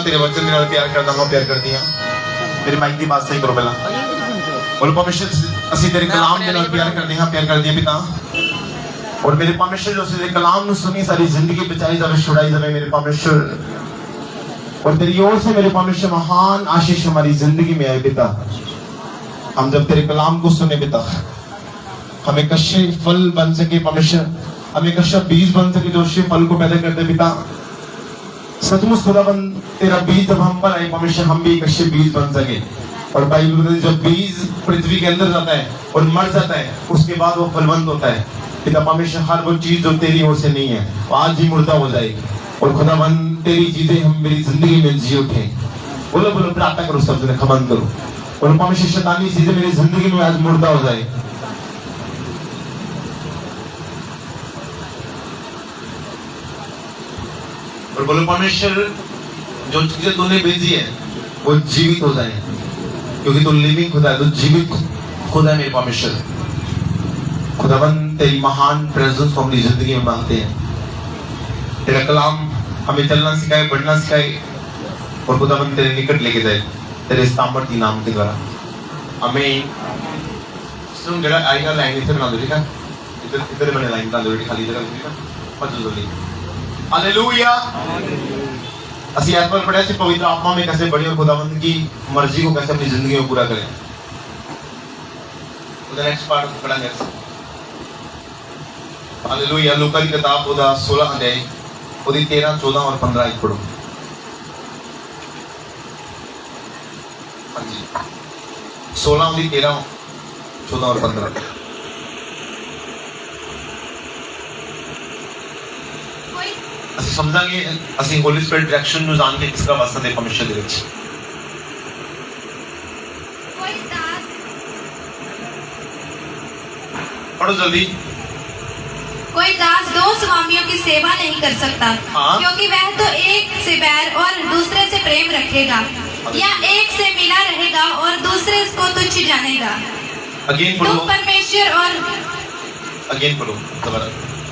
तेरे वचन नाल प्यार करदा हां, प्यार करदी हां। मेरी माइक दी बात सही करो पहला। बोलो परमेश्वर ਅਸੀਂ तेरे कलाम दे नाल प्यार करदे हां, प्यार करदी हां पिता। और मेरे परमेश्वर जो तेरे कलाम नु सुनी सारी जिंदगी बचाई जावे, छुड़ाई जावे मेरे परमेश्वर। और तेरी ओर से मेरे परमेश्वर महान आशीष हमारी जिंदगी में आए पिता। हम जब तेरे कलाम को सुने पिता, हमें कच्चे फल बन सके परमेश्वर, हमें कच्चा बीज बन सके जो अच्छे फल को पैदा करते पिता। सचमुच खुदावन तेरा बीज जब हम पर आए परमेश्वर, हम भी कच्चे बीज बन सके। और बाइबल में जब बीज पृथ्वी के अंदर जाता है और मर जाता है, उसके बाद वो फलवंत होता है पिता परमेश्वर। हर वो चीज जो तेरी ओर से नहीं है वो आज ही मुर्दा हो जाएगी। और खुदावन तेरी चीजें हम मेरी जिंदगी में जी उठे। बोलो बोलो प्रार्थना करो, सब जने खमन करो। और परमेश्वर शैतानी चीजें मेरी जिंदगी में आज मुर्दा हो जाए। और बोलो परमेश्वर जो चीजें तूने भेजी है वो जीवित हो जाए, क्योंकि तू लिविंग खुदा है, तू जीवित खुदा है मेरे परमेश्वर। खुदावन तेरी महान प्रेजेंस को अपनी जिंदगी में मांगते हैं। तेरा कलाम हमें चलना सिखाए, बढ़ना सिखाए और खुदावन तेरे निकट लेके जाए तेरे सामर्थ्य नाम के द्वारा। हमें सुन जरा आएगा लाइन इधर बना दो, ठीक है? इधर इधर बने लाइन बना दो, खाली जगह ठीक है? मत जल्दी। हालेलुया। ਅਸੀਂ ਐਪਲ ਪੜਿਆ ਸੀ पवित्र आत्मा में कैसे बढ़े और खुदावंद की मर्जी को कैसे अपनी जिंदगी में पूरा करें। तो नेक्स्ट पार्ट पढ़ा गया। हालेलुया। लूका की किताब ओदा 16 अध्याय ओदी 13, 14 और 15 एक पढ़ो। हां जी 16 ओदी 13, 14 और 15। ਅਸੀਂ ਸਮਝਾਂਗੇ, ਅਸੀਂ ਹੋਲੀ ਸਪਿਰਿਟ ਡਾਇਰੈਕਸ਼ਨ ਨੂੰ ਜਾਣ ਕੇ ਕਿਸ ਤਰ੍ਹਾਂ ਵਸਣ ਦੇ ਪਰਮੇਸ਼ਰ ਦੇ ਵਿੱਚ। पढ़ो जल्दी। कोई दास दो स्वामियों की सेवा नहीं कर सकता, क्योंकि वह तो एक से बैर और दूसरे से प्रेम रखेगा, या एक से मिला रहेगा और दूसरे को तुच्छ जानेगा। अगेन पढ़ो। तुम परमेश्वर और अगेन पढ़ो दोबारा।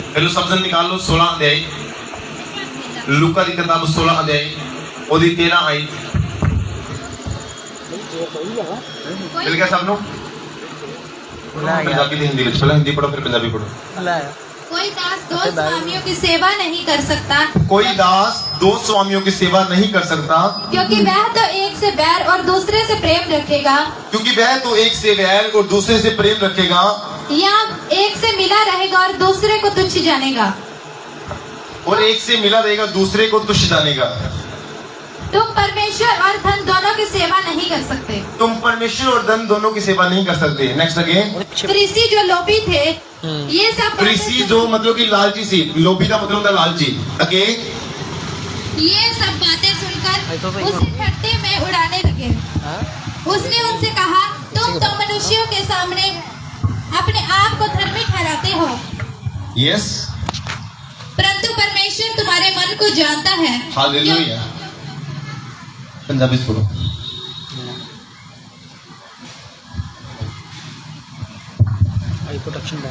पहले शब्द निकाल लो। 16 अध्याय लूका की किताब 16 अध्याय ओदी 13 आई। मिल गया सबनो? पंजाबी दी हिंदी पहले हिंदी पढ़ो फिर पंजाबी पढ़ो। कोई दास दो स्वामियों की सेवा नहीं कर सकता, कोई दास दो स्वामियों की सेवा नहीं कर सकता, क्योंकि वह तो एक से बैर और दूसरे से प्रेम रखेगा, क्योंकि वह तो एक से बैर और दूसरे से प्रेम रखेगा, या एक से मिला रहेगा और दूसरे को तुच्छ जानेगा। और एक से मिला रहेगा दूसरे को तुच्छ जानेगा। तुम परमेश्वर और धन दोनों की सेवा नहीं कर सकते। तुम परमेश्वर और धन दोनों की सेवा नहीं कर सकते। Next again. फरीसी जो लोभी थे, ये सब फरीसी जो मतलब कि लालची सी, लोभी का मतलब होता है लालची। अगेन ये सब बातें सुनकर उसे ठट्ठे में उड़ाने लगे। उसने उनसे कहा, तुम तो मनुष्यों के सामने अपने आप को धर्मी ठहराते हो, यस, परंतु परमेश्वर तुम्हारे मन को जानता है। हालेलुया। पंजाबी पढ़ो।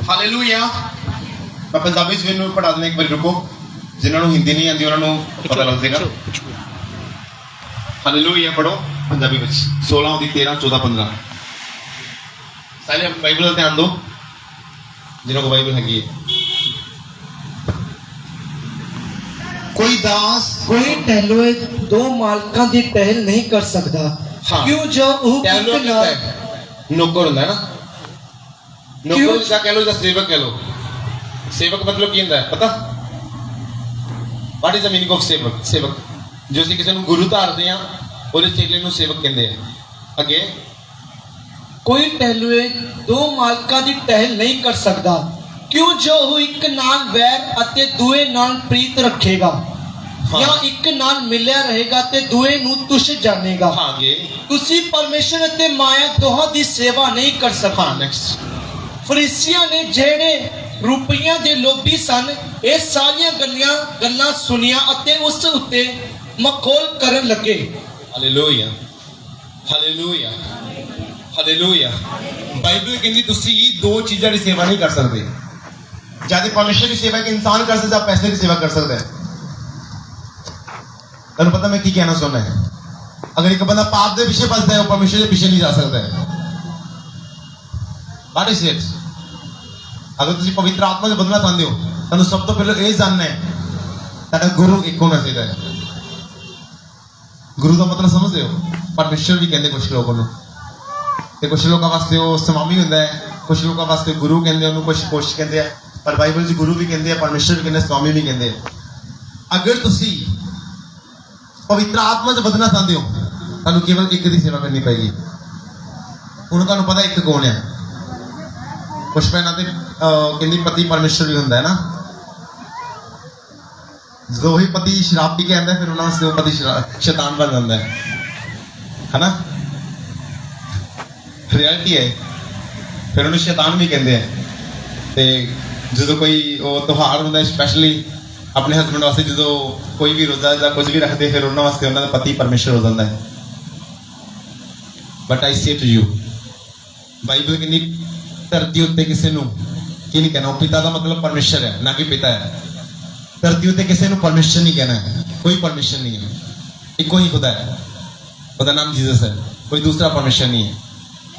हालेलुया। मैं पंजाबी च भी पढ़ा देना एक बार, रुको। जिन्होंने हिंदी नहीं आती उन्होंने पता लग जाएगा। हालेलुया पढ़ो पंजाबी में 16 ओदी 13, 14, 15। सारे बाइबल का ध्यान दो जिन्हों को बाइबल हैगी है। कोई दास कोई टहलोए दो मालकां दी टहल नहीं कर सकता। हाँ। क्यों जो टहलो क्या होता है? नौकर होता है ना। नौकर क्या कह लो या सेवक कह लो। सेवक मतलब की होता है पता? What is the meaning of सेवक? सेवक जो ਅਸੀਂ ਕਿਸੇ ਨੂੰ ਗੁਰੂ ਧਾਰਦੇ ਆ ਉਹਦੇ ਚੇਲੇ ਨੂੰ ਸੇਵਕ ਕਹਿੰਦੇ ਆ। ਅੱਗੇ कोई टहलोए दो मालकां दी टहल नहीं कर सकता, क्यों जो एक नाल वैर अते दूए नाल प्रीत रखेगा, हाँ। या एक नाल मिलिया रहेगा ते दूए नू तुच्छ जानेगा। हाँ आगे तुसी परमेश्वर अते माया दोहां दी सेवा नहीं कर सकते। हाँ नेक्स्ट। फरीसियां ने जेड़े रुपइयां दे लोभी सन, ये सारियां गल्लां सुनिया अते उस उत्ते मखौल करन लगे। Hallelujah hallelujah hallelujah. बाइबल कहती तुसी दो चीज़ों की सेवा नहीं कर सकते। ज्यादा परमेश्वर की सेवा एक इंसान कर सकता है, पैसे की सेवा कर सकता है। तेन पता मैं की कहना चाहना है, अगर एक बंदा पाप के पीछे भजता है वो परमेश्वर के पीछे नहीं जा सकता है। What is it? अगर तुम पवित्र आत्मा से बदलना चाहते हो तो सब तो पहले ये जानना है तेरा गुरु एक होना चाहिए। गुरु का मतलब समझते हो? परमेश्वर भी कहते कुछ लोगों को, कुछ लोगों वास्ते वो स्वामी होता है, कुछ लोगों वास्ते गुरु कहते हैं, कुछ कोच कहते हैं, पर बाइबल जी गुरु भी कहते हैं, परमेश्वर भी कहते हैं, स्वामी भी कहते हैं। अगर तुम पवित्र आत्मा से बदलना चाहते हो तो केवल एक की सेवा करनी पड़ेगी। उन्होंने पता एक कौन है? कुछ पहना कहती पति परमेश्वर भी होता है ना, जो ही पति शराब पी के आता है फिर उन्होंने वो पति शैतान बन जाता है ना, रियलिटी है। फिर उन्हें शैतान भी कहते हैं। तो जो कोई वो त्योहार होता है स्पैशली अपने हस्बैंड वास्ते, जो कोई भी रोजा या कुछ भी रखते फिर उन्होंने वास्ते उन्होंने पति परमेश्वर हो जाता है। बट आई से टू यू, बाइबल कहती धरती उत्ते किसी को की नहीं कहना, पिता का मतलब परमेश्वर है ना कि पिता है। धरती उत्ते किसी को परमेश्वर नहीं कहना है, कोई परमेश्वर नहीं है, एक ही खुदा है, खुदा नाम जीसस है, कोई दूसरा परमेश्वर नहीं है।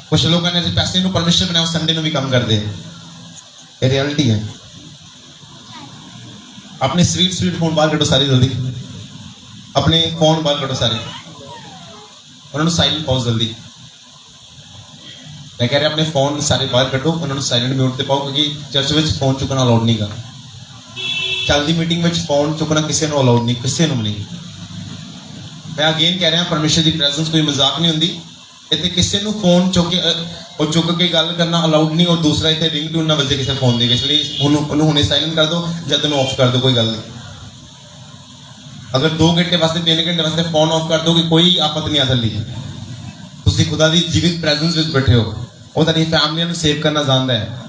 कुछ लोग ने पैसे को परमेश्वर बनाया, संडे को भी काम कर दे, ये रियलिटी है। अपने स्वीट फोन बाहर कटो सारी जल्दी, अपने फोन बाहर कटो सारे, उन्होंने साइलेंट पाओ जल्दी। मैं कह रहा अपने फोन सारे बाहर कटो, उन्होंने साइलेंट म्यूट ते पाओ, क्योंकि चर्च में फोन चुकना अलाउड नहीं कर। चलती मीटिंग में फोन चुकना किसी को अलाउड नहीं, किसी को नहीं। मैं अगेन कह रहा परमेश्वर की प्रेजेंस कोई मजाक नहीं होती। इतने किसी को फोन चुक के गल करना अलाउड नहीं, और दूसरा इतने रिंग टून ना बजे किसी फोन की, इसलिए उन्होंने हुणे साइलेंट कर दो जब तुम ऑफ कर दो, कोई गल नहीं। अगर 2 घंटे वास्ते 3 घंटे वास्ते फोन ऑफ कर दो कि कोई आफत नहीं आ सकती। तुम खुदा की जीवित प्रेजेंस में बैठे हो, वो तेरी फैमिली को सेव करना जानता है।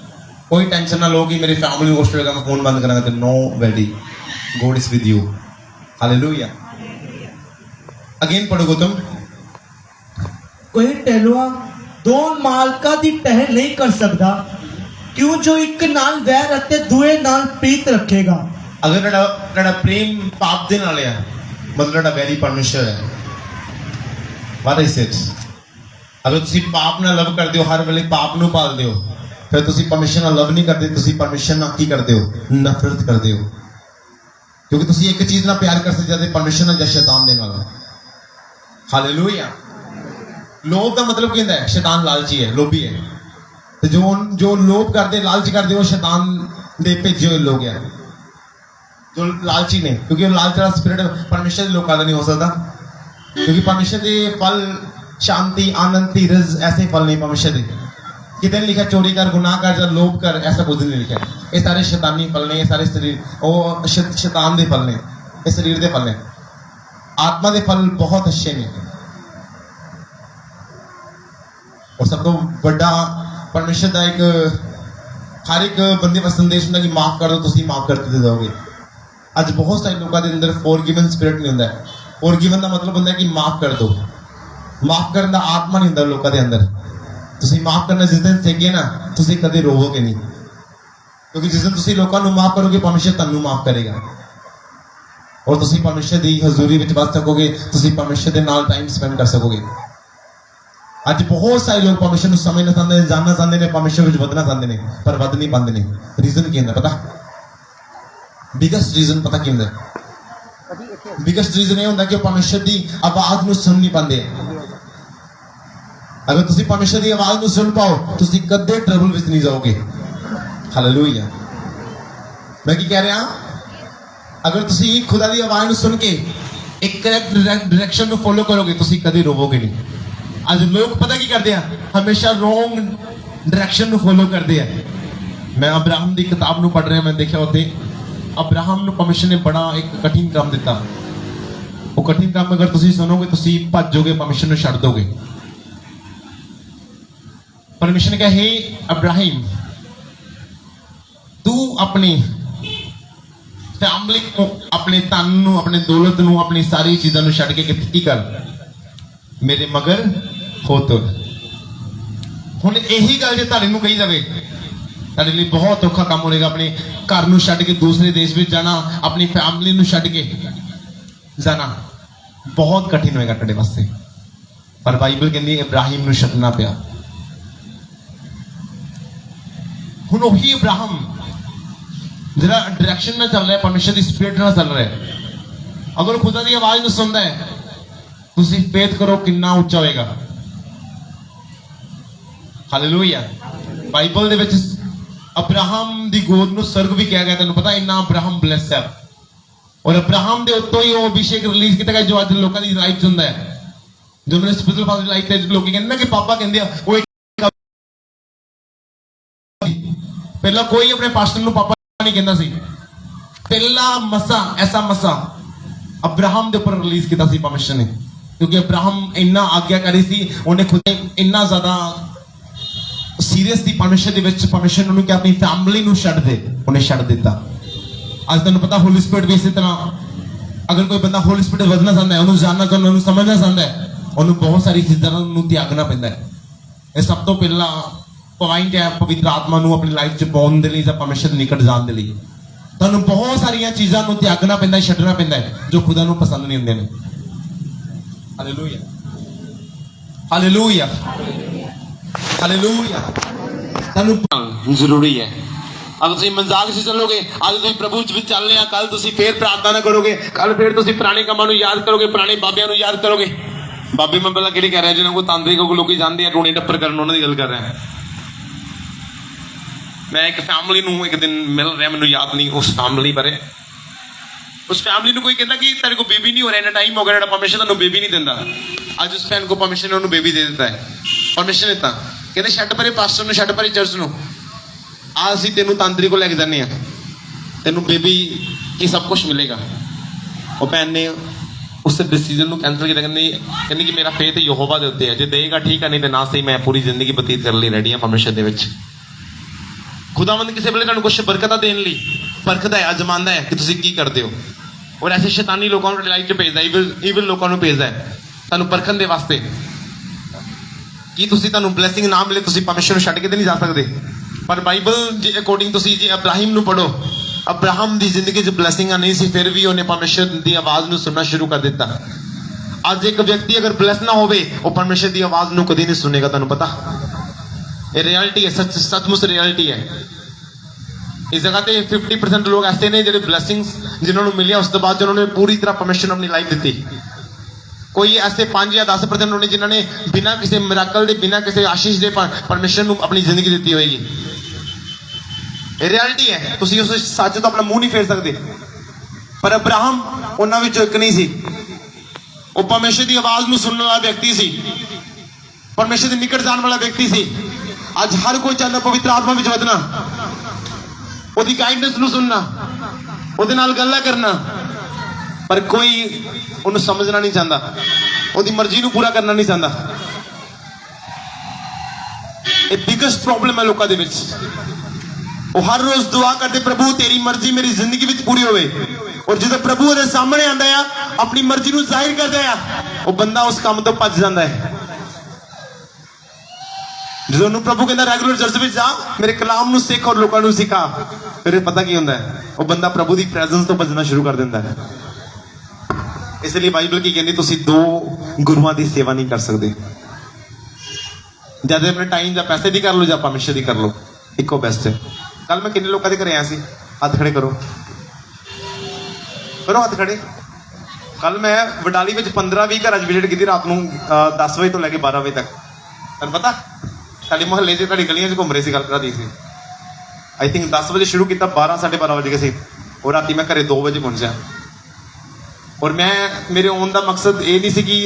कोई टेंशन ना लो कि मेरी फैमिली को होगा मैं फोन बंद करा, नो वेडी, God is with you, hallelujah. Again पढ़ोगे तुम, कोई टहलुआ 2 मालका दी टहल नहीं कर सकता, क्यों जो एक नाल वैर अते दूए नाल प्रीत रखेगा। अगर तेरा प्रेम पाप दे नाल है, मतलब तेरा वैरी परमेश्वर है। What is it? अगर तुम पाप ना लव करते हो, हर वेले पाप नू पालते हो, फिर तुम परमेश्वर ना लव नहीं करते, तुम परमेश्वर ना की करते हो, नफरत करते हो। क्योंकि तुम एक चीज ना प्यार कर सकते परमेश्वर ना, या शैतान दे नाल। हालेलुया। लोभ का मतलब क्या है? शैतान लालची है, लोभी है। तो जो लोभ करते, लालच करते, वो शैतान दे भेजे हुए लोग हैं, जो लालची ने। क्योंकि लालच का स्पिरिट परमेश्वर के लोगों का नहीं हो सकता, क्योंकि परमेश्वर के फल शांति, आनंद, धीरज ऐसे फल नहीं परमेश्वर के। कितने लिखा चोरी कर, गुनाह कर, जब लोभ कर, ऐसा कुछ नहीं लिखा। ये सारे शैतानी फल ने, ये सारे शरीर वो शैतान के फल ने, ये शरीर के फल ने। आत्मा के फल बहुत अच्छे ने। और सब तो बड़ा परमेश्वर का एक हर एक बंदे का संदेश होता कि माफ कर दो, तुम माफ करते जाओगे। अज बहुत सारे लोगों के अंदर फॉरगिवन स्पिरिट नहीं होता है। फॉरगिवन का मतलब होता है कि माफ कर दो। माफ करने का आत्मा नहीं होता लोगों के अंदर। तुम माफ करना जिस दिन सीखे ना, तुम कदे रोवोगे नहीं, क्योंकि जिस दिन तुम लोगों को माफ करोगे परमेश्वर तुहानू माफ करेगा, और तुम परमेश्वर की हजूरी में बच सकोगे, तुम परमेश्वर के नाल टाइम स्पेंड कर सकोगे। अज बहुत सारे लोग परमेश्वर को समझना चाहते हैं, जानना चाहते हैं, परमेश्वर में बदना चाहते हैं, पर बद नहीं पाते हैं। रीजन क्या है पता? बिगेस्ट रीजन पता क्या है? बिगेस्ट रीजन यह होता कि परमेश्वर की आवाज को सुन नहीं पाते। अगर तुम परमेश्वर की आवाज को सुन पाओ, तुम कदे ट्रबल में नहीं जाओगे। हालेलुया। मैं क्या कह रहा, अगर तुम खुदा की आवाज को सुन के एक करेक्ट डायरेक्शन को फॉलो करोगे, तुम कदे रोवोगे नहीं। आज लोग पता की करते हैं, हमेशा रॉन्ग डायरेक्शन को फॉलो करते हैं। मैं अब्राहम की किताब को पढ़ रहा, मैं देखा होते अब्राहम को परमेश्वर ने बड़ा एक कठिन काम दिता। वो कठिन काम अगर तुम सुनोगे, तुम भजोगे, परमेश्वर को छड़ दोगे। परमेश्वर ने कहा, हे अब्राहिम, तू अपनी फैमिली को, अपने धन, अपने दौलत, अपनी सारी चीजों छड़ के की कर, मेरे मगर हो तुर। हुण यही गल जे तुहाडे नूं कही जावे, तुहाडे लिए बहुत औखा काम होएगा। अपने घर नूं छड्ड के दूसरे देश में जाना, अपनी फैमिली नूं छड्ड के जाना, बहुत कठिन होएगा तेरे वास्ते। पर बाइबल कहती है इब्राहिम नूं छड्डना पिया। हुण ओही इब्राहिम जिहड़ा डायरेक्शन नाल चल रहा है, परमेश्वर दी स्पिरिट नाल चल रहा है, अगर खुदा दी आवाज नूं सुनदा है, तुसीं फेथ करो कितना उच्चा होएगा। हालेलुया। बाइबल दे विच अब्राहम दी गोद नूं स्वर्ग भी कहा गया। तैनूं पता इन्ना अब्राहम ब्लेस है, और अब्राहम दे उत्तों ही वो अभिषेक रिलीज किया गया जो अज लोगों की लाइफ च हुंदा है। जो मेरे स्पिरिचुअल फादर लाइफ ते लोग कहंदे ना कि पापा कहंदे आ वो पहला कोई अपने पास्टर नूं पापा नहीं कहंदा सी। पहला मसा ऐसा मसा अब्राहम दे ऊपर रिलीज किया सी परमेश्वर ने, क्योंकि अब्राहम इन्ना आज्ञाकारी सी, उन्हें खुद इन्ना ज्यादा सीरियस थी परमेश्वर दे विच। परमेश्वर ने उन्हें क्या अपनी फैमिली नूं छड्ड दे, उन्हें छड्ड दिता। आज तुहानूं पता होली स्पिरिट भी इसी तरह, अगर कोई बंदा होली स्पिरिट वधना चाहता है, उन्हें जानना चाहता है, उन्हें समझना चाहता है, उन्हें बहुत सारी चीज़ों नूं त्यागना पैंदा है। ये सब तो पहला पॉइंट है पवित्र आत्मा नूं अपनी लाइफ च पाउण दे लई, परमेश्वर दे निकट जाण दे लई तुहानूं बहुत सारियां चीज़ां नूं त्यागना पैंदा है, छड्डना पैंदा है जो खुदा नूं पसंद नहीं हुंदियां ने। Hallelujah, hallelujah, hallelujah. तुहानूं जरूरी है। अगर तुम मजाक से चलोगे, आज तुम प्रभु च चल रहे, कल तुम फिर प्रार्थना करोगे, कल फिर तुम पुराने कामों को याद करोगे, पुराने बाबियां को याद करोगे। बाबे मैं पहला कि कह रहा जिन्होंने को तांत्रिक को लोग जानते हैं टोने टप्पर करन, उन्होंने गल कर रहा है। मैं एक फैमिली नूं एक दिन मिल रहा, मैंने याद नहीं उस फैमिली बारे। उस फैमिली को कोई कहता कि तेरे को बेबी नहीं हो रहा, इतना टाइम हो गया, परमेश्वर तुम बेबी नहीं देता। अज उस भैन को परमेश्वर ने उन्होंने बेबी दे देता है। परमेश्वर ने कहते छड्ड परे पास्टर नूं, छड्ड परे चर्च नूं, आज असीं तेनों तांत्रिक को लैके जाने, तेनों बेबी की सब कुछ मिलेगा। वो भैन ने उस डिसीजन को कैंसल किया, कहती कि मेरा फेथ यहोवा दे उत्ते है, जे देगा ठीक है, नहीं तो ना सही मैं पूरी जिंदगी बतीत करने लई रेडी हाँ परमेश्वर दे विच। खुदावंद किसी वेले तुहानूं कुछ बरकतां देण लई परखदा है, अजमांदा है कि तुसीं की करदे हो, और ऐसे शैतानी लोगों को लाइफ च भेजदा है, ईविल लोगों को भेजदा है तुहानूं परखण दे वास्ते कि तुसीं तुहानूं ब्लैसिंग ना मिले, तुसीं परमेश्वर नूं छड्ड के ते नहीं जा सकदे। पर बाइबल जे अकॉर्डिंग तुसीं जे अब्राहिम नूं पढ़ो, अब्राहम दी जिंदगी च ब्लैसिंगां नहीं सी, फिर भी उन्हें परमेश्वर दी आवाज़ नूं सुनना शुरू कर दिता। अज एक व्यक्ति अगर ब्लैस ना होवे, वो परमेश्वर दी आवाज़ नूं कदी नहीं सुनेगा। तुहानूं पता ये रियलिटी है, सचमुच रियलिटी है। इस जगह पे 50% लोग ऐसे ने जो ब्लैसिंग्स जिन्होंने मिलिया उस बाद उन्होंने पूरी तरह परमेश्वर ने अपनी लाइफ दी। कोई ऐसे 5 या 10% होने जिन्होंने बिना किसी मिराकल दे, बिना किसी आशीष दे परमेश्वर ने अपनी जिंदगी दी होगी। रियलिटी है, तुसीं उस सच तो अपना मुंह नहीं फेर सकते। पर अब्राहम उन्हां विचों एक नहीं सी, वो परमेश्वर की आवाज़ नूं सुनने वाला व्यक्ति सी, परमेश्वर के निकट जाने वाला व्यक्ति सी। अज हर कोई चाहता पवित्र आत्मा विच वधना, उसकी गाइडेंस नूं सुनना, उसदे नाल गल्लां करना, पर कोई उन्हें समझना नहीं चाहता, उसकी मर्जी नूं पूरा करना नहीं चाहता। ये बिगेस्ट प्रॉब्लम है लोगों दे विच। वो हर रोज दुआ करते प्रभु तेरी मर्जी मेरी जिंदगी विच पूरी होवे, और जो प्रभु उहदे सामने आंदा है अपनी मर्जी नूं जाहिर करदा है, वो बंदा उस काम तो भज जांदा है। जो प्रभु कहता रेगुलर चर्च में जा, मेरे कलाम नूं सिख और लोगों नूं सिखा, फिर पता की होंदा है, वो बंदा प्रभु की प्रेजेंस तो भजना शुरू कर दिंदा है। इसलिए बाइबल की कहती तुसीं 2 गुरुआं की सेवा नहीं कर सकते। जब अपने टाइम या पैसे की कर लो या परमेश्वर की कर लो, इको बेस्ट है। कल मैं किन्ने लोगों के घरे आया सी, हाथ खड़े करो, करो हाथ खड़े। कल मैं वडाली में 15-20 घर विजिट की रात को 10 बजे तो लैके 12 बजे तक। तुहानूं पता साडे मुहल्ले च गलियां च घूम रहे थे, गल करा दी सी। आई थिंक 10 बजे शुरू किया, 12-12:30 बज गए थे, और राती मैं घरे 2 बजे पहुंचा। और मैं मेरे आने का मकसद ये नहीं सी कि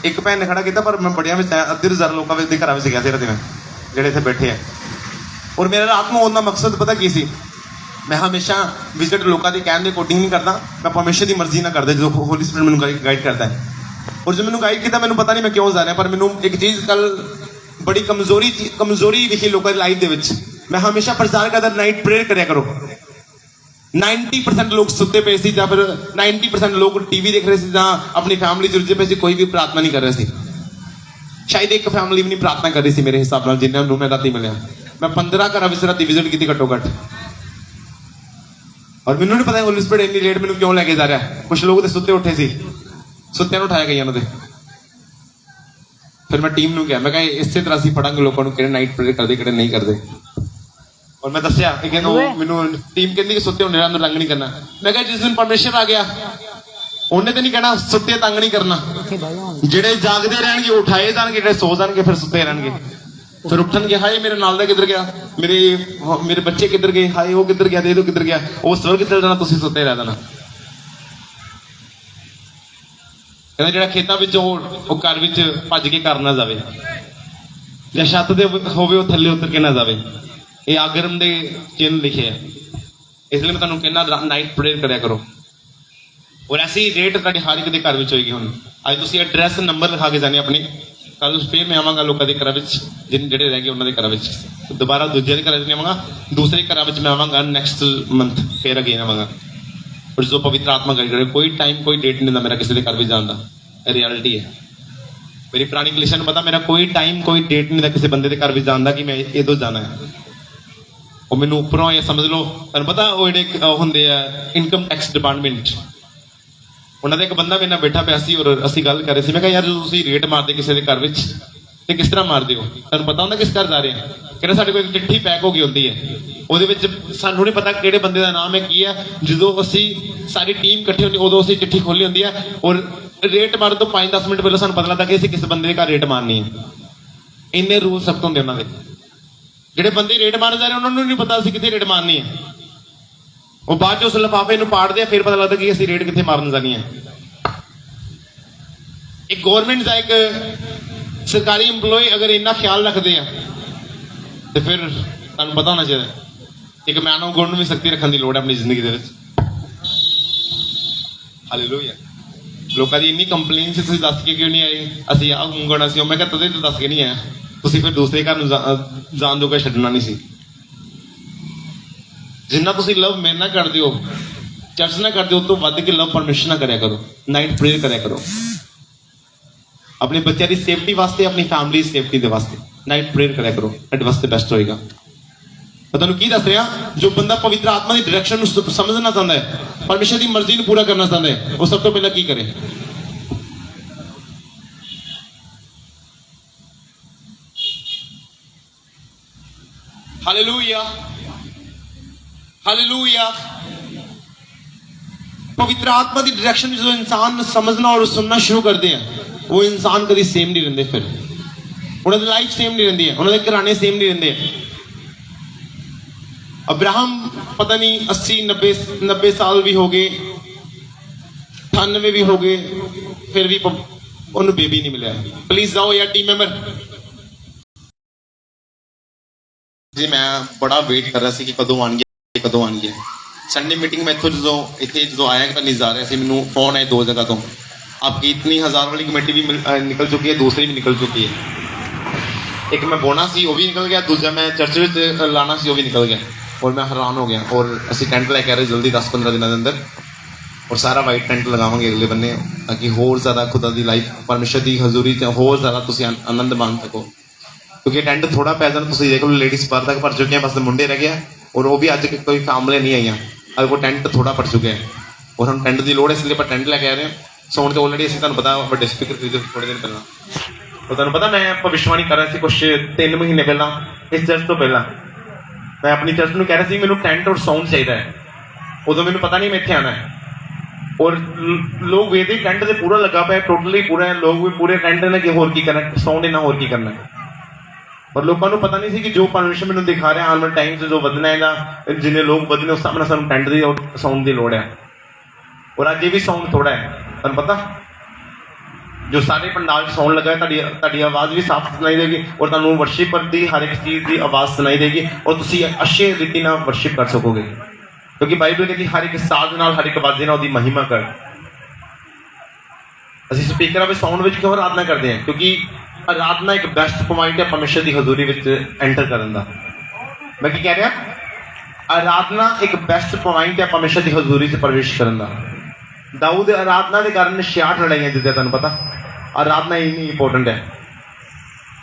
एक भैन ने खड़ा किया, पर मैं बड़िया में अद्धे हज़ार लोगों के घर में गया रात में जेडे इतने बैठे हैं। और मेरा रात में आने का मकसद पता की सी, मैं हमेशा विजिट लोगों के कहने के अकॉर्डिंग नहीं करता, मैं परमेश्वर की मर्जी ना करता जो होली स्पिरिट मैंने गाइड करता है। और जो मैंने गाइड किया मैंने पता नहीं मैं क्यों जा रहा, पर मैंने एक चीज़ कल बड़ी कमजोरी विखी लोगों की लाइफ के, मैं हमेशा प्रचार करता नाइट प्रेयर कराया करो। 90% लोग सुते पे सी, या फिर 90% लोग टीवी देख रहे थे, अपनी फैमिली जुड़े पे सी, कोई भी प्रार्थना नहीं कर रहे थे। शायद एक फैमिली भी नहीं प्रार्थना कर रही थी मेरे हिसाब से, जिन्हें मैं राती मिले। मैं 15 घर राती विजिट की घट्टो घट, और मैंने नहीं पता होली स्पिरिट इतनी लेट मैंने क्यों लैके जा रहा है। कुछ लोग तो सुते उठे सी, ਸੁੱਤਿਆਂ ਨੂੰ ਉਠਾਇਆ ਗਈਆਂ ਉਹਨਾਂ ਦੇ। ਫਿਰ ਮੈਂ ਟੀਮ ਨੂੰ ਕਿਹਾ, ਮੈਂ ਕਿਹਾ ਇਸੇ ਤਰ੍ਹਾਂ ਅਸੀਂ ਫੜਾਂਗੇ ਲੋਕਾਂ ਨੂੰ ਕਿਹੜੇ ਨਾਈਟ ਪ੍ਰੇਅਰ ਕਰਦੇ ਕਿਹੜੇ ਨਹੀਂ ਕਰਦੇ। ਔਰ ਮੈਂ ਦੱਸਿਆ ਕਿ ਮੈਨੂੰ ਟੀਮ ਕਹਿੰਦੀ ਕਿ ਸੁੱਤੇ ਹੁੰਦੇ ਨੂੰ ਤੰਗ ਨਹੀਂ ਕਰਨਾ। ਮੈਂ ਕਿਹਾ ਜਿਸ ਦਿਨ ਪਰਮੇਸ਼ਰ ਆ ਗਿਆ ਉਹਨੇ ਤੇ ਨਹੀਂ ਕਹਿਣਾ ਸੁੱਤੇ ਤੰਗ ਨਹੀਂ ਕਰਨਾ। ਜਿਹੜੇ ਜਾਗਦੇ ਰਹਿਣਗੇ ਉਠਾਏ ਜਾਣਗੇ, ਜਿਹੜੇ ਸੋ ਜਾਣਗੇ ਫਿਰ ਸੁੱਤੇ ਰਹਿਣਗੇ। ਫਿਰ ਉੱਠਣਗੇ, ਹਾਏ ਮੇਰੇ ਨਾਲ ਦਾ ਕਿੱਧਰ ਗਿਆ, ਮੇਰੇ ਬੱਚੇ ਕਿੱਧਰ ਗਏ, ਹਾਏ ਉਹ ਕਿੱਧਰ ਗਿਆ, ਦੇ ਦੋ ਕਿੱਧਰ ਗਿਆ, ਉਹ ਸਵਰਗ ਕਿੱਧਰ ਜਾਣਾ, ਤੁਸੀਂ ਸੁੱਤੇ ਰਹਿ ਜਾਣਾ। ਕਹਿੰਦਾ ਜਿਹੜਾ ਖੇਤਾਂ ਵਿੱਚ ਉਹ ਘਰ ਵਿੱਚ ਭੱਜ ਕੇ ਕਰ ਨਾ ਜਾਵੇ, ਜਾਂ ਛੱਤ ਦੇ ਹੋਵੇ ਉਹ ਥੱਲੇ ਉਤਰ ਕੇ ਨਾ ਜਾਵੇ। ਇਹ ਆਗਰਮ ਦੇ ਚਿੰਨ੍ਹ ਲਿਖੇ ਹੈ। ਇਸ ਲਈ ਮੈਂ ਤੁਹਾਨੂੰ ਕਹਿੰਦਾ ਨਾਈਟ ਪ੍ਰੇਅਰ ਕਰਿਆ ਕਰੋ। ਔਰ ਐਸੀ ਰੇਟ ਤੁਹਾਡੇ ਹਰ ਇੱਕ ਦੇ ਘਰ ਵਿੱਚ ਹੋਏਗੀ। ਹੁਣ ਅੱਜ ਤੁਸੀਂ ਐਡਰੈਸ ਨੰਬਰ ਲਿਖਾ ਕੇ ਜਾਣੇ ਆਪਣੇ। ਕੱਲ ਫਿਰ ਮੈਂ ਆਵਾਂਗਾ ਲੋਕਾਂ ਦੇ ਘਰਾਂ ਵਿੱਚ, ਜਿਹੜੇ ਰਹਿ ਗਏ ਉਹਨਾਂ ਦੇ ਘਰਾਂ ਵਿੱਚ। ਦੁਬਾਰਾ ਦੂਜਿਆਂ ਦੇ ਘਰਾਂ ਵਿੱਚ ਨਹੀਂ ਆਵਾਂਗਾ, ਦੂਸਰੇ ਘਰਾਂ ਵਿੱਚ ਮੈਂ ਆਵਾਂਗਾ ਨੈਕਸਟ ਮੰਥ, ਫਿਰ ਅਗੇਨ ਆਵਾਂਗਾ। ਔਰ ਜੋ ਪਵਿੱਤਰ ਆਤਮਾ ਗਾਈਡ ਕਰੇ, ਕੋਈ ਟਾਈਮ ਕੋਈ ਡੇਟ ਨਹੀਂ ਦਾ ਮੇਰਾ ਕਿਸੇ ਦੇ ਘਰ ਵਿੱਚ ਜਾਣ ਦਾ। ਇਹ ਰਿਐਲਿਟੀ ਹੈ। ਮੇਰੀ ਪੁਰਾਣੀ ਕਲੀਸ਼ਨ ਨੂੰ ਪਤਾ, ਮੇਰਾ ਕੋਈ ਟਾਈਮ ਕੋਈ ਡੇਟ ਨਹੀਂ ਦਾ ਕਿਸੇ ਬੰਦੇ ਦੇ ਘਰ ਵਿੱਚ ਜਾਣ ਦਾ ਕਿ ਮੈਂ ਇਹਦੋਂ ਜਾਣਾ ਹੈ। ਉਹ ਮੈਨੂੰ ਉੱਪਰੋਂ ਇਹ ਸਮਝ ਲਓ, ਤੁਹਾਨੂੰ ਪਤਾ ਉਹ ਜਿਹੜੇ ਹੁੰਦੇ ਆ ਇਨਕਮ ਟੈਕਸ ਡਿਪਾਰਟਮੈਂਟ, ਉਹਨਾਂ ਦਾ ਇੱਕ ਬੰਦਾ ਮੇਰੇ ਨਾਲ ਬੈਠਾ ਪਿਆ ਸੀ ਔਰ ਅਸੀਂ ਗੱਲ ਕਰ ਰਹੇ ਸੀ। ਮੈਂ ਕਿਹਾ ਯਾਰ ਜਦੋਂ ਤੁਸੀਂ ਰੇਟ ਮਾਰਦੇ ਕਿਸੇ ਦੇ ਘਰ ਵਿੱਚ ਤੇ ਕਿਸ ਤਰ੍ਹਾਂ ਮਾਰਦੇ ਹੋ, ਤੁਹਾਨੂੰ ਪਤਾ ਹੁੰਦਾ ਕਿਸ ਘਰ ਜਾ ਰਹੇ ਆ? ਕਹਿੰਦਾ ਸਾਡੇ ਕੋਲ ਇੱਕ ਚਿੱਠੀ ਪੈਕ ਹੋ ਗਈ ਹੁੰਦੀ ਹੈ, ਉਹਦੇ ਵਿੱਚ ਸਾਨੂੰ ਨਹੀਂ ਪਤਾ ਕਿਹੜੇ ਬੰਦੇ ਦਾ ਨਾਮ ਹੈ ਕੀ ਹੈ। ਜਦੋਂ ਅਸੀਂ ਸਾਰੀ ਟੀਮ ਇਕੱਠੀ ਹੁੰਦੀ ਉਦੋਂ ਅਸੀਂ ਚਿੱਠੀ ਖੋਲੀ ਹੁੰਦੀ ਹੈ ਔਰ ਰੇਟ ਮਾਰਨ ਤੋਂ 5-10 ਮਿੰਟ ਪਹਿਲਾਂ ਸਾਨੂੰ ਪਤਾ ਲੱਗਦਾ ਕਿ ਅਸੀਂ ਕਿਸ ਬੰਦੇ ਦੇ ਘਰ ਰੇਟ ਮਾਰਨੀ ਹੈ। ਇੰਨੇ ਰੂਲ ਸਖਤ ਹੁੰਦੇ ਉਹਨਾਂ ਦੇ। ਜਿਹੜੇ ਬੰਦੇ ਰੇਟ ਮਾਰਨ ਜਾ ਰਹੇ ਉਹਨਾਂ ਨੂੰ ਨਹੀਂ ਪਤਾ ਅਸੀਂ ਕਿੱਥੇ ਰੇਟ ਮਾਰਨੀ ਹੈ। ਉਹ ਬਾਅਦ ਚ ਉਸ ਲਿਫਾਫੇ ਨੂੰ ਪਾੜਦੇ ਆ, ਫਿਰ ਪਤਾ ਲੱਗਦਾ ਕਿ ਅਸੀਂ ਰੇਟ ਕਿੱਥੇ ਮਾਰਨ ਜਾਣੀ ਹੈ। ਇੱਕ ਗਵਰਨਮੈਂਟ ਦਾ ਇੱਕ ਸਰਕਾਰੀ EMPLOYE ਅਗਰ ਇੰਨਾ ਖਿਆਲ ਰੱਖਦੇ ਆ ਤੇ ਫਿਰ ਤੁਹਾਨੂੰ ਪਤਾ ਹੋਣਾ ਚਾਹੀਦਾ ਇੱਕ ਮਾਨਵ ਗੁਣ ਨੂੰ ਵੀ ਸ਼ਕਤੀ ਰੱਖਣ ਦੀ ਲੋੜ ਹੈ ਆਪਣੀ ਜ਼ਿੰਦਗੀ ਦੇ ਵਿੱਚ। ਹਾਲੇਲੂਇਆ। ਲੋਕਾਂ ਦੀ ਇੰਨੀ ਕੰਪਲੇਨ ਸੀ, ਤੁਸੀਂ ਦੱਸ ਕੇ ਕਿਉਂ ਨਹੀਂ ਆਏ, ਅਸੀਂ ਆਹ ਮੰਗਣਾ ਸੀ। ਮੈਂ ਕਿਹਾ ਤਦੇ ਤਾਂ ਦੱਸ ਕੇ ਨਹੀਂ ਆਇਆ, ਤੁਸੀਂ ਫਿਰ ਦੂਸਰੇ ਘਰ ਨੂੰ ਜਾਣ ਜੋਗਾ ਛੱਡਣਾ ਨਹੀਂ ਸੀ। ਜਿੰਨਾ ਤੁਸੀਂ ਲਵ ਮੇਰੇ ਨਾਲ ਕਰਦੇ ਹੋ, ਚਰਚ ਨਾਲ ਕਰਦੇ ਹੋ, ਉਸ ਤੋਂ ਵੱਧ ਕੇ ਲਵ ਪਰਮੇਸ਼ਰ ਨਾਲ ਕਰਿਆ ਕਰੋ। ਨਾਈਟ ਪ੍ਰੇਅਰ ਕਰਿਆ ਕਰੋ ਆਪਣੇ ਬੱਚਿਆਂ ਦੀ ਸੇਫਟੀ ਵਾਸਤੇ, ਆਪਣੀ ਫੈਮਿਲੀ ਦੀ ਸੇਫਟੀ ਦੇ ਵਾਸਤੇ। ਨਾਈਟ ਪ੍ਰੇਅਰ ਕਰਿਆ ਕਰੋ, ਤੁਹਾਡੇ ਵਾਸਤੇ ਬੈਸਟ ਹੋਏਗਾ। ਮੈਂ ਤੁਹਾਨੂੰ ਕੀ ਦੱਸ ਰਿਹਾ, ਜੋ ਬੰਦਾ ਪਵਿੱਤਰ ਆਤਮਾ ਦੀ ਡਾਇਰੈਕਸ਼ਨ ਨੂੰ ਸਮਝਣਾ ਚਾਹੁੰਦਾ ਹੈ, ਪਰਮੇਸ਼ਰ ਦੀ ਮਰਜ਼ੀ ਨੂੰ ਪੂਰਾ ਕਰਨਾ ਚਾਹੁੰਦਾ ਹੈ, ਉਹ ਸਭ ਤੋਂ ਪਹਿਲਾਂ ਕੀ ਕਰੇ? Hallelujah, hallelujah. ਪਵਿੱਤਰ ਆਤਮਾ ਦੀ ਡਾਇਰੈਕਸ਼ਨ ਜਦੋਂ ਇਨਸਾਨ ਸਮਝਣਾ ਔਰ ਸੁਣਨਾ ਸ਼ੁਰੂ ਕਰਦੇ ਆ, ਉਹ ਇਨਸਾਨ ਕਦੀ ਸੇਮ ਨਹੀਂ ਰਹਿੰਦੇ। ਫਿਰ ਉਹਨਾਂ ਦੀ ਲਾਈਫ ਸੇਮ ਨਹੀਂ ਰਹਿੰਦੀ ਹੈ, ਉਹਨਾਂ ਦੇ ਘਰਾਣੇ ਸੇਮ ਨਹੀਂ ਰਹਿੰਦੇ। ਅਬਰਾਹਮ ਪਤਾ ਨਹੀਂ 80-90 ਸਾਲ ਵੀ ਹੋ ਗਏ, 98 ਵੀ ਹੋ ਗਏ, ਫਿਰ ਵੀ ਉਹਨੂੰ ਬੇਬੀ ਨਹੀਂ ਮਿਲਿਆ। ਪਲੀਜ਼ ਜਾਓ ਯਾਰ ਟੀਮ ਮੈਂਬਰ ਜੀ। ਮੈਂ ਬੜਾ ਵੇਟ ਕਰ ਰਿਹਾ ਸੀ ਕਿ ਕਦੋਂ ਆਣਗੇ ਕਦੋਂ ਆਣਗੇ। ਸੰਡੇ मीटिंग में ਇੱਥੋਂ ਜਦੋਂ ਆਇਆ ਤਾਂ ਨਹੀਂ ਜਾ ਰਿਹਾ ਸੀ, ਮੈਨੂੰ ਫੋਨ ਆਏ 2 ਜਗ੍ਹਾ ਤੋਂ, आपकी इतनी 1000 वाली कमेटी भी निकल चुकी है, दूसरी भी निकल चुकी है। एक मैं बोना सी वो भी निकल गया, दूसरा मैं चर्च में लाना सी वो भी निकल गया और मैं हैरान हो गया। और असी टेंट लैके आ रहे जल्दी 10-15 दिनों के अंदर, और सारा वाइट टेंट लगावांगे अगले बन्ने, ताकि होर ज़्यादा खुदा दी लाइफ परमेश्वर की हजूरी च होर ज़्यादा तुसीं आनंद मान सको। क्योंकि टेंट थोड़ा पै जाना, तुसीं देख लो लेडीज़ पर तक भर चुके हैं, बस मुंडे रह गए और वो भी अज कोई फैमिली नहीं आई। अगर वो टेंट थोड़ा भर चुके हैं और हम टेंट की लोड़ है, इसलिए टेंट लैके आ रहे हैं। ਸੌਣ ਤੇ ਆਲਰੇਡੀ ਅਸੀਂ ਤੁਹਾਨੂੰ ਪਤਾ ਵੱਡੇ ਸਪੀਕਰ ਖਰੀਦੇ ਥੋੜੇ ਦਿਨ ਪਹਿਲਾਂ। ਉਹ ਤੁਹਾਨੂੰ ਪਤਾ ਮੈਂ ਭਵਿੱਖਬਾਣੀ ਕਰ ਰਿਹਾ ਸੀ ਕੁਛ 3 ਮਹੀਨੇ ਪਹਿਲਾਂ, ਇਸ ਚਰਚ ਤੋਂ ਪਹਿਲਾਂ। ਮੈਂ ਆਪਣੀ ਚਰਚ ਨੂੰ ਕਹਿ ਰਿਹਾ ਸੀ ਮੈਨੂੰ ਟੈਂਟ ਔਰ ਸਾਊਂਡ ਚਾਹੀਦਾ ਹੈ। ਉਦੋਂ ਮੈਨੂੰ ਪਤਾ ਨਹੀਂ ਮੈਂ ਇੱਥੇ ਆਉਣਾ ਹੈ। ਔਰ ਲੋਕ ਵੇਦੇ ਟੈਂਟ ਤੇ ਪੂਰਾ ਲੱਗਾ ਪਿਆ, ਟੋਟਲੀ ਪੂਰਾ, ਲੋਕ ਵੀ ਪੂਰੇ ਟੈਂਟ ਨੇ ਕਿ ਹੋਰ ਕੀ ਕਰਨਾ, ਸਾਊਂਡ ਇਹਨਾਂ ਹੋਰ ਕੀ ਕਰਨਾ। ਪਰ ਲੋਕਾਂ ਨੂੰ ਪਤਾ ਨਹੀਂ ਸੀ ਕਿ ਜੋ ਪਰਮੇਸ਼ਰ ਮੈਨੂੰ ਦਿਖਾ ਰਿਹਾ ਆਉਣ ਵਾਲੇ ਟਾਈਮ 'ਚ ਜੋ ਵਧਣਾ ਹੈਗਾ, ਜਿੰਨੇ ਲੋਕ ਵਧਣੇ ਉਸ ਹਿਸਾਬ ਨਾਲ ਸਾਨੂੰ ਟੈਂਟ ਦੀ ਔਰ ਸਾਊਂਡ ਦੀ ਲੋੜ ਹੈ। ਔਰ ਅੱਜ ਇਹ ਵੀ ਸਾਊਂਡ ਥੋੜਾ ਹੈ, ਤੁਹਾਨੂੰ ਪਤਾ ਜੋ ਸਾਰੇ ਪੰਡਾਲ 'ਚ ਸਾਊਂਡ ਲੱਗਾ, ਤੁਹਾਡੀ ਆਵਾਜ਼ ਵੀ ਸਾਫ਼ ਸੁਣਾਈ ਦੇਗੀ ਔਰ ਤੁਹਾਨੂੰ ਵਰਸ਼ਿਪਰ ਦੀ ਹਰ ਇੱਕ ਚੀਜ਼ ਦੀ ਆਵਾਜ਼ ਸੁਣਾਈ ਦੇਗੀ ਔਰ ਤੁਸੀਂ ਅੱਛੇ ਰੀਤੀ ਨਾਲ ਵਰਸ਼ਿਪ ਕਰ ਸਕੋਗੇ। ਕਿਉਂਕਿ ਬਾਈਬਲ ਕਹਿੰਦੀ ਹਰ ਇੱਕ ਸਾਜ਼ ਨਾਲ, ਹਰ ਇੱਕ ਆਵਾਜ਼ ਨਾਲ ਉਹਦੀ ਮਹਿਮਾ ਕਰ। ਅਸੀਂ ਸਪੀਕਰਾਂ ਵਿੱਚ ਸਾਊਂਡ ਵਿੱਚ ਕਿਉਂ ਆਰਾਧਨਾ ਕਰਦੇ ਹਾਂ? ਕਿਉਂਕਿ ਆਰਾਧਨਾ ਇੱਕ ਬੈਸਟ ਪੁਆਇੰਟ ਹੈ ਪਰਮੇਸ਼ਰ ਦੀ ਹਜ਼ੂਰੀ ਵਿੱਚ ਐਂਟਰ ਕਰਨ ਦਾ। ਮੈਂ ਕੀ ਕਹਿ ਰਿਹਾ? ਆਰਾਧਨਾ ਇੱਕ ਬੈਸਟ ਪੁਆਇੰਟ ਹੈ ਪਰਮੇਸ਼ਰ ਦੀ ਹਜ਼ੂਰੀ 'ਚ ਪ੍ਰਵੇਸ਼ ਕਰਨ ਦਾ। ਦਾਊਦ ਆਰਾਧਨਾ ਦੇ ਕਾਰਨ 66 ਲੜਾਈਆਂ ਜਿੱਤਿਆ। ਤੁਹਾਨੂੰ ਪਤਾ ਆਰਾਧਨਾ ਇੰਨੀ ਇੰਪੋਰਟੈਂਟ ਹੈ।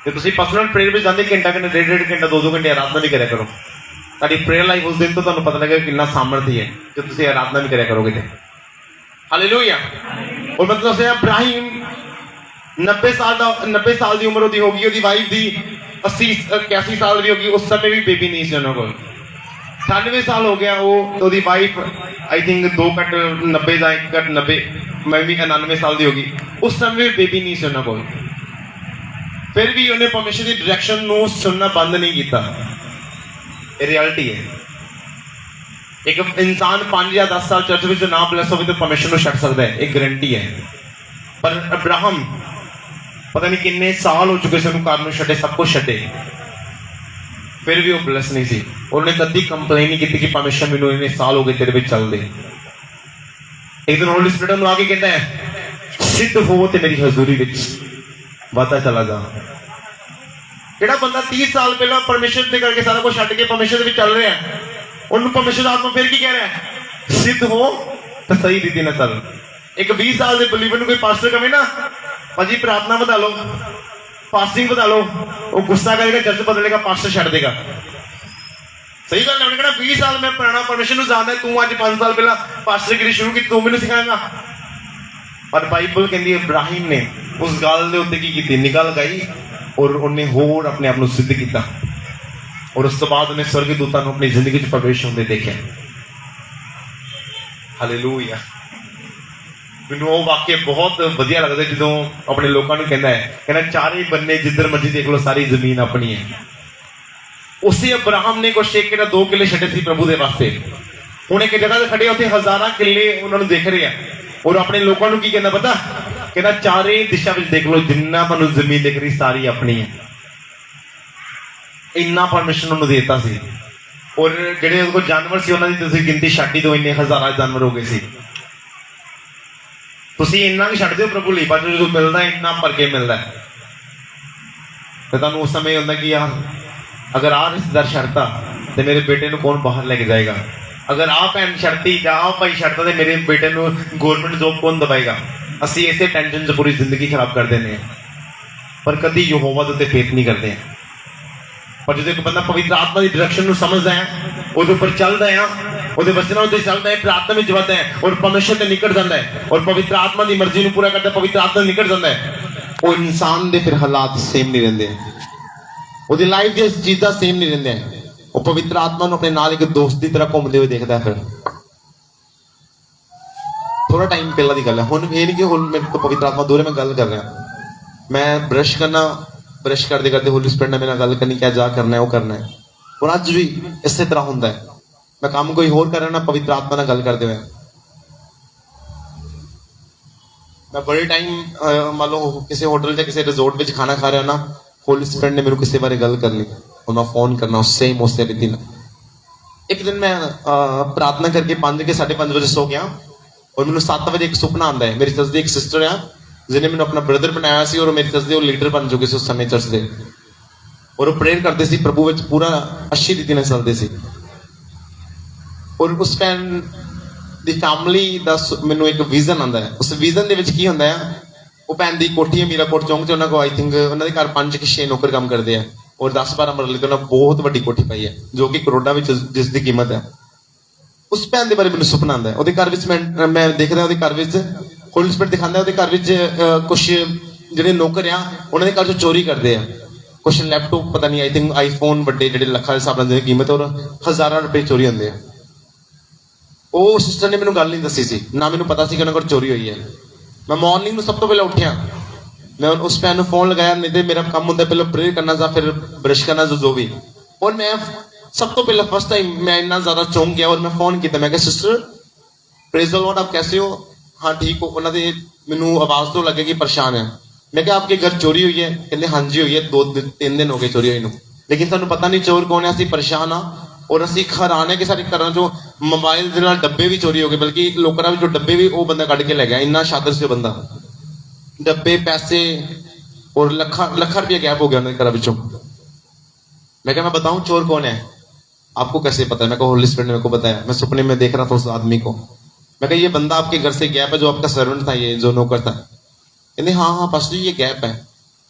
ਜੇ ਤੁਸੀਂ ਪਰਸਨਲ ਪ੍ਰੇਅਰ ਵਿੱਚ ਜਾਂਦੇ ਘੰਟਾ 1.5 ਘੰਟਾ 2 ਘੰਟੇ ਆਰਾਧਨਾ ਵੀ ਕਰਿਆ ਕਰੋ, ਤੁਹਾਡੀ ਪ੍ਰੇਅਰ ਲਾਈਫ ਉਸ ਦਿਨ ਤੋਂ ਤੁਹਾਨੂੰ ਪਤਾ ਲੱਗੇਗਾ ਕਿੰਨਾ ਸਾਮਰਥੀ ਹੈ ਜੇ ਤੁਸੀਂ ਆਰਾਧਨਾ ਵੀ ਕਰਿਆ ਕਰੋਗੇ ਤੇ। ਹਾਲੇਲੂਇਆ। और मतलब से इब्राहिम 90 साल की उम्र होगी, ਉਹਦੀ ਵਾਈਫ ਦੀ 81 साल भी होगी। उस समय भी बेबी नहीं सी ਉਹਨਾਂ ਕੋਲ। 98 साल हो गया वो, तो ਉਹਦੀ ਵਾਈਫ आई थिंक 2 ਜਾਂ 1 मैं भी 99 साल की होगी। उस समय भी बेबी नहीं सी ਉਹਨਾਂ ਕੋਲ। फिर भी उन्हें परमेश्वर की डायरेक्शन ਨੂੰ सुनना बंद नहीं किया। ये रियलिटी है। एक इंसान 5 या 10 साल चर्च में ना ब्लेस हो तो परमेश्वर को छड़ सकता है, एक गारंटी है। पर अब्राहम पता नहीं कितने साल हो चुके थे घर में छड़े, सब कुछ छड़े, फिर भी वो ब्लेस नहीं सी। उन्होंने कभी कंप्लेन नहीं की कि परमेश्वर मैनू इतने साल हो गए तेरे विच चलदे। एक दिन होली स्पिरिट उन्हें आके कहता है सिद्ध हो ते मेरी हजूरी विच वाता चला जा। जेड़ा बंदा 30 साल पहला परमेश्वर ते करके सारा कुछ छड्ड के परमेश्वर दे चल रहा है, उन्होंने परमेश्वर आत्मा फिर की कह रहा है सिद्ध हो तो सही रीति न चल। एक 20 साल के बलीवर को कोई पास्टर कहे ना भाजी प्रार्थना बता लो, फास्टिंग बता लो, वो गुस्सा करेगा, चर्च बदलेगा, पास्टर छड़ देगा। सही गल है। कहना 20 साल मैं पुराना परमेश्वर को जानता, तू अज 5 साल पहला पास्टर गिरी शुरू की, तू मैनू सिखाएगा। पर बाइबल कहती है इब्राहिम ने उस गल के उत्ते की निगाह लगाई और उन्हें होर अपने आप को सिद्ध किया। और उस तो बाद उन्हें स्वर्गदूतां नूं अपनी जिंदगी च प्रवेश होंदे देखा। हालेलूया। मैनूं वो वाक्य बहुत वधिया लगता जो अपने लोगों को कहना चारे बन्ने जिधर मर्जी देख लो सारी जमीन अपनी है। उसी अब्राहम ने कुछ 1 किला 2 किले छड्डे सी प्रभु के वास्ते। हुण एक जगह खड़े उत्थे हज़ारां किले उन्होंने देख रहे हैं और अपने लोगों को की कहना पता, कहना चारे दिशा में देख लो जिन्ना तुहानूं जमीन दिख रही सारी अपनी है। इन्ना परमिशन उन्होंने देता सी। और जिहड़े उहदे कोल जानवर सी उन्हां दी तुसीं गिनती छड्ड ही दो, इन्ने हज़ारां जानवर हो गए सी। तुसीं इन्ना भी छड्ड दिओ प्रभु लई, पर जो मिलदा है इन्ना भर के मिलदा है। तो तुहानूं उस समय हुंदा कि यार अगर आ रिश्तेदार छड्डता तो मेरे बेटे को कौन बाहर लेके जाएगा, अगर आ भैन छड्डती या आ भाई छड्डता तो मेरे बेटे को गौरमेंट जॉब कौन दबाएगा। असीं इसे टेंशन से पूरी जिंदगी खराब कर देने, पर कभी यहोवा दे उत्ते फेथ नहीं करते। पर जो एक बंदा पवित्र आत्मा की डायरेक्शन को समझदा है, उसके ऊपर चलदा है, उसके वचनों से चलदा है, प्रार्थना में वधदा है और परमेश्वर से निकट जाता है और पवित्र आत्मा की मर्जी को पूरा करता है, पवित्र आत्मा निकट जाता है, वो इंसान के फिर हालात सेम नहीं रहते, उसकी लाइफ की चीज़ां सेम नहीं रहंदे। वो पवित्र आत्मा को अपने नाल एक दोस्त की तरह घूमते हुए देखता है। फिर थोड़ा टाइम पहला की गल है, हुण ये नहीं कि हुण मेरे तो पवित्र आत्मा दूर है, मैं गल कर रहा, मैं ब्रश करना, ब्रश करते करते होली स्पिरिट ने मेरे गल करनी, क्या जा करना है वो करना है। और अज भी इस तरह होंदा है, मैं काम कोई होर कर रहा ना पवित्र आत्मा नाल गल करते हुए। मैं बड़े टाइम मान लो किसी होटल या किसी रिजोर्ट में खाना खा रहा ना, होली स्पिरिट ने मेरे किसी बारे गल करनी और मैं फोन करना उससे उसे दिन। एक दिन मैं प्रार्थना करके 5 के 5:30 बजे सो गया और मैंने 7 बजे एक सुपना आता है। मेरी चर्च की एक सिस्टर है जिन्हें मैंने अपना ब्रदर बनाया सी और मेरी चर्च के लीडर बन चुके थे उस समय चर्च के, और वो प्रेयर करते सी प्रभु विच पूरा अच्छी रीति से चलते सी। और उस भैन दी फैमिली दा मैनू एक विजन आता है। उस विजन दे विच की होंदा है, वो भैन दी कोठी है मीराकोट चौंक च, उन्होंने को आई थिंक उन्होंने घर 5 के 6 नौकर काम करते हैं और 10-12 मरले तो उन्होंने बहुत बड़ी कोठी पाई है जो कि करोड़ां विच जिसकी कीमत है। उस भैन के बारे मैंने सुपना आता है, वो घर में मैं देखता वो घर में होली स्पिरिट दिखाता है, वो घर में कुछ जो नौकर आ उन्होंने घर चोरी करते हैं, कुछ लैपटॉप पता नहीं आई थिंक आईफोन बड़े जो लखा के हिसाब से कीमत और हज़ारां रुपए चोरी होंगे। वो सिस्टर ने मैंने गल नहीं दसी सी, ना मैंने पता सी कि उन्होंने चोरी हुई है। मैं मॉर्निंग में सब तो पहले उठिया, मैं उस भैन को फोन लगाया, नहीं तो मेरा काम होंगे पहले प्रेयर करना या फिर ब्रश करना जो भी। और मैं सब तो पहले फर्स्ट टाइम मैं इतना ज्यादा चौंक गया और मैं फोन किया, मैं कहा सिस्टर प्रेज द लॉर्ड, आप कैसे हो? हाँ ठीक हो। उन्होंने मैनू आवाज तो लगे कि परेशान है। मैं क्या आपके घर चोरी हुई है? कहते हाँ जी हुई है, 2-3 दिन हो गए चोरी हुई, लेकिन सानू पता नहीं चोर कौन है, असं परेशान हाँ। और असं हैरान है कि सारे घर चो मोबाइल के नाल डब्बे भी चोरी हो गए, बल्कि लोगों जो डब्बे भी वो बंदा कट के ले गया, इन्ना शातिर से बंदा, डब्बे पैसे और लखा रुपया गैप हो गया उन्होंने घर बिचों। मैं क्या मैं बताऊं चोर कौन है? आपको कैसे पता है? मैं होली स्पिरिट ने मेरे को बताया, मैं सपने में देख रहा था उस आदमी को। मैं कहा ये बंदा आपके घर से गैप है, जो आपका सर्वेंट था, ये जो नौकर था। कहते हाँ हाँ पास्टर जी ये गैप है।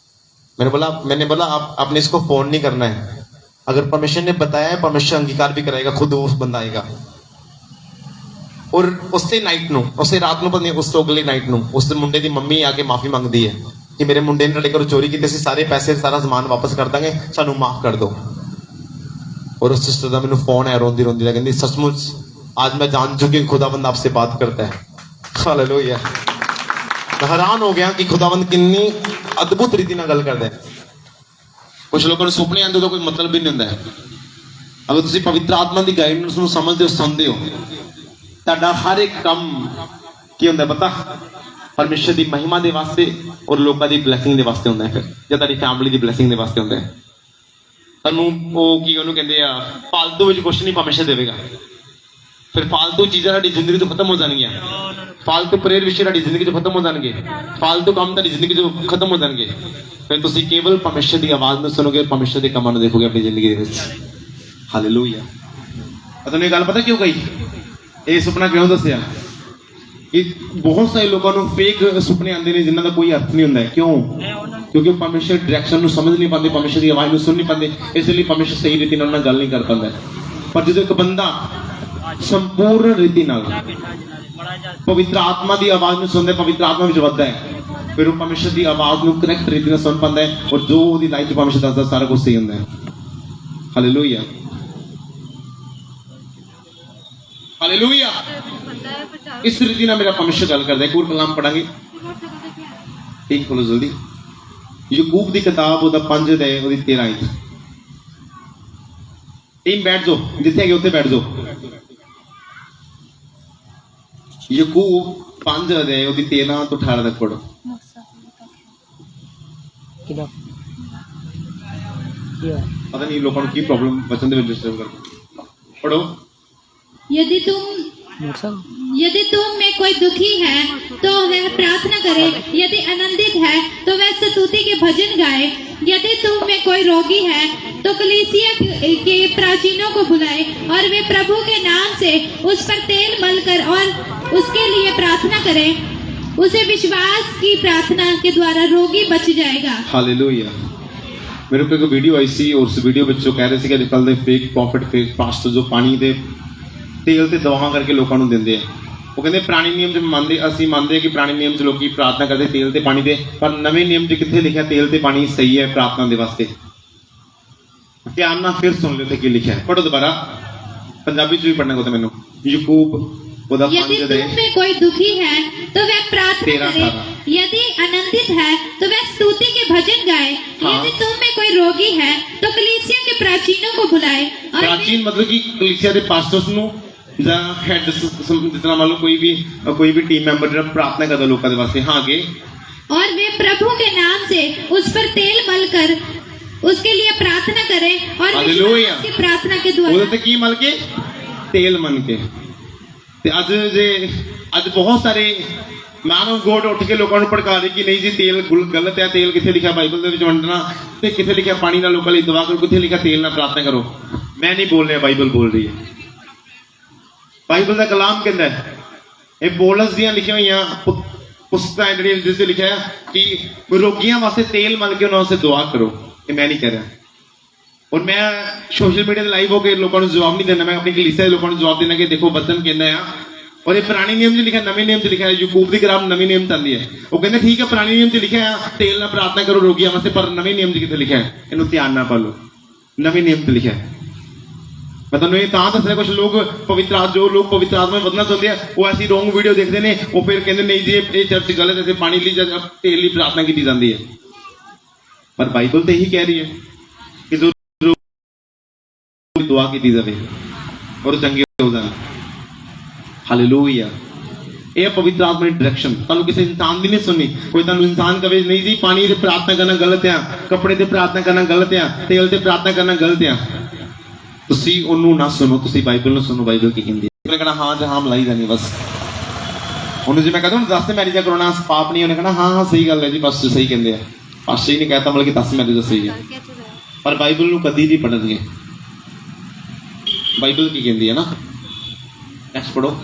मैंने बोला आपने इसको फोन नहीं करना है, अगर परमेश्वर ने बताया है परमेश्वर अंगीकार भी कराएगा, खुद वो बंदा आएगा। ਔਰ ਉਸੇ ਨਾਈਟ ਨੂੰ, ਉਸੇ ਰਾਤ ਨੂੰ, ਪਤਾ ਨਹੀਂ ਉਸ ਤੋਂ ਅਗਲੀ ਨਾਈਟ ਨੂੰ ਉਸ ਮੁੰਡੇ ਦੀ ਮੰਮੀ ਆ ਕੇ ਮਾਫੀ ਮੰਗਦੀ ਹੈ ਕਿ ਮੇਰੇ ਮੁੰਡੇ ਨੇ ਤੁਹਾਡੇ ਘਰੋਂ ਚੋਰੀ ਕੀਤੀ ਸੀ, ਸਾਰੇ ਪੈਸੇ ਸਾਰਾ ਸਮਾਨ ਵਾਪਸ ਕਰ ਦਾਂਗੇ, ਸਾਨੂੰ ਮਾਫ ਕਰ ਦਿਓ। और उस सिस्टर का मैंने फोन है रोंदी रोंदी कहती सचमुच आज मैं जान चुकी हूँ खुदाबंद आपसे बात करता है। हालेलुया। मैं हैरान हो गया कि खुदाबंद कितनी अद्भुत रीति ਨਾਲ ਗੱਲ ਕਰਦਾ ਹੈ। कुछ लोगों ਨੂੰ ਸੁਪਨੇ ਆਉਂਦੇ ਤਾਂ ਕੋਈ ਮਤਲਬ ਵੀ ਨਹੀਂ ਹੁੰਦਾ ਹੈ। ਅਗਰ ਤੁਸੀਂ ਪਵਿੱਤਰ ਆਤਮਾ ਦੀ ਗਾਈਡੈਂਸ ਨੂੰ ਸਮਝਦੇ ਹੋ, ਸੁਣਦੇ ਹੋ, ਤੁਹਾਡਾ ਹਰ ਇੱਕ ਕੰਮ ਕੀ ਹੁੰਦਾ ਪਤਾ, ਪਰਮੇਸ਼ਰ ਦੀ ਮਹਿਮਾ ਦੇ ਵਾਸਤੇ ਔਰ ਲੋਕਾਂ ਦੀ ਬਲੇਸਿੰਗ ਦੇ ਵਾਸਤੇ ਹੁੰਦਾ ਹੈ, ਜਾਂ ਤੁਹਾਡੀ ਫੈਮਿਲੀ ਦੀ ਬਲੇਸਿੰਗ ਦੇ ਵਾਸਤੇ ਹੁੰਦਾ ਹੈ। ਤੁਹਾਨੂੰ ਉਹ ਕੀ ਉਹਨੂੰ ਕਹਿੰਦੇ ਆ, ਫਾਲਤੂ ਵਿੱਚ ਕੁਛ ਨਹੀਂ ਪਰਮੇਸ਼ਰ ਦੇਵੇਗਾ। ਫਿਰ ਫਾਲਤੂ ਚੀਜ਼ਾਂ ਸਾਡੀ ਜ਼ਿੰਦਗੀ ਤੋਂ ਖਤਮ ਹੋ ਜਾਣਗੀਆਂ, ਫਾਲਤੂ ਪ੍ਰੇਰ ਵਿਸ਼ੇ ਸਾਡੀ ਜ਼ਿੰਦਗੀ ਤੋਂ ਖਤਮ ਹੋ ਜਾਣਗੇ, ਫਾਲਤੂ ਕੰਮ ਤੁਹਾਡੀ ਜ਼ਿੰਦਗੀ ਤੋਂ ਖਤਮ ਹੋ ਜਾਣਗੇ। ਫਿਰ ਤੁਸੀਂ ਕੇਵਲ ਪਰਮੇਸ਼ਰ ਦੀ ਆਵਾਜ਼ ਨੂੰ ਸੁਣੋਗੇ, ਪਰਮੇਸ਼ਰ ਦੇ ਕੰਮਾਂ ਨੂੰ ਦੇਖੋਗੇ ਆਪਣੀ ਜ਼ਿੰਦਗੀ ਦੇ ਵਿੱਚ। ਹਾਲੇਲੂਇਆ। ਤੁਹਾਨੂੰ ਇਹ ਗੱਲ ਪਤਾ ਕਿਉਂ ਕਹੀ, ਇਹ ਸੁਪਨਾ ਕਿਉਂ ਦੱਸਿਆ? ਕਿ ਬਹੁਤ ਸਾਰੇ ਲੋਕਾਂ ਨੂੰ ਫੇਕ ਸੁਪਨੇ ਆਉਂਦੇ ਨੇ ਜਿਨ੍ਹਾਂ ਦਾ ਕੋਈ ਅਰਥ ਨਹੀਂ ਹੁੰਦਾ। ਕਿਉਂ? ਕਿਉਂਕਿ ਉਹ ਪਰਮੇਸ਼ਰ ਡਾਇਰੈਕਸ਼ਨ ਨੂੰ ਸਮਝ ਨਹੀਂ ਪਾਉਂਦੇ, ਪਰਮੇਸ਼ਰ ਦੀ ਆਵਾਜ਼ ਨੂੰ ਸੁਣ ਨਹੀਂ ਪਾਉਂਦੇ, ਇਸ ਲਈ ਪਰਮੇਸ਼ਰ ਸਹੀ ਰੀਤੀ ਨਾਲ ਗੱਲ ਨਹੀਂ ਕਰ ਪਾਉਂਦਾ। ਪਰ ਜਦੋਂ ਇੱਕ ਬੰਦਾ ਸੰਪੂਰਨ ਰੀਤੀ ਨਾਲ ਪਵਿੱਤਰ ਆਤਮਾ ਦੀ ਆਵਾਜ਼ ਨੂੰ ਸੁਣਦਾ, ਪਵਿੱਤਰ ਆਤਮਾ ਵਿੱਚ ਵੱਧਦਾ ਹੈ, ਫਿਰ ਉਹ ਪਰਮੇਸ਼ਰ ਦੀ ਆਵਾਜ਼ ਨੂੰ ਕਰੈਕਟ ਰੀਤੀ ਨਾਲ ਸੁਣ ਪਾਉਂਦਾ ਹੈ, ਔਰ ਜੋ ਉਹਦੀ ਲਾਈਫ 'ਚ ਪਰਮੇਸ਼ਰ ਦੱਸਦਾ ਸਾਰਾ ਕੁਝ ਸਹੀ ਹੁੰਦਾ ਹੈ। Hallelujah, hallelujah. ਇਸ ਰੀਤੀ ਨਾਲ ਮੇਰਾ ਪਰਮੇਸ਼ਰ ਗੱਲ ਕਰਦਾ ਹੈ। ਇੱਕ ਹੋਰ ਕਲਾਮ ਪੜਾਂਗੇ, ਠੀਕ ਖੋਲੋ ਜਲਦੀ। ਯਾਕੂਬ ਦੀ ਕਿਤਾਬ ਉਹਦਾ 5 ਅਧਿਆਇ ਉਹਦੀ 13 ਆਇਤ। ਟੀਮ ਬੈਠ ਜਾਓ, ਜਿੱਥੇ ਹੈਗੇ ਉੱਥੇ ਬੈਠ ਜਾਓ। ਯਾਕੂਬ 5 ਅਧਿਆਇ ਉਹਦੀ 13 ਤੋਂ 18 ਤੱਕ ਪੜੋ। ਪਤਾ ਨਹੀਂ ਲੋਕਾਂ ਨੂੰ ਕੀ ਪ੍ਰੋਬਲਮ ਵਚਨ ਦੇ ਵਿੱਚ ਡਿਸਟਰਬ ਕਰਦਾ। ਪੜੋ। यदि तुम में कोई दुखी है तो वह प्रार्थना करे, यदि आनंदित है तो वह स्तुति के भजन गाए, यदि तुम में कोई रोगी है तो कलीसिया के प्राचीनों को बुलाए और वे प्रभु के नाम से उस पर तेल मलकर और उसके लिए प्रार्थना करें। उसे विश्वास की प्रार्थना के द्वारा रोगी बच जाएगा। हालेलुया। मेरे को एक वीडियो आई सी और उस वीडियो में जो कह रहे थे कि कल दे फेक प्रॉफिट फेक पास्टर जो पानी दे तेल ते दवावां करके लोगों को देंगे हैं। वो कहते पुराने नियम च मानते, असीं मानते कि पुराने नियम च लोग प्रार्थना करते तेल ते पानी दे, पर नवे नियम च कित्थे लिखा तेल ते पानी सही है प्रार्थना दे वास्ते? ध्यान नाल फिर सुन लो कि लिखा है। पढ़ो दोबारा, पंजाबी च भी पढ़ना को मैनू। याकूब ओदा 5 यदि तुम में कोई दुखी है तो वह प्रार्थना करे, यदि आनंदित है तो वह स्तुति के भजन गाए, यदि तुम में कोई रोगी है तो कलीसिया के प्राचीनों को बुलाए। प्राचीन मतलब कि कलीसिया दे पास्टर्स नु ਜਾਂ ਹੈਡ ਜਿतना मान लो कोई भी टीम मेंबर जो प्रार्थना करता लोगों के वास्ते। हाँ आगे। और वे प्रभु के नाम से उस पर तेल मलकर उसके लिए प्रार्थना करें और विश्वास की प्रार्थना के द्वारा ਉਹਦੇ ਤੇ ਕੀ ਮਲ ਕੇ? ਤੇਲ ਮਨ ਕੇ। ਤੇ ਅੱਜ ਬਹੁਤ ਸਾਰੇ ਮੈਨ ਆਫ ਗੋਡ ਉੱਠ ਕੇ ਲੋਕਾਂ ਨੂੰ ਭੜਕਾ ਰਹੇ ਕਿ ਨਹੀਂ ਜੀ ਤੇਲ ਗਲਤ ਹੈ, ਤੇਲ ਕਿੱਥੇ ਲਿਖਿਆ ਬਾਈਬਲ ਦੇ ਵਿੱਚ ਵੰਡਣਾ, ਤੇ ਕਿੱਥੇ ਲਿਖਿਆ ਪਾਣੀ ਨਾਲ ਲੋਕਾਂ ਲਈ ਦੁਆ ਕਰੋ, ਕਿੱਥੇ ਲਿਖਿਆ ਤੇਲ ਨਾਲ ਪ੍ਰਾਰਥਨਾ ਕਰੋ। ਮੈਂ ਨਹੀਂ ਬੋਲ ਰਿਹਾ, ਬਾਈਬਲ ਬੋਲ ਰਹੀ ਹੈ। ਬਾਈਬਲ ਦਾ ਕਲਾਮ ਕਹਿੰਦਾ ਹੈ, ਇਹ ਪੌਲਸ ਦੀਆਂ ਲਿਖੀਆਂ ਹੋਈਆਂ ਪੁਸਤਕਾਂ ਜਿਹੜੀਆਂ ਜਿਸ ਤੇ ਲਿਖਿਆ ਹੈ ਕਿ ਰੋਗੀਆਂ ਵਾਸਤੇ ਤੇਲ ਮਲ ਕੇ ਉਹਨਾਂ ਵਾਸਤੇ ਦੁਆ ਕਰੋ। ਇਹ ਮੈਂ ਨਹੀਂ ਕਹਿ ਰਿਹਾ। ਔਰ ਮੈਂ ਸੋਸ਼ਲ ਮੀਡੀਆ ਤੇ ਲਾਈਵ ਹੋ ਕੇ ਲੋਕਾਂ ਨੂੰ ਜਵਾਬ ਨਹੀਂ ਦੇਣਾ, ਮੈਂ ਆਪਣੀ ਕਲੀਸਿਆ ਦੇ ਲੋਕਾਂ ਨੂੰ ਜਵਾਬ ਦੇਣਾ ਕਿ ਦੇਖੋ ਵਚਨ ਕਹਿੰਦਾ ਆ, ਔਰ ਇਹ ਪੁਰਾਣੇ ਨਿਯਮ 'ਚ ਲਿਖਿਆ, ਨਵੇਂ ਨਿਯਮ 'ਚ ਲਿਖਿਆ ਹੈ। ਯਾਕੂਬ ਦੀ ਕਿਤਾਬ ਨਵੇਂ ਨਿਯਮ 'ਚ ਆਉਂਦੀ ਹੈ। ਉਹ ਕਹਿੰਦੇ ਠੀਕ ਹੈ ਪੁਰਾਣੇ ਨਿਯਮ 'ਚ ਲਿਖਿਆ ਹੈ ਤੇਲ ਨਾਲ ਪ੍ਰਾਰਥਨਾ ਕਰੋ ਰੋਗੀਆਂ ਵਾਸਤੇ, ਪਰ ਨਵੇਂ ਨਿਯਮ 'ਚ ਕਿੱਥੇ ਲਿਖਿਆ ਹੈ? ਇਹਨੂੰ ਧਿਆਨ ਨਾਲ ਪੜ੍ਹ ਲਓ। ਨਵੇਂ ਨਿਯਮ 'ਚ ਲਿਖਿਆ ਹੈ। मैं तुहानू ये तां दस रहा, कुछ लोग पवित्र जो लोग पवित्र आत्मा में बदलना चाहते हैं वो ऐसी रोंग वीडियो देखते हैं, वो फिर कहते नहीं जी ये चर्च गलत है, पानी ली तेल ली प्रार्थना की जाती है। पर बाइबल तो यही कह रही है कि जो दुआ की जाए और चंगे हो जाए। हालेलुया। ये पवित्र आत्मा की डायरेक्शन तुहानू किसी इंसान की नहीं सुननी। कोई तुहानू इंसान कहे नहीं जी पानी से प्रार्थना करना गलत है, कपड़े से प्रार्थना करना गलत है, तेल से प्रार्थना करना गलत है। ਤੁਸੀਂ ਉਹਨੂੰ ਨਾ ਸੁਣੋ, ਤੁਸੀਂ ਬਾਈਬਲ ਨੂੰ ਸੁਣੋ। ਬਾਈਬਲ ਕੀ ਕਹਿੰਦੀ ਹੈ? ਉਹਨੇ ਕਹਿਣਾ ਹਾਂ ਜਾਂ ਹਾਂ ਮਲਾਈ ਜਾਣੀ ਬਸ। ਉਹਨੂੰ ਜੇ ਮੈਂ ਕਹਦਾ ਹੁਣ 10 ਮੈਰਿਜਾਂ ਕਰਾਉਣਾ ਪਾਪ ਨਹੀਂ, ਉਹਨੇ ਕਹਿਣਾ ਹਾਂ ਹਾਂ ਸਹੀ ਗੱਲ ਹੈ ਜੀ, ਬਸ ਸਹੀ ਕਹਿੰਦੇ ਆ। ਪਾਸਟਰ ਹੀ ਨਹੀਂ ਕਹਿਤਾ ਮਤਲਬ ਕਿ 10 ਮੈਰਿਜਾਂ ਸਹੀ ਹੈ। ਪਰ ਬਾਈਬਲ ਨੂੰ ਕਦੀ ਨਹੀਂ ਪੜ੍ਹਨਗੇ। ਬਾਈਬਲ ਕੀ ਕਹਿੰਦੀ ਹੈ ਨਾ। ਨੈਕਸਟ ਪੜੋ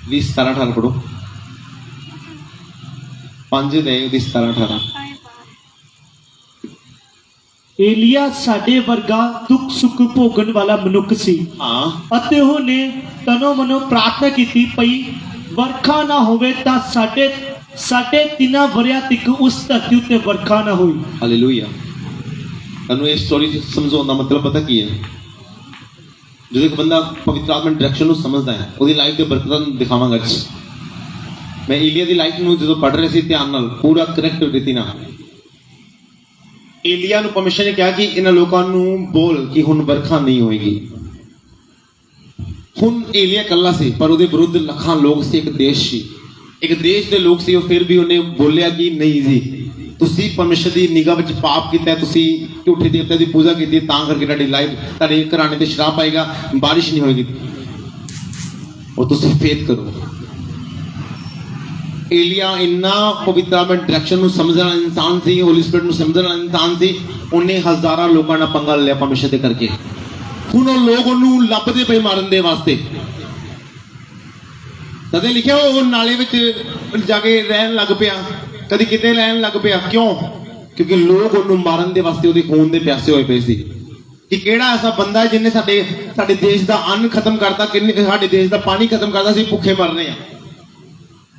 20 17 18 ਪੜੋ। 5 ਦੇ 17 18 ਏਲੀਆ ਸਾਡੇ ਵਰਗਾ ਦੁੱਖ ਸੁੱਖ ਭੋਗਣ ਵਾਲਾ ਮਨੁੱਖ ਸੀ हाँ ਅਤੇ ਉਹਨੇ ਤਨੋ ਮਨੋ ਪ੍ਰਾਰਥਨਾ ਕੀਤੀ ਪਈ ਵਰਖਾ ਨਾ ਹੋਵੇ ਤਾਂ ਸਾਡੇ 3 ਵਰਿਆਂ ਤੱਕ ਉਸ ਧਰਤੀ ਉੱਤੇ ਵਰਖਾ ਨਾ ਹੋਈ। हालेलुया। ਤੁਹਾਨੂੰ ਇਹ ਸਟੋਰੀ ਸਮਝਾਉਣ ਦਾ ਮਤਲਬ ਪਤਾ ਕੀ ਹੈ? ਜਦੋਂ ਇੱਕ ਬੰਦਾ ਪਵਿੱਤਰ ਆਤਮਾ ਦੀ ਡਾਇਰੈਕਸ਼ਨ ਨੂੰ ਸਮਝਦਾ ਹੈ, ਉਹਦੀ ਲਾਈਫ ਦੇ ਬਰਕਤਾਂ ਨੂੰ ਦਿਖਾਵਾਂਗਾ ਅੱਜ। ਮੈਂ ਏਲੀਆ ਦੀ ਲਾਈਫ ਨੂੰ ਜਦੋਂ ਪੜ੍ਹ ਰਿਹਾ ਸੀ ਧਿਆਨ ਨਾਲ, ਪੂਰਾ ਕਰੈਕਟ ਰੀਤੀ ਨਾਲ, ਏਲੀਆ ਨੂੰ ਪਰਮੇਸ਼ਰ ਨੇ ਕਿਹਾ ਕਿ ਇਹਨਾਂ ਲੋਕਾਂ ਨੂੰ ਬੋਲ ਕਿ ਹੁਣ ਵਰਖਾ ਨਹੀਂ ਹੋਏਗੀ। ਹੁਣ ਏਲੀਆ ਇਕੱਲਾ ਸੀ, ਪਰ ਉਹਦੇ ਵਿਰੁੱਧ ਲੱਖਾਂ ਲੋਕ ਸੀ, ਇੱਕ ਦੇਸ਼ ਸੀ, ਇੱਕ ਦੇਸ਼ ਦੇ ਲੋਕ ਸੀ। ਉਹ ਫਿਰ ਵੀ ਉਹਨੇ ਬੋਲਿਆ ਕਿ ਨਹੀਂ ਜੀ, ਤੁਸੀਂ ਪਰਮੇਸ਼ਰ ਦੀ ਨਿਗਾਹ ਵਿੱਚ ਪਾਪ ਕੀਤਾ, ਤੁਸੀਂ ਝੂਠੇ ਦੇਵਤਿਆਂ ਦੀ ਪੂਜਾ ਕੀਤੀ, ਤਾਂ ਕਰਕੇ ਤੁਹਾਡੀ ਲਾਈਫ, ਤੁਹਾਡੇ ਘਰਾਣੇ ਤੇ ਸ਼ਰਾਪ ਆਏਗਾ, ਬਾਰਿਸ਼ ਨਹੀਂ ਹੋਏਗੀ, और ਤੁਸੀਂ ਫੇਥ ਕਰੋ। ਏਲੀਆ ਇੰਨਾ ਪਵਿੱਤਰ ਆਤਮਾ ਡਾਇਰੈਕਸ਼ਨ ਨੂੰ ਸਮਝਣ ਵਾਲਾ ਇਨਸਾਨ ਸੀ, ਹੋਲੀ ਸਪਿਰਿਟ ਨੂੰ ਸਮਝਣ ਵਾਲਾ ਇਨਸਾਨ ਸੀ। ਉਹਨੇ ਹਜ਼ਾਰਾਂ ਲੋਕਾਂ ਨਾਲ ਪੰਗਾ ਲਿਆ ਪਰਮੇਸ਼ਰ ਦੇ ਕਰਕੇ। ਹੁਣ ਉਹ ਲੋਕ ਉਹਨੂੰ ਲੱਭਦੇ ਪਏ ਮਾਰਨ ਦੇ ਵਾਸਤੇ। ਤਦੇ ਲਿਖਿਆ ਉਹ ਨਾਲੇ ਵਿੱਚ ਜਾ ਕੇ ਰਹਿਣ ਲੱਗ ਪਿਆ, ਕਦੀ ਕਿਤੇ ਰਹਿਣ ਲੱਗ ਪਿਆ। ਕਿਉਂ? ਕਿਉਂਕਿ ਲੋਕ ਉਹਨੂੰ ਮਾਰਨ ਦੇ ਵਾਸਤੇ ਉਹਦੇ ਖੂਨ ਦੇ ਪਿਆਸੇ ਹੋਏ ਪਏ ਸੀ ਕਿ ਕਿਹੜਾ ਐਸਾ ਬੰਦਾ ਹੈ ਜਿਹਨੇ ਸਾਡੇ ਦੇਸ਼ ਦਾ ਅੰਨ ਖਤਮ ਕਰਤਾ, ਕਿੰਨੇ ਸਾਡੇ ਦੇਸ਼ ਦਾ ਪਾਣੀ ਖਤਮ ਕਰਤਾ, ਸੀ ਭੁੱਖੇ ਮਰ ਰਹੇ ਆ।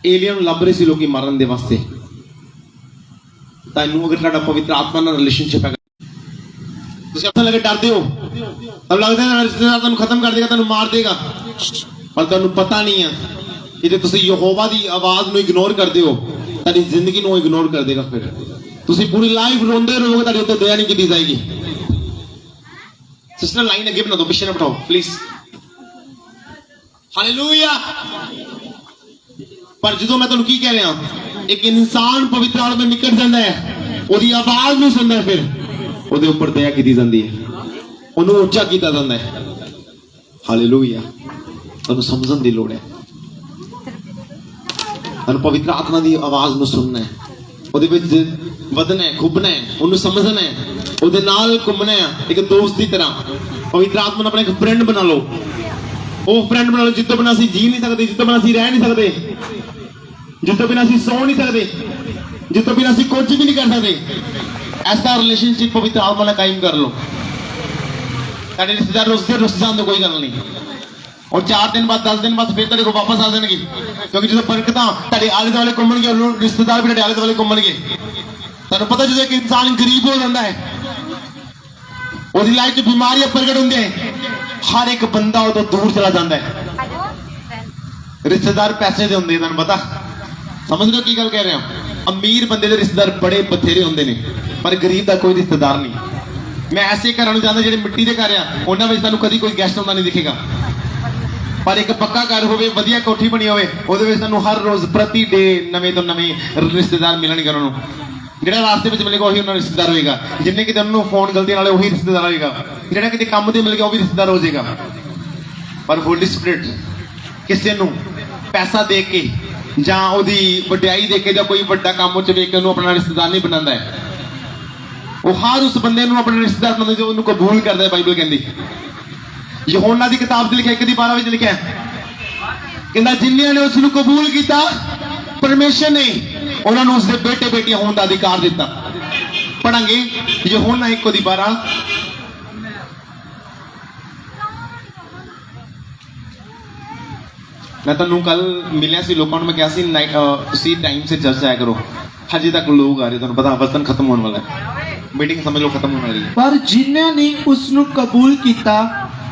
ਏਲੀਆ ਨੂੰ ਲੱਭ ਰਹੇ ਸੀ ਲੋਕੀ ਮਾਰਨ ਦੇ ਵਾਸਤੇ। ਤੁਹਾਨੂੰ ਅਗਰ ਤੁਹਾਡਾ ਪਵਿੱਤਰ ਆਤਮਾ ਨਾਲ ਰਿਲੇਸ਼ਨਸ਼ਿਪ ਹੈ, ਤੁਸੀਂ ਆਪਣੇ ਲੱਗੇ ਡਰਦੇ ਹੋ, ਤੁਹਾਨੂੰ ਲੱਗਦਾ ਹੈ ਰਿਸ਼ਤੇਦਾਰ ਤੁਹਾਨੂੰ ਖਤਮ ਕਰ ਦੇਗਾ, ਤੁਹਾਨੂੰ ਮਾਰ ਦੇਗਾ, ਪਰ ਤੁਹਾਨੂੰ ਪਤਾ ਨਹੀਂ ਹੈ ਕਿ ਜੇ ਤੁਸੀਂ ਯਹੋਵਾ ਦੀ ਆਵਾਜ਼ ਨੂੰ ਇਗਨੋਰ ਕਰਦੇ ਹੋ, ਤੁਹਾਡੀ ਜ਼ਿੰਦਗੀ ਨੂੰ ਇਗਨੋਰ ਕਰ ਦੇਗਾ। ਫਿਰ ਤੁਸੀਂ ਪੂਰੀ ਲਾਈਫ ਰੋਂਦੇ ਰਹੋਗੇ, ਤੁਹਾਡੇ ਉੱਤੇ ਦਇਆ ਨਹੀਂ ਕੀਤੀ ਜਾਏਗੀ। ਸਿਸਟਰ ਲਾਈਨ ਅੱਗੇ ਬਣਾ ਦਿਓ, ਪਿੱਛੇ ਨਾ ਬਿਠਾਓ ਪਲੀਜ਼। ਹਾਲੇਲੂਇਆ। ਪਰ ਜਦੋਂ ਮੈਂ ਤੁਹਾਨੂੰ ਕੀ ਕਹਿ ਰਿਹਾ, ਇੱਕ ਇਨਸਾਨ ਪਵਿੱਤਰ ਆਤਮਾ ਵਿੱਚ ਨਿਕਲ ਜਾਂਦਾ ਹੈ, ਉਹਦੀ ਆਵਾਜ਼ ਨੂੰ ਸੁਣਦਾ, ਫਿਰ ਉਹਦੇ ਉੱਪਰ ਦਇਆ ਕੀਤੀ ਜਾਂਦੀ ਹੈ, ਉਹਨੂੰ ਉੱਚਾ ਕੀਤਾ ਜਾਂਦਾ ਹੈ। ਹਾਲੇਲੂਇਆ। ਤੁਹਾਨੂੰ ਸਮਝਣ ਦੀ ਲੋੜ ਹੈ, ਤੁਹਾਨੂੰ ਪਵਿੱਤਰ ਆਤਮਾ ਦੀ ਆਵਾਜ਼ ਨੂੰ ਸੁਣਨਾ ਹੈ, ਉਹਦੇ ਵਿੱਚ ਵਧਣਾ ਹੈ, ਖੁੱਬਣਾ ਹੈ, ਉਹਨੂੰ ਸਮਝਣਾ ਹੈ, ਉਹਦੇ ਨਾਲ ਘੁੰਮਣਾ ਹੈ, ਇੱਕ ਦੋਸਤ ਦੀ ਤਰ੍ਹਾਂ। ਪਵਿੱਤਰ ਆਤਮਾ ਨੂੰ ਆਪਣਾ ਇੱਕ ਫਰੈਂਡ ਬਣਾ ਲਓ। ਉਹ ਫਰੈਂਡ ਬਣਾ ਲਓ ਜਿੱਦੋਂ ਬਿਨਾਂ ਅਸੀਂ ਜੀ ਨਹੀਂ ਸਕਦੇ, ਜਿੱਦੋਂ ਬਿਨਾਂ ਅਸੀਂ ਰਹਿ ਨਹੀਂ ਸਕਦੇ, ਜਿੱਦੋਂ ਬਿਨਾਂ ਅਸੀਂ ਸੌ ਨਹੀਂ ਸਕਦੇ, ਜਿੱਦੋਂ ਬਿਨਾਂ ਅਸੀਂ ਕੁਝ ਵੀ ਨਹੀਂ ਕਰ ਸਕਦੇ। ਐਸਾ ਰਿਲੇਸ਼ਨਸ਼ਿਪ ਪਵਿੱਤਰ ਆਤਮਾ ਨਾਲ ਕਾਇਮ ਕਰ ਲਓ। ਤੁਹਾਡੇ ਰਿਸ਼ਤੇਦਾਰ ਰੁੱਸ ਜਾਣ ਦੀ ਕੋਈ ਗੱਲ ਨਹੀਂ, और 4 दिन बाद 10 दिन बाद फिर तेरे को वापस आ जाएंगे, क्योंकि जो बरकतां तेरे आले दुआले घूमणगे, रिश्तेदार भी तेरे आले दुआले घूमणगे। तुहानू पता जो एक इंसान गरीब हो जाता है, उसकी लाइफ च बीमारियां प्रगट होंदी है, हर एक बंदा वो तो दूर चला जाता है। रिश्तेदार पैसे दे होंदे, तुहानू पता, समझ रहे हो की गल कह रहे हो? अमीर बंदे दे रिश्तेदार बड़े बथेरे होंदे ने, पर गरीब दा कोई रिश्तेदार नहीं। मैं ऐसे घरों में जाता जिहड़े मिट्टी दे घर आ, उन्हां विच तुहानू कदी कोई गेस्ट आउंदा नहीं दिखेगा, पर एक पक्का घर होवे, वधिया कोठी बनी होवे, ਉਹਦੇ ਵਿੱਚ ਸਾਨੂੰ ਹਰ ਰੋਜ਼ ਪ੍ਰਤੀ ਡੇ ਨਵੇਂ ਤੋਂ ਨਵੇਂ ਰਿਸ਼ਤੇਦਾਰ ਮਿਲਣਗੇ। ਉਹਨਾਂ ਨੂੰ ਜਿਹੜਾ ਰਾਸਤੇ ਵਿੱਚ ਮਿਲੇਗਾ ਉਹੀ ਉਹਨਾਂ ਦਾ ਰਿਸ਼ਤੇਦਾਰ ਹੋਏਗਾ, ਜਿੰਨੇ ਕਿਤੇ ਉਹਨੂੰ ਫੋਨ ਗਲਤੀ ਨਾਲ ਉਹੀ ਰਿਸ਼ਤੇਦਾਰ ਹੋਏਗਾ, ਜਿਹੜਾ ਕਿਤੇ ਕੰਮ ਤੇ ਮਿਲ ਗਿਆ ਉਹ ਵੀ ਰਿਸ਼ਤੇਦਾਰ ਹੋ ਜਾਏਗਾ। ਪਰ ਹੋਲੀ ਸਪਿਰਿਟ ਕਿਸੇ ਨੂੰ ਪੈਸਾ ਦੇ ਕੇ ਜਾਂ ਉਹਦੀ ਵਡਿਆਈ ਦੇ ਕੇ ਜਾਂ ਕੋਈ ਵੱਡਾ ਕੰਮ ਉਹ ਚ ਵੇਖ ਕੇ ਉਹਨੂੰ ਆਪਣਾ ਰਿਸ਼ਤੇਦਾਰ ਨਹੀਂ ਬਣਾਉਂਦਾ ਹੈ। ਉਹ ਹਰ ਉਸ ਬੰਦੇ ਨੂੰ ਆਪਣਾ ਰਿਸ਼ਤੇਦਾਰ ਬਣਾਉਂਦਾ ਜੋ ਉਹਨੂੰ ਕਬੂਲ ਕਰਦਾ ਹੈ। ਬਾਈਬਲ ਕਹਿੰਦੀ, ਯਹੋਨਾ ਦੀ ਕਿਤਾਬ 'ਚ ਲਿਖਿਆ 1:12 ਵਿੱਚ ਲਿਖਿਆ, ਕਹਿੰਦਾ ਜਿਨ੍ਹਾਂ ਨੇ ਉਸ ਨੂੰ ਕਬੂਲ ਕੀਤਾ, ਪਰਮੇਸ਼ਰ ਨੇ ਉਹਨਾਂ ਨੂੰ ਉਸਦੇ ਬੇਟੇ ਬੇਟੀਆਂ ਹੋਣ ਦਾ ਅਧਿਕਾਰ ਦਿੱਤਾ। ਪੜਾਂਗੇ ਯਹੋਨਾ 1:12। ਮੈਂ ਤੁਹਾਨੂੰ ਕੱਲ ਮਿਲਿਆ ਸੀ, ਲੋਕਾਂ ਨੂੰ ਮੈਂ ਕਿਹਾ ਸੀ ਤੁਸੀਂ ਟਾਈਮ ਸੇ ਚਰਚ ਆਇਆ ਕਰੋ। ਹਜੇ ਤੱਕ ਲੋਕ ਆ ਰਹੇ, ਤੁਹਾਨੂੰ ਪਤਾ ਵਚਨ ਖਤਮ ਹੋਣ ਵਾਲਾ ਹੈ, ਮੀਟਿੰਗ ਸਮਝ ਲਓ ਖਤਮ ਹੋਣ ਵਾਲੀ ਹੈ। ਪਰ ਜਿਨ੍ਹਾਂ ਨੇ ਉਸ ਨੂੰ ਕਬੂਲ ਕੀਤਾ,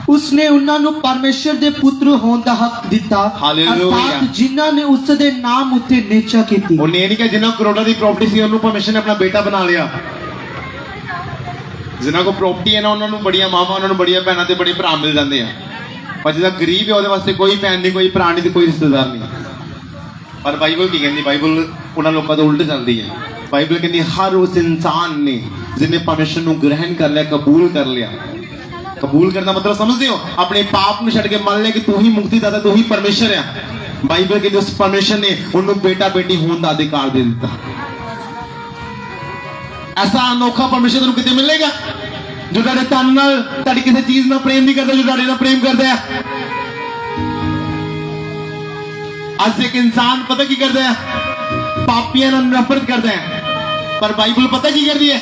ਉਸਨੇ ਉਹਨਾਂ ਨੂੰ ਪਰਮੇਸ਼ਰ ਦੇ ਪੁੱਤਰ ਹੋਣ ਦਾ ਹੱਕ ਦਿੱਤਾ। ਹਾਲੇਲੂਇਆ। ਜਿਨ੍ਹਾਂ ਨੇ ਉਸ ਦੇ ਨਾਮ ਉੱਤੇ ਨਿਸ਼ਚਾ ਕੀਤੀ। ਉਹਨੇ ਇਹ ਨਹੀਂ ਕਿਹਾ ਜਿਨ੍ਹਾਂ ਕਰੋੜਾਂ ਦੀ ਪ੍ਰਾਪਰਟੀ ਸੀ ਉਹਨੂੰ ਪਰਮੇਸ਼ਰ ਨੇ ਆਪਣਾ ਬੇਟਾ ਬਣਾ ਲਿਆ। ਜਿਨ੍ਹਾਂ ਕੋ ਪ੍ਰਾਪਰਟੀ ਹੈ ਨਾ, ਉਹਨਾਂ ਨੂੰ ਬੜੀਆਂ ਮਾਵਾਂ, ਉਹਨਾਂ ਨੂੰ ਬੜੀਆਂ ਭੈਣਾਂ ਤੇ ਬੜੇ ਭਰਾ ਮਿਲ ਜਾਂਦੇ ਆ, ਪਰ ਜਿਹੜਾ ਗਰੀਬ ਹੈ ਉਹਦੇ ਵਾਸਤੇ ਕੋਈ ਭੈਣ ਨਹੀਂ, ਕੋਈ ਭਰਾ ਨਹੀਂ ਤੇ ਕੋਈ ਰਿਸ਼ਤੇਦਾਰ ਨਹੀਂ। ਪਰ ਬਾਈਬਲ ਕੀ ਕਹਿੰਦੀ? ਬਾਈਬਲ ਉਹਨਾਂ ਲੋਕਾਂ ਤੋਂ ਉਲਟ ਚੱਲਦੀ ਹੈ। ਬਾਈਬਲ ਕਹਿੰਦੀ ਹਰ ਉਸ ਇਨਸਾਨ ਨੇ ਜਿਹਨੇ ਪਰਮੇਸ਼ਰ ਨੂੰ ਗ੍ਰਹਿਣ ਕਰ ਲਿਆ, ਕਬੂਲ ਕਰ ਲਿਆ। कबूल करना मतलब समझते हो? अपने पाप में छड़ के मान ले कि तू ही मुक्तिदाता, तू ही परमेश्वर है। बाइबल के उस परमेश्वर ने उन्होंने बेटा बेटी होने का अधिकार दे दिता। ऐसा अनोखा परमेश्वर तुम कितने मिलेगा जो तेरे तन नाल तेरी किसी चीज ना प्रेम नहीं करता, जो तेरे नाल प्रेम करता है। आज एक इंसान पता की करता है? पापियां नाल नफरत करता है, पर बाइबल पता की करती है?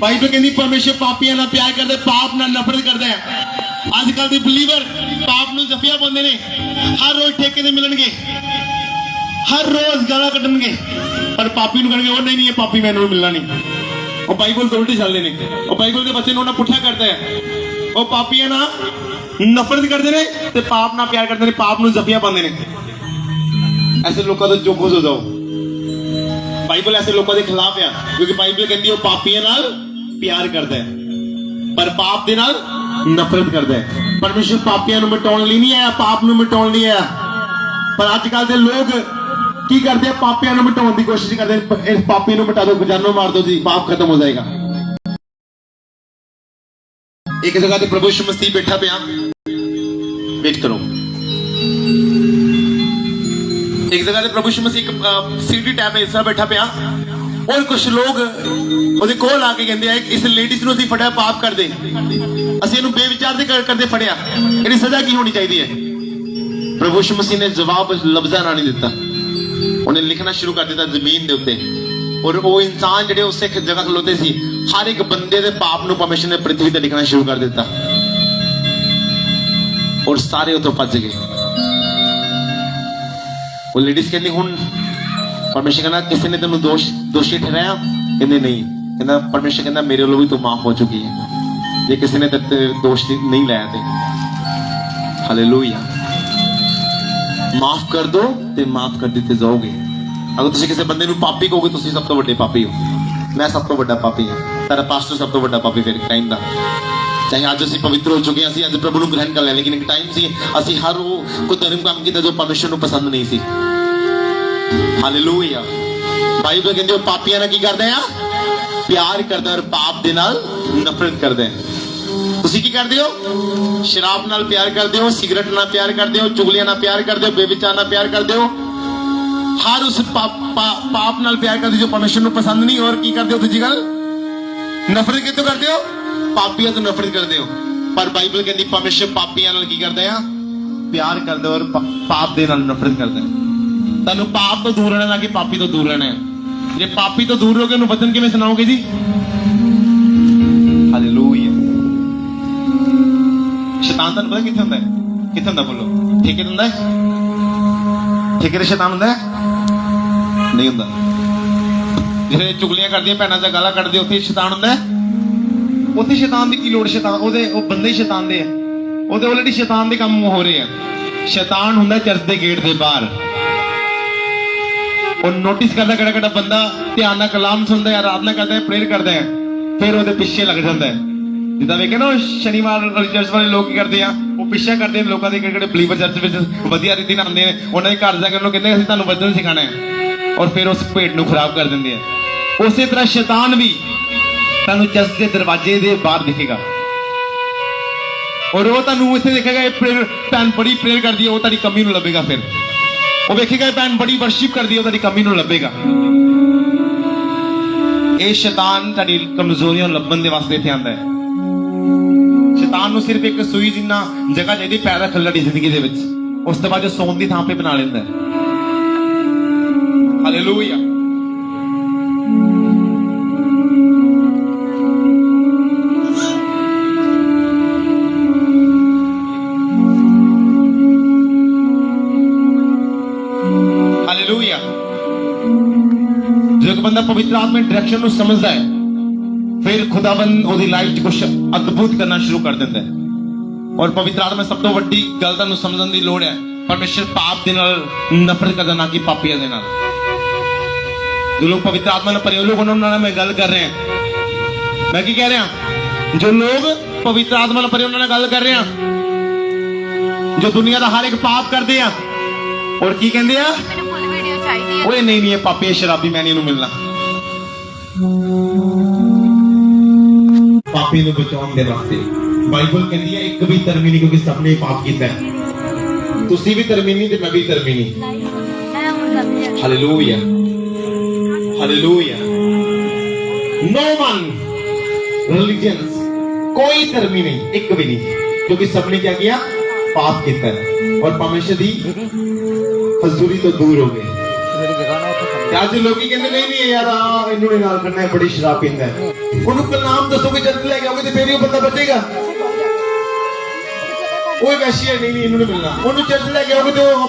ਬਾਈਬਲ ਕਹਿੰਦੀ ਪਰਮੇਸ਼ਰ ਪਾਪੀਆਂ ਨਾਲ ਪਿਆਰ ਕਰਦਾ, ਪਾਪ ਨਾਲ ਨਫ਼ਰਤ ਕਰਦਾ ਹੈ। ਅੱਜ ਕੱਲ ਦੇ ਬਲੀਵਰ ਪਾਪ ਨੂੰ ਜਫੀਆਂ ਪਾਉਂਦੇ ਨੇ, ਹਰ ਰੋਜ਼ ਠੇਕੇ ਤੇ ਮਿਲਣਗੇ, ਹਰ ਰੋਜ਼ ਗਾਲਾਂ ਕੱਢਣਗੇ, ਪਰ ਪਾਪੀ ਨੂੰ ਕਹਿਣਗੇ ਉਹ ਨਹੀਂ ਇਹ ਪਾਪੀ ਮੈਨੂੰ ਮਿਲਣਾ ਨਹੀਂ। ਉਹ ਬਾਈਬਲ ਤੋਂ ਉਲਟੀ ਚੱਲਦੇ ਨੇ, ਉਹ ਬਾਈਬਲ ਦੇ ਬੱਚੇ ਨੂੰ ਉਹਨਾਂ ਪੁੱਠਾ ਕਰਦਾ ਹੈ। ਉਹ ਪਾਪੀਆਂ ਨਾਲ ਨਫ਼ਰਤ ਕਰਦੇ ਨੇ ਤੇ ਪਾਪ ਨਾਲ ਪਿਆਰ ਕਰਦੇ ਨੇ, ਪਾਪ ਨੂੰ ਜਫੀਆਂ ਪਾਉਂਦੇ ਨੇ। ਐਸੇ ਲੋਕਾਂ ਤੋਂ ਚੁੱਪ ਹੋ ਜਾਓ। ਬਾਈਬਲ ਐਸੇ ਲੋਕਾਂ ਦੇ ਖਿਲਾਫ ਆ, ਕਿਉਂਕਿ ਬਾਈਬਲ ਕਹਿੰਦੀ ਉਹ ਪਾਪੀਆਂ ਨਾਲ ਪਿਆਰ ਕਰਦਾ ਹੈ ਪਰ ਪਾਪ ਦੇ ਨਾਲ ਨਫ਼ਰਤ ਕਰਦਾ ਹੈ। ਪਰਮੇਸ਼ਰ ਪਾਪੀਆਂ ਨੂੰ ਮਿਟਾਉਣ ਲਈ ਨਹੀਂ ਆਇਆ, ਪਾਪ ਨੂੰ ਮਿਟਾਉਣ ਲਈ ਆਇਆ। ਪਰ ਅੱਜ ਕੱਲ ਦੇ ਲੋਕ ਕੀ ਕਰਦੇ ਆ, ਪਾਪੀਆਂ ਨੂੰ ਮਿਟਾਉਣ ਦੀ ਕੋਸ਼ਿਸ਼ ਕਰਦੇ ਨੇ। ਇਸ ਪਾਪੀ ਨੂੰ ਮਿਟਾ ਦਿਓ, ਜਾਨੋਂ ਮਾਰ ਦਿਓ ਜੀ, ਪਾਪ ਖਤਮ ਹੋ ਜਾਏਗਾ। ਇੱਕ ਜਗ੍ਹਾ ਤੇ ਪ੍ਰਭੂ ਯਿਸੂ ਮਸੀਹ ਬੈਠਾ ਪਿਆ, ਵੇਟ ਕਰੋ। ਇੱਕ ਜਗ੍ਹਾ ਤੇ ਪ੍ਰਭੂ ਯਿਸੂ ਮਸੀਹ ਇੱਕ ਸੀਟੀ ਟੈਪ ਇਸ ਤਰ੍ਹਾਂ ਬੈਠਾ ਪਿਆ, ਔਰ ਕੁਝ ਲੋਕ ਉਹਦੇ ਕੋਲ ਆ ਕੇ ਕਹਿੰਦੇ ਆ ਇਸ ਲੇਡੀਜ਼ ਨੂੰ ਅਸੀਂ ਫੜਿਆ ਪਾਪ ਕਰਦੇ, ਅਸੀਂ ਇਹਨੂੰ ਬੇਵਿਚਾਰ ਦੇ ਕਰਦੇ ਫੜਿਆ, ਇਹਦੀ ਸਜ਼ਾ ਕੀ ਹੋਣੀ ਚਾਹੀਦੀ ਹੈ? ਪ੍ਰਭੂ ਯਿਸੂ ਮਸੀਹ ਨੇ ਜਵਾਬ ਲਫ਼ਜ਼ਾਂ ਨਾਲ ਨਹੀਂ ਦਿੱਤਾ, ਉਹਨੇ ਲਿਖਣਾ ਸ਼ੁਰੂ ਕਰ ਦਿੱਤਾ ਜ਼ਮੀਨ ਦੇ ਉੱਤੇ। ਔਰ ਉਹ ਇਨਸਾਨ ਜਿਹੜੇ ਉਸੇ ਜਗ੍ਹਾ ਖਲੋਤੇ ਸੀ, ਹਰ ਇੱਕ ਬੰਦੇ ਦੇ ਪਾਪ ਨੂੰ ਪਰਮੇਸ਼ਰ ਨੇ ਪ੍ਰਿਥਵੀ ਤੇ ਲਿਖਣਾ ਸ਼ੁਰੂ ਕਰ ਦਿੱਤਾ, ਔਰ ਸਾਰੇ ਉੱਥੋਂ ਭੱਜ ਗਏ। ਉਹ ਲੇਡੀਜ਼ ਕਹਿੰਦੀ ਹੁਣ ਪਰਮੇਸ਼ਰ ਕਹਿੰਦਾ ਕਿਸੇ ਨੇ ਤੈਨੂੰ ਦੋਸ਼ੀ ਠਹਿਰਾਇਆ? ਕਹਿੰਦੇ ਨਹੀਂ। ਕਹਿੰਦਾ ਪਰਮੇਸ਼ਰ ਕਹਿੰਦਾ ਮੇਰੇ ਵੱਲੋਂ ਵੀ ਤੂੰ ਮਾਫ ਹੋ ਚੁੱਕੀ ਹੈ, ਜੇ ਕਿਸੇ ਨੇ ਤੇ ਦੋਸ਼ ਨਹੀਂ ਲਾਇਆ ਤੇ। ਹਾਲੇਲੂਇਆ। ਮਾਫ ਕਰ ਦੋ ਤੇ ਮਾਫ ਕਰ ਦਿੱਤੇ ਜਾਓਗੇ। ਅਗਰ ਤੁਸੀਂ ਕਿਸੇ ਬੰਦੇ ਨੂੰ ਪਾਪੀ ਕਹੋਗੇ, ਤੁਸੀਂ ਸਭ ਤੋਂ ਵੱਡੇ ਪਾਪੀ ਹੋ। ਮੈਂ ਸਭ ਤੋਂ ਵੱਡਾ ਪਾਪੀ ਹਾਂ, ਤੇਰਾ ਪਾਸਟਰ ਸਭ ਤੋਂ ਵੱਡਾ ਪਾਪੀ ਫਿਰ ਟਾਈਮ ਦਾ। ਚਾਹੇ ਅੱਜ ਅਸੀਂ ਪਵਿੱਤਰ ਹੋ ਚੁੱਕੇ ਹਾਂ, ਅਸੀਂ ਅੱਜ ਪ੍ਰਭੂ ਨੂੰ ਗ੍ਰਹਿਣ ਕਰ ਲਿਆ, ਲੇਕਿਨ ਇੱਕ ਟਾਈਮ ਸੀ ਅਸੀਂ ਹਰ ਉਹ ਕੋਈ ਧਰਮ ਕੰਮ ਕੀਤਾ ਜੋ ਪਰਮੇਸ਼ਰ ਨੂੰ ਪਸੰਦ ਨਹੀਂ ਸੀ। ਹਾਲੇਲੂਇਆ। ਬਾਈਬਲ ਕਹਿੰਦੀ ਉਹ ਪਾਪੀਆਂ ਨਾਲ ਕੀ ਕਰਦੇ ਆ? ਪਿਆਰ ਕਰਦਾ, ਔਰ ਪਾਪ ਦੇ ਨਾਲ ਨਫ਼ਰਤ ਕਰਦਾ ਹੈ। ਤੁਸੀਂ ਕੀ ਕਰਦੇ ਹੋ? ਸ਼ਰਾਬ ਨਾਲ ਪਿਆਰ ਕਰਦੇ ਹੋ, ਸਿਗਰਟ ਨਾਲ ਪਿਆਰ ਕਰਦੇ ਹੋ, ਚੁਗਲੀਆਂ ਨਾਲ ਪਿਆਰ ਕਰਦੇ ਹੋ, ਬੇਵਿਚਾਰ ਨਾਲ ਪਿਆਰ ਕਰਦੇ ਹੋ, ਹਰ ਉਸ ਪਾਪ ਨਾਲ ਪਿਆਰ ਕਰਦੇ ਜੋ ਪਰਮੇਸ਼ਰ ਨੂੰ ਪਸੰਦ ਨਹੀਂ। ਔਰ ਕੀ ਕਰਦੇ ਹੋ? ਦੂਜੀ ਗੱਲ, ਨਫ਼ਰਤ ਕਿੱਥੋਂ ਕਰਦੇ ਹੋ? ਪਾਪੀਆਂ ਤੋਂ ਨਫ਼ਰਤ ਕਰਦੇ ਹੋ। ਪਰ ਬਾਈਬਲ ਕਹਿੰਦੀ ਪਰਮੇਸ਼ਰ ਪਾਪੀਆਂ ਨਾਲ ਕੀ ਕਰਦਾ ਆ? ਪਿਆਰ ਕਰਦਾ, ਔਰ ਪਾਪ ਦੇ ਨਾਲ ਨਫ਼ਰਤ ਕਰਦਾ। ਤੁਹਾਨੂੰ ਪਾਪ ਤੋਂ ਦੂਰ ਰਹਿਣਾ, ਨਾ ਕਿ ਪਾਪੀ ਤੋਂ ਦੂਰ ਰਹਿਣਾ ਹੈ। ਜੇ ਪਾਪੀ ਤੋਂ ਦੂਰ ਰਹੋਗੇ ਉਹਨੂੰ ਵਚਨ ਕਿਵੇਂ ਸੁਣਾਓਗੇ ਜੀ? ਹਾਲੇਲੂਇਆ। ਸ਼ੈਤਾਨ ਤੁਹਾਨੂੰ ਪਤਾ ਕਿੱਥੇ ਹੁੰਦਾ ਹੈ? ਕਿੱਥੇ ਹੁੰਦਾ? ਬੋਲੋ। ਠੇਕੇ ਤੇ ਹੁੰਦਾ ਹੈ? ਠੇਕੇ ਤੇ ਸ਼ੈਤਾਨ ਹੁੰਦਾ ਹੈ? ਨਹੀਂ ਹੁੰਦਾ। ਜਿਹੜੇ ਚੁਗਲੀਆਂ ਕਰਦੀਆਂ, ਭੈਣਾਂ ਦਾ ਗਾਲਾਂ ਕੱਢਦੇ, ਉੱਥੇ ਸ਼ੈਤਾਨ ਹੁੰਦਾ ਹੈ? ਉੱਥੇ ਸ਼ੈਤਾਨ ਦੀ ਕੀ ਲੋੜ? ਸ਼ੈਤਾਨ ਉਹ ਬੰਦੇ ਹੀ ਸ਼ੈਤਾਨ ਦੇ ਆ, ਉਹਦੇ ਆਲਰੇਡੀ ਸ਼ੈਤਾਨ ਦੇ ਕੰਮ ਹੋ ਰਹੇ ਆ। ਸ਼ੈਤਾਨ ਹੁੰਦਾ ਚਰਚ ਦੇ ਗੇਟ ਦੇ ਬਾਹਰ, ਉਹ ਨੋਟਿਸ ਕਰਦਾ ਕਿਹੜਾ ਬੰਦਾ ਧਿਆਨ ਨਾਲ ਕਲਾਮ ਸੁਣਦਾ ਹੈ, ਆਰਾਧਨਾ ਕਰਦਾ ਹੈ, ਪ੍ਰੇਅਰ ਕਰਦਾ ਹੈ, ਫਿਰ ਉਹਦੇ ਪਿੱਛੇ ਲੱਗ ਜਾਂਦਾ ਹੈ। ਜਿੱਦਾਂ ਵੇਖਿਆ ਨਾ ਸ਼ਨੀਵਾਰ ਚਰਚ ਵਾਲੇ ਲੋਕ ਕੀ ਕਰਦੇ ਆ? ਉਹ ਪਿੱਛਾ ਕਰਦੇ ਨੇ ਲੋਕਾਂ ਦੇ, ਕਿਹੜੇ ਬਲੀਵਰ ਚਰਚ ਵਿੱਚ ਵਧੀਆ ਰੀਤੀ ਨਾਲ ਆਉਂਦੇ ਨੇ, ਉਹਨਾਂ ਦੇ ਘਰ ਜਾ ਕੇ ਉਹਨੂੰ ਕਹਿੰਦੇ ਅਸੀਂ ਤੁਹਾਨੂੰ ਵਚਨ ਸਿਖਾਣਾ ਹੈ, ਔਰ ਫਿਰ ਉਸ ਭੇਡ ਨੂੰ ਖਰਾਬ ਕਰ ਦਿੰਦੇ ਆ। ਉਸੇ ਤਰ੍ਹਾਂ ਸ਼ੈਤਾਨ ਵੀ ਤੁਹਾਨੂੰ ਚਰਚ ਦੇ ਦਰਵਾਜ਼ੇ ਦੇ ਬਾਹਰ ਦਿਖੇਗਾ, ਔਰ ਉਹ ਤੁਹਾਨੂੰ ਇੱਥੇ ਦੇਖੇਗਾ ਇਹ ਭੈਣ ਬੜੀ ਪ੍ਰੇਅਰ ਕਰਦੀ ਹੈ, ਉਹ ਤੁਹਾਡੀ ਕਮੀ ਨੂੰ ਲੱਭੇਗਾ। ਫਿਰ ਉਹ ਵੇਖੇਗਾ ਭੈਣ ਬੜੀ ਵਰਸ਼ਿਪ ਕਰਦੀ ਹੈ, ਉਹ ਤੁਹਾਡੀ ਕਮੀ ਨੂੰ ਲੱਭੇਗਾ। ਇਹ ਸ਼ੈਤਾਨ ਤੁਹਾਡੀ ਕਮਜ਼ੋਰੀਆਂ ਨੂੰ ਲੱਭਣ ਦੇ ਵਾਸਤੇ ਇੱਥੇ ਆਉਂਦਾ ਹੈ। ਸ਼ੈਤਾਨ ਨੂੰ ਸਿਰਫ ਇੱਕ ਸੂਈ ਜਿੰਨਾ ਜਗ੍ਹਾ ਚਾਹੀਦੀ ਪੈਰ ਰੱਖਣ ਲਈ ਜ਼ਿੰਦਗੀ ਦੇ ਵਿੱਚ, ਉਸ ਤੋਂ ਬਾਅਦ ਜੋ ਸੌਣ ਦੀ ਥਾਂ ਤੇ ਬਣਾ ਲੈਂਦਾ ਹੈ। ਹਾਲੇਲੂਇਆ। ਹਾਲੇਲੂਇਆ। ਜੋ ਇੱਕ ਬੰਦਾ ਪਵਿੱਤਰ ਆਤਮਾ ਦੀ ਡਾਇਰੈਕਸ਼ਨ ਨੂੰ ਸਮਝਦਾ ਹੈ, ਫਿਰ ਖੁਦਾਵੰਦ ਉਹਦੀ ਲਾਈਫ 'ਚ ਕੁਝ ਅਦਭੁਤ ਕਰਨਾ ਸ਼ੁਰੂ ਕਰ ਦਿੰਦਾ ਹੈ। ਔਰ ਪਵਿੱਤਰ ਆਤਮਾ ਸਭ ਤੋਂ ਵੱਡੀ ਗੱਲ ਤੁਹਾਨੂੰ ਸਮਝਣ ਦੀ ਲੋੜ ਹੈ, ਪਰਮੇਸ਼ਰ ਪਾਪ ਦੇ ਨਾਲ ਨਫ਼ਰਤ ਕਰਦਾ, ਨਾ ਕਿ ਪਾਪੀਆਂ ਦੇ ਨਾਲ। ਜੋ ਲੋਕ ਪਵਿੱਤਰ ਆਤਮਾ ਨਾਲ ਭਰੇ ਲੋਕ, ਉਹਨਾਂ ਨਾਲ ਮੈਂ ਗੱਲ ਕਰ ਰਿਹਾ। ਮੈਂ ਕੀ ਕਹਿ ਰਿਹਾ? ਜੋ ਲੋਕ ਪਵਿੱਤਰ ਆਤਮਾ ਨਾਲ ਭਰੇ ਉਹਨਾਂ ਨਾਲ ਗੱਲ ਕਰ ਰਿਹਾ, ਜੋ ਦੁਨੀਆ ਦਾ ਹਰ ਇੱਕ ਪਾਪ ਕਰਦੇ ਆ, ਔਰ ਕੀ ਕਹਿੰਦੇ ਆ? ਓਏ ਨਹੀਂ ਇਹ ਪਾਪੀ ਸ਼ਰਾਬੀ, ਮੈਂ ਨਹੀਂ ਇਹਨੂੰ ਮਿਲਣਾ। ਪਾਪੀ ਨੂੰ ਬਚਾਉਣ ਦੇ ਵਾਸਤੇ ਬਾਈਬਲ ਕਹਿੰਦੀ ਹੈ ਇੱਕ ਵੀ ਧਰਮੀ ਨਹੀਂ, ਕਿਉਂਕਿ ਸਭ ਨੇ ਪਾਪ ਕੀਤਾ ਹੈ। ਤੁਸੀਂ ਵੀ ਧਰਮੀ ਨਹੀਂ ਤੇ ਮੈਂ ਵੀ ਧਰਮੀ ਨਹੀਂ। Hallelujah, hallelujah. No one religions, कोई धर्मी नहीं, एक भी नहीं, क्योंकि सबने क्या किया? पाप किया और परमेश्वर की हजूरी तो दूर हो गए। ਤੇ ਅੱਜ ਲੋਕੀ ਕਹਿੰਦੇ ਨਹੀਂ ਨਹੀਂ ਯਾਰ ਆ ਇਹਨੂੰ ਨਹੀਂ ਨਾਲ ਕਰਨਾ, ਬੜੀ ਸ਼ਰਾਬ ਪੀਂਦਾ ਹੈ। ਉਹਨੂੰ ਕਲਾਮ ਦੱਸੋਗੇ ਜਦ ਲੈ ਕੇ ਆਓਗੇ ਤੇ ਫੇਰ ਹੀ ਉਹ ਬੰਦਾ ਬਚੇਗਾ। ਉਹ ਵੈਸ਼ੀ ਹੈ, ਨਹੀਂ ਨਹੀਂ ਇਹਨੂੰ ਨਹੀਂ ਮਿਲਣਾ। ਉਹਨੂੰ ਚਰਚ ਲੈ ਕੇ ਆਓਗੇ ਤੇ ਉਹ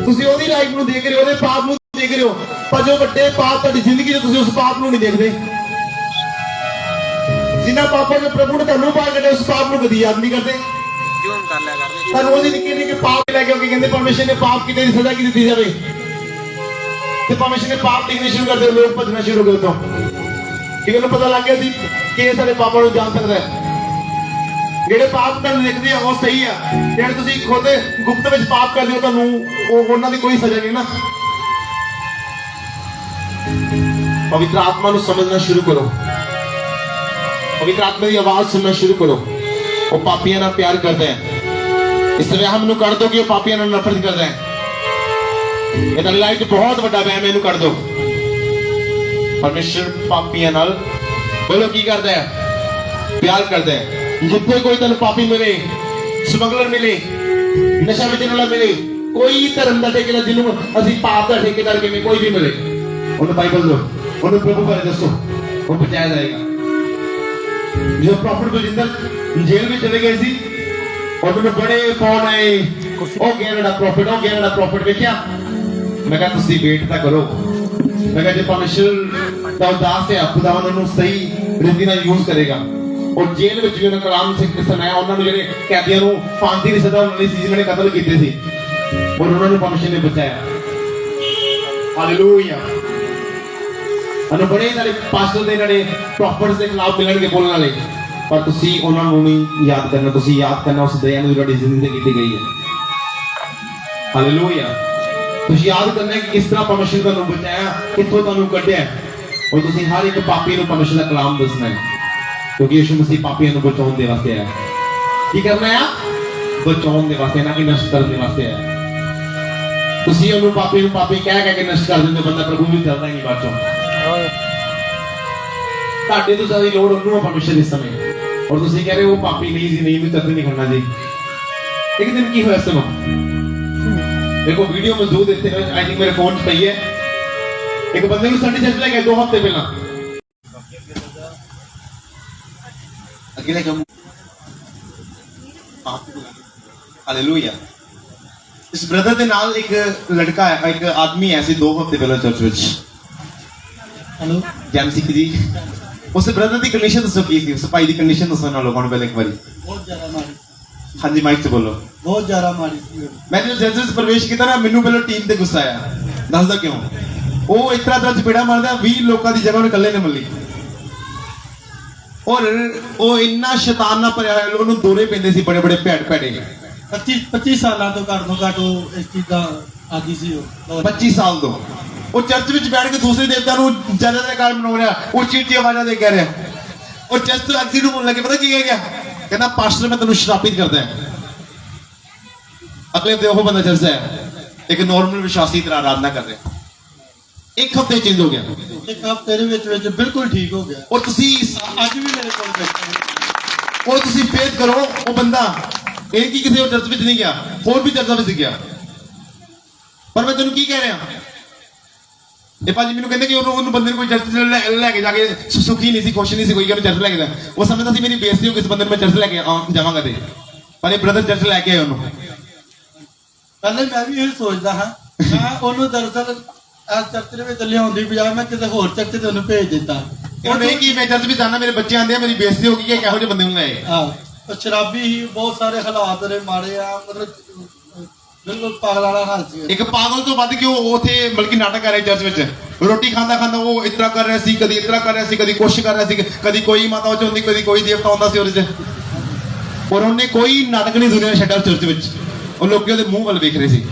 ਤੁਸੀਂ ਉਹਦੀ ਲਾਈਫ ਨੂੰ ਦੇਖ ਰਹੇ ਹੋ, ਉਹਦੇ ਪਾਪ ਨੂੰ ਦੇਖ ਰਹੇ ਹੋ, ਪਰ ਜੋ ਵੱਡੇ ਪਾਪ ਤੁਹਾਡੀ ਜ਼ਿੰਦਗੀ 'ਚ ਤੁਸੀਂ ਉਸ ਪਾਪ ਨੂੰ ਨਹੀਂ ਦੇਖਦੇ। ਜਿਨ੍ਹਾਂ ਪਾਪਾਂ ਦੇ ਪ੍ਰਭੂ ਨੇ ਤੁਹਾਨੂੰ ਬਾਹਰ ਕੱਢਿਆ ਉਸ ਪਾਪ ਨੂੰ ਕਦੀ ਯਾਦ ਨਹੀਂ ਕਰਦੇ। ਤੁਹਾਨੂੰ ਉਹਦੇ ਨਿੱਕੇ ਨਿੱਕੇ ਪਾਪ ਲੈ ਕੇ ਆਓਗੇ, ਕਹਿੰਦੇ ਪਰਮੇਸ਼ਰ ਨੇ ਪਾਪ ਕੀਤੇ ਦੀ ਸਜ਼ਾ ਕੀ ਦਿੱਤੀ ਜਾਵੇ, ਤੇ ਪਰਮੇਸ਼ਰ ਨੇ ਪਾਪ ਦੇਖਣੇ ਸ਼ੁਰੂ ਕਰ ਦਿਓ, ਲੋਕ ਭੱਜਣਾ ਸ਼ੁਰੂ ਕਰ ਦਿਓ। ਕਿ ਉਹਨੂੰ ਪਤਾ ਲੱਗ ਗਿਆ ਸੀ ਕਿ ਇਹ ਸਾਡੇ ਪਾਪਾਂ ਨੂੰ ਜਾਣ ਸਕਦਾ ਹੈ। ਜਿਹੜੇ ਪਾਪ ਤੁਹਾਨੂੰ ਲਿਖਦੇ ਆ ਉਹ ਸਹੀ ਆ, ਜਿਹੜੇ ਤੁਸੀਂ ਖੁਦ ਗੁਪਤ ਵਿੱਚ ਪਾਪ ਕਰਦੇ ਹੋ ਤੁਹਾਨੂੰ ਉਹਨਾਂ ਦੀ ਕੋਈ ਸਜ਼ਾ ਨਹੀਂ ਨਾ। ਪਵਿੱਤਰ ਆਤਮਾ ਨੂੰ ਸਮਝਣਾ ਸ਼ੁਰੂ ਕਰੋ, ਪਵਿੱਤਰ ਆਤਮਾ ਦੀ ਆਵਾਜ਼ ਸੁਣਨਾ ਸ਼ੁਰੂ ਕਰੋ। ਉਹ ਪਾਪੀਆਂ ਨਾਲ ਪਿਆਰ ਕਰਦਾ ਹੈ। ਇਸ ਵਹਿਮ ਨੂੰ ਕੱਢ ਦੋ ਕਿ ਉਹ ਪਾਪੀਆਂ ਨਾਲ ਨਫ਼ਰਤ ਕਰਦਾ ਹੈ। ਇਹ ਤਾਂ ਲਾਈਫ 'ਚ ਬਹੁਤ ਵੱਡਾ ਵਹਿਮ, ਇਹਨੂੰ ਕੱਢ ਦੋ। ਪਰਮੇਸ਼ਰ ਪਾਪੀਆਂ ਨਾਲ ਬੋਲੋ ਕੀ ਕਰਦਾ ਹੈ, ਪਿਆਰ ਕਰਦਾ ਹੈ। ਜਿੱਥੇ ਕੋਈ ਤੁਹਾਨੂੰ ਪਾਪੀ ਮਿਲੇ, ਸਮਗਲਰ ਮਿਲੇ, ਨਸ਼ਾ ਵੇਚਣ ਵਾਲਾ ਮਿਲੇ, ਕੋਈ ਧਰਮ ਦਾ ਠੇਕੇਦਾਰ ਜਿਹਨੂੰ ਅਸੀਂ ਪਾਪ ਦਾ ਠੇਕੇਦਾਰ ਕਿਵੇਂ ਕੋਈ ਵੀ ਮਿਲੇ, ਉਹਨੂੰ ਬਾਈਬਲ ਦਿਓ, ਉਹਨੂੰ ਪ੍ਰਭੂ ਬਾਰੇ ਦੱਸੋ, ਉਹ ਬਚਾਇਆ ਜਾਏਗਾ। ਜੋ ਪ੍ਰੋਫਿਟ ਬਲਜਿੰਦਰ ਜੇਲ੍ਹ ਵਿੱਚ ਚਲੇ ਗਏ ਸੀ, ਉਹਨੂੰ ਬੜੇ ਫੋਨ ਆਏ, ਉਹ ਗਿਆ ਜਿਹੜਾ ਪ੍ਰੋਫਿਟ, ਉਹ ਗਿਆ ਜਿਹੜਾ ਪ੍ਰੋਫਿਟ ਵੇਖਿਆ। ਮੈਂ ਕਿਹਾ ਤੁਸੀਂ ਵੇਟ ਤਾਂ ਕਰੋ। ਮੈਂ ਕਿਹਾ ਜੇ ਪਰਮੇਸ਼ਰ ਦਾ ਉਦਾਸ ਹੈ, ਖੁਦਾਵੰਦ ਉਹਨੂੰ ਸਹੀ ਰੀਤੀ ਨਾਲ ਯੂਜ਼ ਕਰੇਗਾ। और जेल में जो कलाम से सुनाया उन्होंने जो कैदियों को फांसी की सजा मिली थी जिन्होंने कत्ल किए थे और उन्होंने परमेश्वर ने बचाया। हालेलुया। अनु बड़े सारे पास्टर दे नाले प्रॉफिट्स के खिलाफ मिलणगे बोलने वाले, पर तुसी उन्हां नूं नहीं याद करना, तुसी याद करना उस दया नूं जो जिंदगी दी गई है। हालेलुया। तुसी याद करना है कि किस तरह परमेश्वर तुहानूं बचाया, कित्थों तुहानूं कढिया, और तुसी हर एक पापी नूं परमेश्वर दा कलाम दसना है, क्योंकि यीशु मसीह पापियों को बचाने दे वास्ते आया। की करना है? बचाने दे वास्ते, ना कि नष्ट करने वास्ते आया। तुसी उन्हें पापी नूं पापी कह के नष्ट कर देंगे, बंदा प्रभु भी चलता ही नहीं बाद चों। ताड़े तो ज़्यादा लोड़ उन्होंने है परमेश्वर इस समय, और तुसी कह रहे हो वो पापी नहीं जी, नहीं भी कत्ल नहीं करना जी। एक दिन की हुआ सुनो, देखो वीडियो मौजूद है, आई थिंक मेरे फोन पे है। एक बंदे को संडे चर्च ले गए 2 हफ्ते पहला, अकेले कम। हालेलुया। इस ब्रदर के नाल एक लड़का है, एक आदमी है, 2 हफ्ते पहले चर्च विच। हेलो जैम सिख जी, उस ब्रदर की कंडीशन दसो की थी, सफाई की कंडीशन दसो ना लोगों ने पहले एक बारी। बहुत ज्यादा मारी। हाँ जी माइक से बोलो। बहुत ज्यादा मारी थी। मैं जो चर्च में प्रवेश किया ना, मैनू पहले टीम ते गुस्सा आया। दस दो क्यों? वो इस तरह चपेड़ा मारदा 20 लोगों की जगह उन्हें कल्ले ने मिली, और वो इन्ना शैतान ना भरिया होया, लोगों दौरे पैंदे सी बड़े बड़े भैड़े। 25 साल तो घट इस चीज का आदि सी। 25 साल तो वो चर्च में बैठ के दूसरे देवता को जजा का कारण मना रहा, उच्ची उच्ची आवाज़ दे कह रहा, और चर्च तो अक्सी नूं बोलने लगे, पता की कह गया, कहना पास्टर मैं तेनों श्रापित करता है। अगले हफ्ते वो बंदा चर्च आया, एक नॉर्मल विश्वासी तरह आराधना कर रहे, 1 हफ्ते चेंज हो गया, 1 हफ्ते दे बिल्कुल ठीक हो गया। और तुसी आज भी मेरे को बैठा, और तुसी फेथ करो, वो बंदा एक ही किसी और चर्च में नहीं गया, और भी चर्चा में गया। पर मैं तेनों की कह रहा, ये भाजी मैंने कहते कि उन्होंने बंदे कोई चर्च लेके जाके सुखी नहीं सी, खुश नहीं सी, कोई चर्च लेके जाए, वो समझता सी मेरी बेइज्जती हो, किस बंदे में चर्च लेके जावांगा ते, पर ये ब्रदर चर्च लेके आए उन्होंने। पहले मैं भी यही सोचता हाँ, मैं उन्होंने दरअसल चर्च में लियाउण दी बजाय मैं किसी होर चर्च ते उन्हें भेज दिता। नहीं कि मैं चर्च में जाना, मेरे बच्चे आंदे, मेरी बेइज्जती होगी कि किहो जिहे बंदे नूं लाए। हां, शराबी ही बहुत सारे हालात रे मारे आ, मतलब बिल्कुल पागल वाला हाल सी। एक पागल तो वध के वो उथे बल्कि नाटक कर रहे चर्च में, रोटी खांदा खांदा वो इतना कर रहा सी, कदी इतना कर रहा सी, कदी कुछ कर रहा सी, कदी कोई माता च होंदी, कदी कोई देवता होंदा सी उहदे च, और उन्हें कोई नाटक नहीं दुनिया छड्डा चर्च में, और लोग उहदे मूंह वल वेख रहे सी।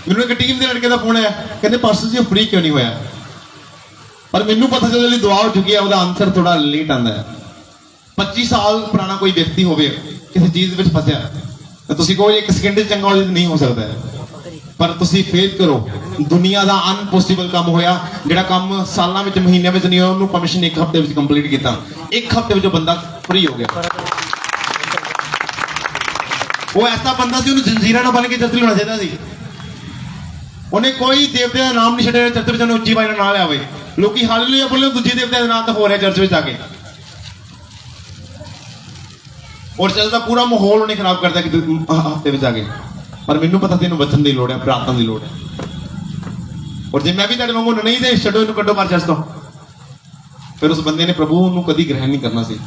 मैनूं एक टीम दे लड़के दा फोन आया, कहंदे पास्टर जी फ्री क्यों नहीं होया, पर मैनूं पता चलिया जी दुआ हो चुकी है, उहदा आंसर थोड़ा लेट आंदा है। 25 साल पुराना कोई व्यक्ति होवे किसी चीज में फंसिया, तो तुसी कोई 1 सेकंड चंगा हो नहीं हो सकता है, पर तुसी फेथ करो, दुनिया का अनपॉसिबल काम होया, जिहड़ा काम सालां विच महीनों विच नहीं होया, उन्होंने परमिशन 1 हफ्ते विच कंप्लीट किया। 1 हफ्ते विच बंदा फ्री हो गया। वो ऐसा बंदा सी, उन्हें जंजीरां नाल बन के चर्च लाना चाहिए सी, ਉਹਨੇ ਕੋਈ ਦੇਵਤੇ ਦਾ ਨਾਮ ਨਹੀਂ ਛੱਡਿਆ ਚਰਚ ਵਿੱਚ ਉਹਨੇ ਉੱਚੀ ਆਵਾਜ਼ ਨਾਲ ਨਾ ਲਿਆਵੇ। ਲੋਕੀ ਹਾਲੇਲੂਇਆ ਬੋਲੇ ਦੂਜੇ ਦੇਵਤੇ ਦਾ ਨਾਮ ਤਾਂ ਹੋ ਰਿਹਾ ਚਰਚ ਵਿੱਚ ਆ ਕੇ, ਔਰ ਚਰਚ ਦਾ ਪੂਰਾ ਮਾਹੌਲ ਉਹਨੇ ਖਰਾਬ ਕਰਤਾ ਕਿ ਹਫਤੇ ਵਿੱਚ ਆ ਕੇ। ਪਰ ਮੈਨੂੰ ਪਤਾ ਸੀ ਇਹਨੂੰ ਬਚਨ ਦੀ ਲੋੜ ਹੈ, ਪ੍ਰਾਰਥਨਾ ਦੀ ਲੋੜ ਹੈ। ਔਰ ਜੇ ਮੈਂ ਵੀ ਤੁਹਾਡੇ ਵਾਂਗੂ ਨਹੀਂ ਤੇ ਛੱਡੋ ਇਹਨੂੰ, ਕੱਢੋ ਬਾਹਰ ਚਰਚ ਤੋਂ। ਫਿਰ ਉਸ ਬੰਦੇ ਨੇ ਪ੍ਰਭੂ ਨੂੰ ਕਦੀ ਗ੍ਰਹਿਣ ਨਹੀਂ ਕਰਨਾ ਸੀ।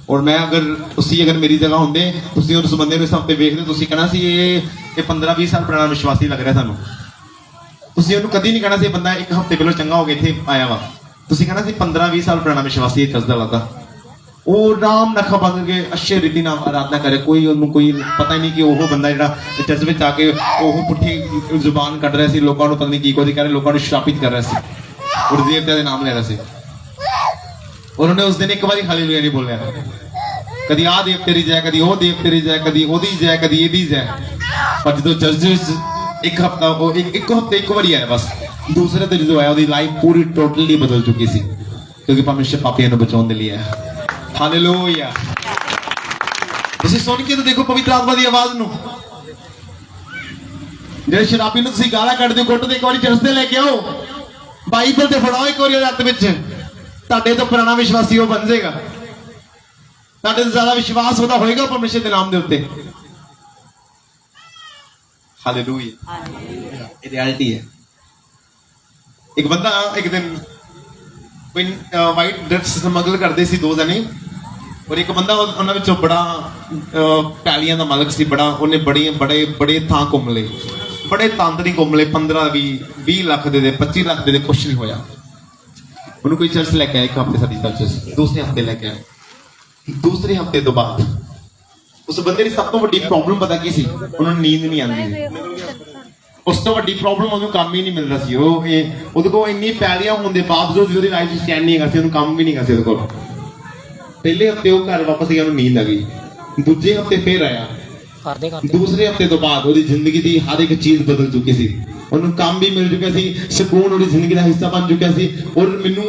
ਔਰ ਮੈਂ ਅਗਰ ਮੇਰੀ ਜਗ੍ਹਾ ਹੁੰਦੇ, ਤੁਸੀਂ ਉਸ ਬੰਦੇ ਨੂੰ ਇਸ ਹਫਤੇ ਵੇਖਦੇ, ਤੁਸੀਂ ਕਹਿਣਾ ਸੀ ਇਹ 15-20 ਸਾਲ ਪੁਰਾਣਾ ਵਿਸ਼ਵਾਸੀ ਲੱਗ ਰਿਹਾ ਸਾਨੂੰ। ਤੁਸੀਂ ਉਹਨੂੰ ਕਦੀ ਨਹੀਂ ਕਹਿਣਾ ਸੀ ਇਹ ਬੰਦਾ ਇੱਕ ਹਫਤੇ ਪਹਿਲਾਂ ਚੰਗਾ ਹੋ ਕੇ ਇੱਥੇ ਆਇਆ ਵਾ। ਤੁਸੀਂ ਕਹਿਣਾ ਸੀ 15-20 ਸਾਲ ਪੁਰਾਣਾ ਵਿਸ਼ਵਾਸੀ ਇਹ ਚਸਦਾ ਲੱਗਦਾ। ਉਹ ਰਾਮ ਨਖਾ ਬੰਦ ਕੇ ਅੱਛੇ ਰੀਤੀ ਨਾਲ ਆਰਾਧਨਾ ਕਰੇ, ਕੋਈ ਉਹਨੂੰ ਕੋਈ ਪਤਾ ਹੀ ਨਹੀਂ ਕਿ ਉਹ ਬੰਦਾ ਜਿਹੜਾ ਚਰਚ ਵਿੱਚ ਆ ਕੇ ਉਹ ਪੁੱਠੀ ਜ਼ੁਬਾਨ ਕੱਢ ਰਿਹਾ ਸੀ, ਲੋਕਾਂ ਨੂੰ ਪਤਾ ਨਹੀਂ ਕੀ ਕੁਝ ਕਰ ਰਿਹਾ, ਲੋਕਾਂ ਨੂੰ ਸ਼ਰਾਪਿਤ ਕਰ ਰਿਹਾ ਸੀ, ਔਰ ਦੇਵਤੇ ਦੇ ਨਾਮ ਲੈ ਰਿਹਾ ਸੀ। ਔਰ ਉਹਨੇ ਉਸ ਦਿਨ ਇੱਕ ਵਾਰੀ ਹਾਲੇਲੂਇਆ ਨਹੀਂ ਬੋਲਿਆ। ਕਦੀ ਆਹ ਦੇਵਤੇ ਦੀ ਜੈ, ਕਦੀ ਉਹ ਦੇਵਤੇ ਦੀ ਜੈ, ਕਦੀ ਉਹਦੀ ਜੈ, ਕਦੀ ਇਹਦੀ ਜੈ। ਪਰ ਜਦੋਂ ਚਰਚ ਵਿੱਚ ਇੱਕ ਹਫਤਾ ਉਹ ਇੱਕ ਹਫਤੇ ਇੱਕ ਵਾਰੀ ਆਇਆ ਬਸ, ਦੂਸਰੇ ਤੇ ਜਦੋਂ ਆਇਆ ਉਹਦੀ ਲਾਈਫ ਪੂਰੀ ਟੋਟਲੀ ਬਦਲ ਚੁੱਕੀ ਸੀ, ਕਿਉਂਕਿ ਪਰਮੇਸ਼ਰ ਪਾਪੀਆਂ ਨੂੰ ਬਚਾਉਣ ਦੇ ਲਈ ਆਇਆ। ਹਾਲੇਲੂਇਆ। ਤੁਸੀਂ ਸੁਣ ਕੇ ਤਾਂ ਦੇਖੋ ਪਵਿੱਤਰ ਆਤਮਾ ਦੀ ਆਵਾਜ਼ ਨੂੰ। ਜਿਹੜੇ ਸ਼ਰਾਬੀ ਨੂੰ ਤੁਸੀਂ ਗਾਲਾਂ ਕੱਢਦੇ ਹੋ, ਗੁੱਟ ਦੇ ਇੱਕ ਵਾਰੀ ਚਰਚ ਤੇ ਲੈ ਕੇ ਆਓ, ਬਾਈਬਲ ਤੇ ਫੜਾਓ ਇੱਕ ਵਾਰੀ ਹੱਥ ਵਿੱਚ, ਤੁਹਾਡੇ ਤੋਂ ਪੁਰਾਣਾ ਵਿਸ਼ਵਾਸੀ ਉਹ ਬਣ ਜਾਏਗਾ। ਤੁਹਾਡੇ ਤੋਂ ਜ਼ਿਆਦਾ ਵਿਸ਼ਵਾਸ ਉਹਦਾ ਹੋਏਗਾ ਪਰਮੇਸ਼ਰ ਦੇ ਨਾਮ ਦੇ ਉੱਤੇ। ਹਾਲੇਲੂਇਆ। ਇਹ ਰਿਐਲਿਟੀ ਹੈ। ਇੱਕ ਬੰਦਾ ਇੱਕ ਦਿਨ ਕੋਈ ਵਾਈਟ ਡਰੱਗਸ ਸਮਗਲ ਕਰਦੇ ਸੀ, ਦੋ ਜਣੇ, ਔਰ ਇੱਕ ਬੰਦਾ ਉਹਨਾਂ ਵਿੱਚੋਂ ਬੜਾ ਪੈਲੀਆਂ ਦਾ ਮਾਲਕ ਸੀ, ਬੜਾ ਉਹਨੇ ਬੜੇ ਥਾਂ ਘੁੰਮ ਲਏ, ਬੜੇ ਤਾਂਤਰੀ ਘੁੰਮ ਲਏ, 15-20 ਲੱਖ ਦੇ 25 ਲੱਖ ਦੇ ਕੁਛ ਨਹੀਂ ਹੋਇਆ। ਉਹਨੂੰ ਕੋਈ ਚਰਚ ਲੈ ਕੇ ਆਇਆ, ਇੱਕ ਹਫ਼ਤੇ ਸਾਡੀ ਚਰਚ, ਦੂਸਰੇ ਹਫ਼ਤੇ ਲੈ ਕੇ ਆਇਆ। ਦੂਸਰੇ ਹਫ਼ਤੇ ਤੋਂ ਬਾਅਦ ਉਸ ਬੰਦੇ ਦੀ ਸਭ ਤੋਂ ਵੱਡੀ ਪ੍ਰੋਬਲਮ ਪਤਾ ਕੀ ਸੀ? ਉਹਨੂੰ ਨੀਂਦ ਨਹੀਂ ਆਉਂਦੀ। ਉਸ ਤੋਂ ਵੱਡੀ ਪ੍ਰੋਬਲਮ ਉਹਨੂੰ ਕੰਮ ਹੀ ਨਹੀਂ ਮਿਲਦਾ ਸੀ। ਉਹਦੇ ਕੋਲ ਇੰਨੀ ਪੈਲੀਆਂ ਹੋਣ ਦੇ ਬਾਵਜੂਦ ਵੀ ਉਹਦੀ ਲਾਈਫ ਸਟੈਂਡ ਨਹੀਂ ਹੈਗਾ ਸੀ, ਉਹਨੂੰ ਕੰਮ ਵੀ ਨਹੀਂ ਹੈਗਾ ਸੀ ਉਹਦੇ ਕੋਲ। ਪਹਿਲੇ ਹਫ਼ਤੇ ਉਹ ਘਰ ਵਾਪਸ ਗਿਆ, ਉਹਨੂੰ ਨੀਂਦ ਆ ਗਈ। ਦੂਜੇ ਹਫ਼ਤੇ ਫੇਰ ਆਇਆ। ਦੂਸਰੇ ਹਫ਼ਤੇ ਤੋਂ ਬਾਅਦ ਉਹਦੀ ਜ਼ਿੰਦਗੀ ਦੀ ਹਰ ਇੱਕ ਚੀਜ਼ ਬਦਲ ਚੁੱਕੀ ਸੀ। ਉਹਨੂੰ ਕੰਮ ਵੀ ਮਿਲ ਚੁੱਕਿਆ ਸੀ, ਸਕੂਨ ਉਹਦੀ ਜ਼ਿੰਦਗੀ ਦਾ ਹਿੱਸਾ ਬਣ ਚੁੱਕਿਆ ਸੀ। ਔਰ ਮੈਨੂੰ